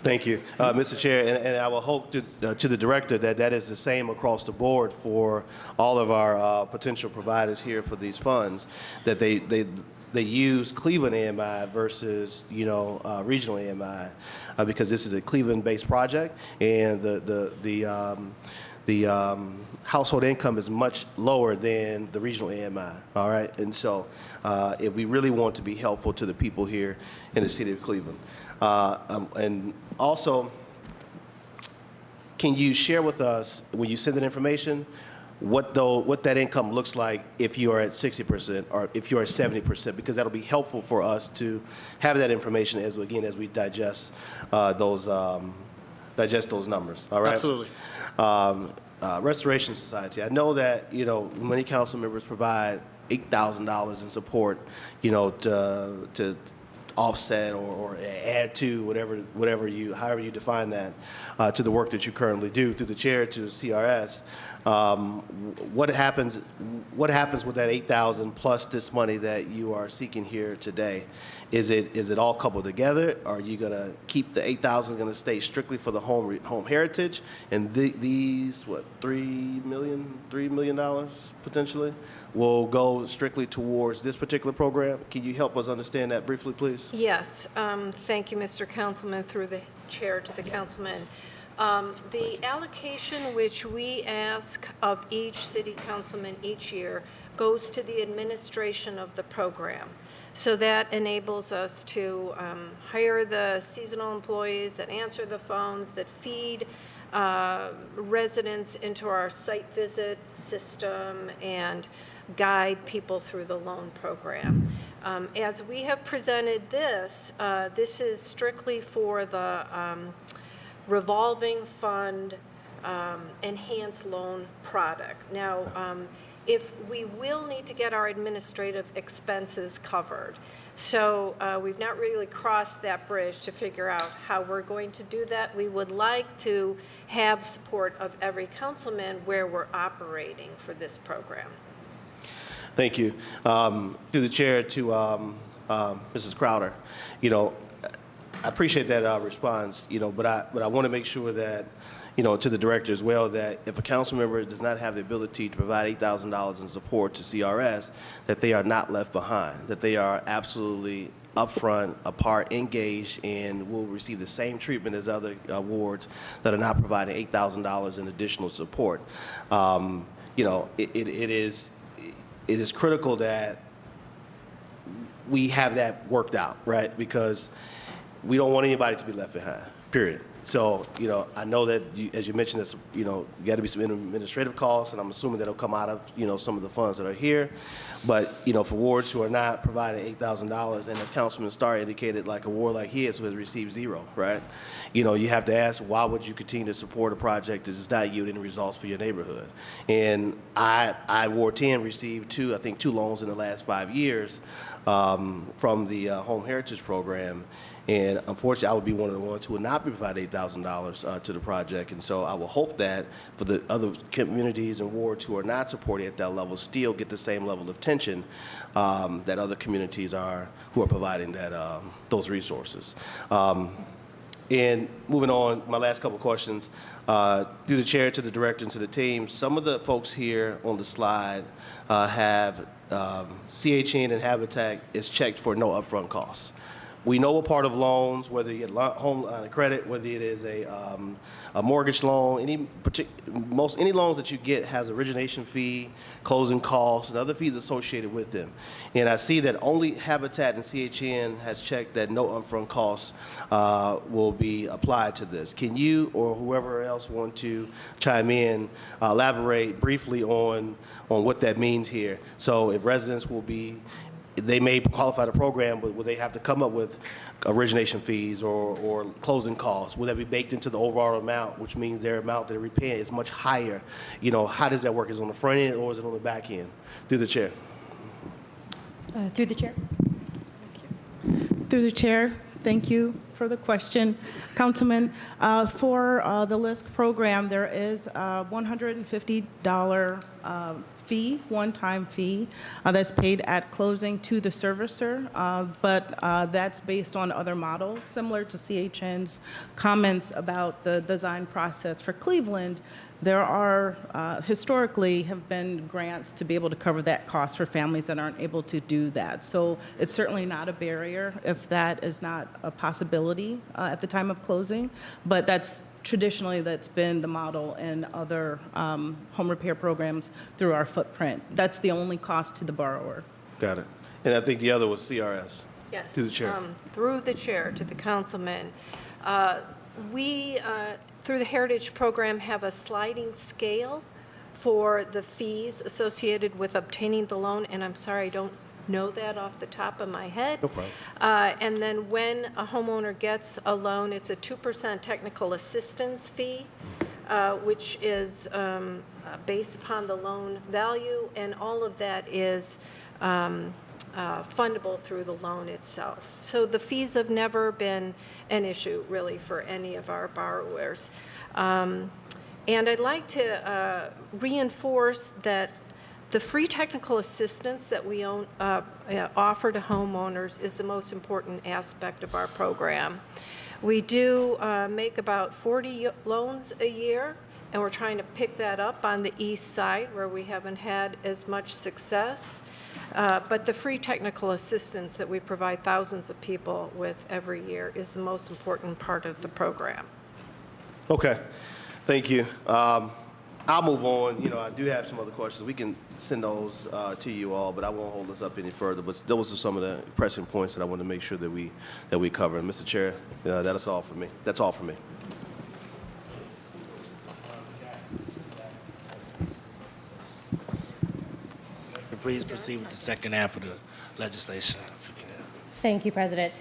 Thank you, Mr. Chair, and I will hope to the director that is the same across the board for all of our potential providers here for these funds, that they use Cleveland AMI versus regional AMI, because this is a Cleveland-based project, and the household income is much lower than the regional AMI. All right, and so if we really want to be helpful to the people here in the city of Cleveland. And also, can you share with us, when you send that information, what that income looks like if you are at 60% or if you're at 70%, because that'll be helpful for us to have that information as we digest those numbers. All right. Absolutely. Restoration Society. I know that many council members provide $8,000 in support, to offset or add to however you define that, to the work that you currently do through the chair to CRS. What happens with that $8,000 plus this money that you are seeking here today? Is it all coupled together? Are you going to keep the $8,000 going to stay strictly for the home heritage, and these $3 million potentially will go strictly towards this particular program? Can you help us understand that briefly, please? Yes. Thank you, Mr. Councilman, through the chair to the councilman. The allocation which we ask of each city councilman each year goes to the administration of the program. So that enables us to hire the seasonal employees that answer the phones, that feed residents into our site visit system, and guide people through the loan program. As we have presented this, this is strictly for the revolving fund enhanced loan product. Now, if we will need to get our administrative expenses covered. So we've not really crossed that bridge to figure out how we're going to do that. We would like to have support of every councilman where we're operating for this program. Thank you. Through the chair to Mrs. Crowder, I appreciate that response, but I want to make sure that, to the director as well, that if a council member does not have the ability to provide $8,000 in support to CRS, that they are not left behind, that they are absolutely upfront, a part, engaged, and will receive the same treatment as other wards that are not providing $8,000 in additional support. It is critical that we have that worked out, right? Because we don't want anybody to be left behind, period. So, I know that, as you mentioned, there's, got to be some administrative costs, and I'm assuming that'll come out of, some of the funds that are here. But, for wards who are not providing $8,000, and as Councilman Starr indicated, like a ward like his who has received zero, right? You have to ask, why would you continue to support a project that does not yield any results for your neighborhood? And Ward 10 received two loans in the last 5 years from the Home Heritage Program. And unfortunately, I would be one of the ones who would not be providing $8,000 to the project. And so I will hope that for the other communities and wards who are not supporting at that level still get the same level of attention that other communities are who are providing those resources. And moving on, my last couple of questions. Through the chair to the director and to the team, some of the folks here on the slide have CHN and Habitat is checked for no upfront costs. We know a part of loans, whether you get home line of credit, whether it is a mortgage loan, any loans that you get has origination fee, closing costs, and other fees associated with them. And I see that only Habitat and CHN has checked that no upfront costs will be applied to this. Can you or whoever else want to chime in, elaborate briefly on what that means here? So if residents they may qualify the program, but will they have to come up with origination fees or closing costs? Will that be baked into the overall amount, which means their amount that they're repaying is much higher? How does that work? Is it on the front end or is it on the back end? Through the chair. Through the chair. Through the chair, thank you for the question. Councilman, for the LISC program, there is a $150 fee, one-time fee, that's paid at closing to the servicer, but that's based on other models, similar to CHN's comments about the design process for Cleveland. There are, historically, have been grants to be able to cover that cost for families that aren't able to do that. So it's certainly not a barrier if that is not a possibility at the time of closing, but that's been the model in other home repair programs through our footprint. That's the only cost to the borrower. Got it. And I think the other was CRS. Yes. Through the chair. Through the chair to the councilman. We, through the Heritage Program, have a sliding scale for the fees associated with obtaining the loan, and I'm sorry, I don't know that off the top of my head. No problem. And then when a homeowner gets a loan, it's a 2% technical assistance fee, which is based upon the loan value, and all of that is fundable through the loan itself. So the fees have never been an issue, really, for any of our borrowers. And I'd like to reinforce that the free technical assistance that we offer to homeowners is the most important aspect of our program. We do make about 40 loans a year, and we're trying to pick that up on the east side where we haven't had as much success. But the free technical assistance that we provide thousands of people with every year is the most important part of the program. Okay, thank you. I'll move on. I do have some other questions. We can send those to you all, but I won't hold us up any further. But those are some of the pressing points that I want to make sure that we cover. And Mr. Chair, that's all for me. That's all for me. Please proceed with the second half of the legislation, if you can. Thank you, President.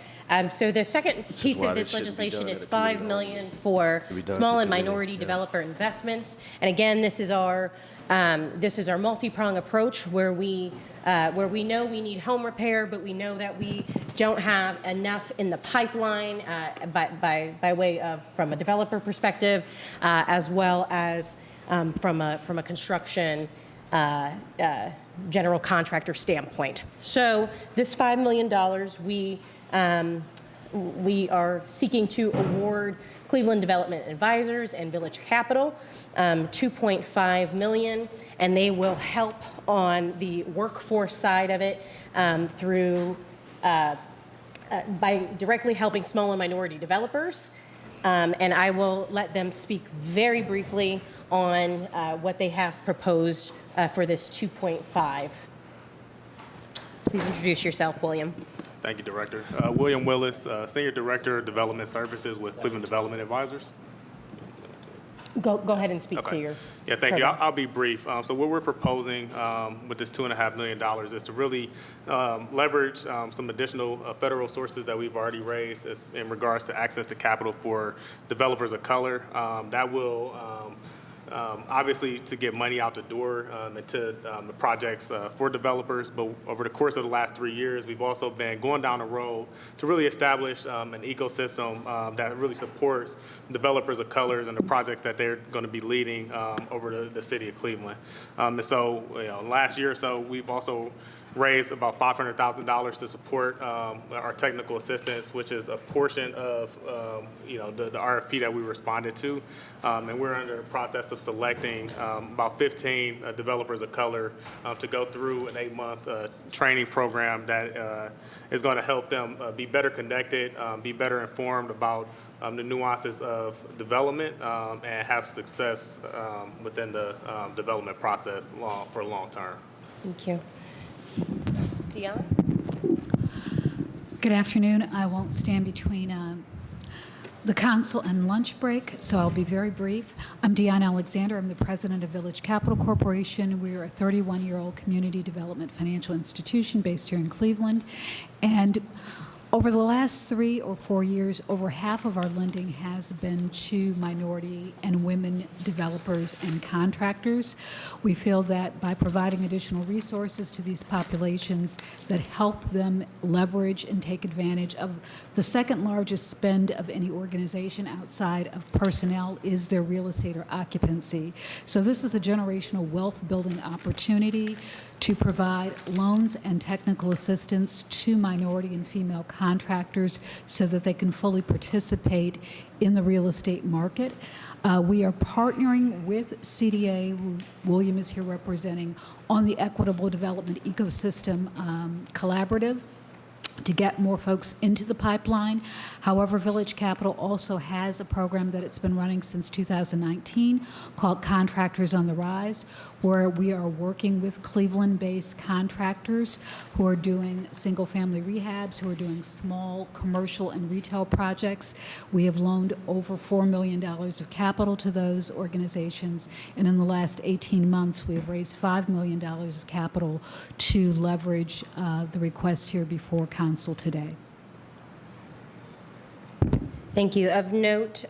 So the second piece of this legislation is $5 million for small and minority developer investments. And again, this is our multi-prong approach where we know we need home repair, but we know that we don't have enough in the pipeline by way of from a developer perspective, as well as from a construction general contractor standpoint. So this $5 million, we are seeking to award Cleveland Development Advisors and Village Capital $2.5 million, and they will help on the workforce side of it through by directly helping small and minority developers. And I will let them speak very briefly on what they have proposed for this 2.5. Please introduce yourself, William. Thank you, Director. William Willis, Senior Director of Development Services with Cleveland Development Advisors. Go ahead and speak to Okay. your. Yeah, thank you. program. I'll be brief. So what we're proposing with this $2.5 million is to really leverage some additional federal sources that we've already raised in regards to access to capital for developers of color. That will obviously to get money out the door into the projects for developers. But over the course of the last 3 years, we've also been going down the road to really establish an ecosystem that really supports developers of colors and the projects that they're going to be leading over the city of Cleveland. And so, last year or so, we've also raised about $500,000 to support our technical assistance, which is a portion of the RFP that we responded to, and we're under the process of selecting about 15 developers of color to go through an 8-month training program that is going to help them be better connected, be better informed about the nuances of development, and have success within the development process for long term. Thank you. Deanna? Good afternoon. I won't stand between the council and lunch break, so I'll be very brief. I'm Deanna Alexander. I'm the president of Village Capital Corporation. We are a 31-year-old community development financial institution based here in Cleveland. And over the last 3 or 4 years, over half of our lending has been to minority and women developers and contractors. We feel that by providing additional resources to these populations that help them leverage and take advantage of the second largest spend of any organization outside of personnel is their real estate or occupancy. So this is a generational wealth building opportunity to provide loans and technical assistance to minority and female contractors so that they can fully participate in the real estate market. We are partnering with CDA, who William is here representing, on the Equitable Development Ecosystem Collaborative to get more folks into the pipeline. However, Village Capital also has a program that it's been running since 2019 called Contractors on the Rise, where we are working with Cleveland-based contractors who are doing single-family rehabs, who are doing small commercial and retail projects. We have loaned over $4 million of capital to those organizations, and in the last 18 months, we have raised $5 million of capital to leverage the request here before Council today. Thank you. Of note,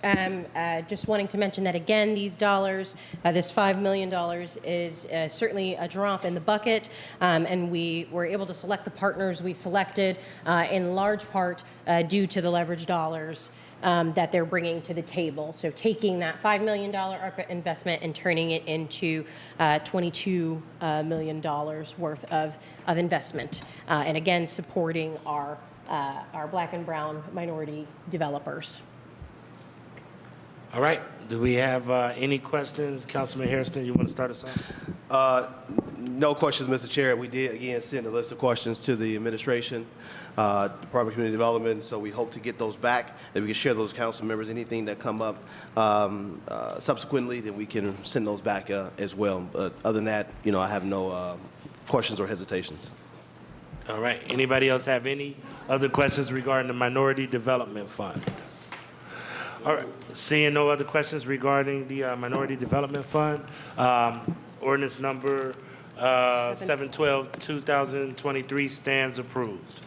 just wanting to mention that again, these dollars, this $5 million is certainly a drop in the bucket, and we were able to select the partners we selected in large part due to the leverage dollars that they're bringing to the table. So taking that $5 million ARPA investment and turning it into $22 million worth of investment, and again, supporting our Black and Brown minority developers. All right. Do we have any questions? Councilman Harrison, you want to start us off? No questions, Mr. Chair. We did, again, send a list of questions to the administration, Department of Community Development, so we hope to get those back. If we can share those council members, anything that come up subsequently, then we can send those back as well. But other than that, I have no questions or hesitations. All right. Anybody else have any other questions regarding the Minority Development Fund? All right. Seeing no other questions regarding the Minority Development Fund, ordinance number 712-2023 stands approved.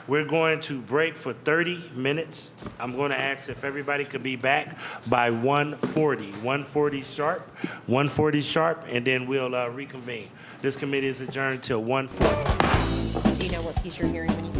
We're going to break for 30 minutes. I'm going to ask if everybody could be back by 1:40 sharp, and then we'll reconvene. This committee is adjourned till 1:40. Do you know what piece you're hearing when you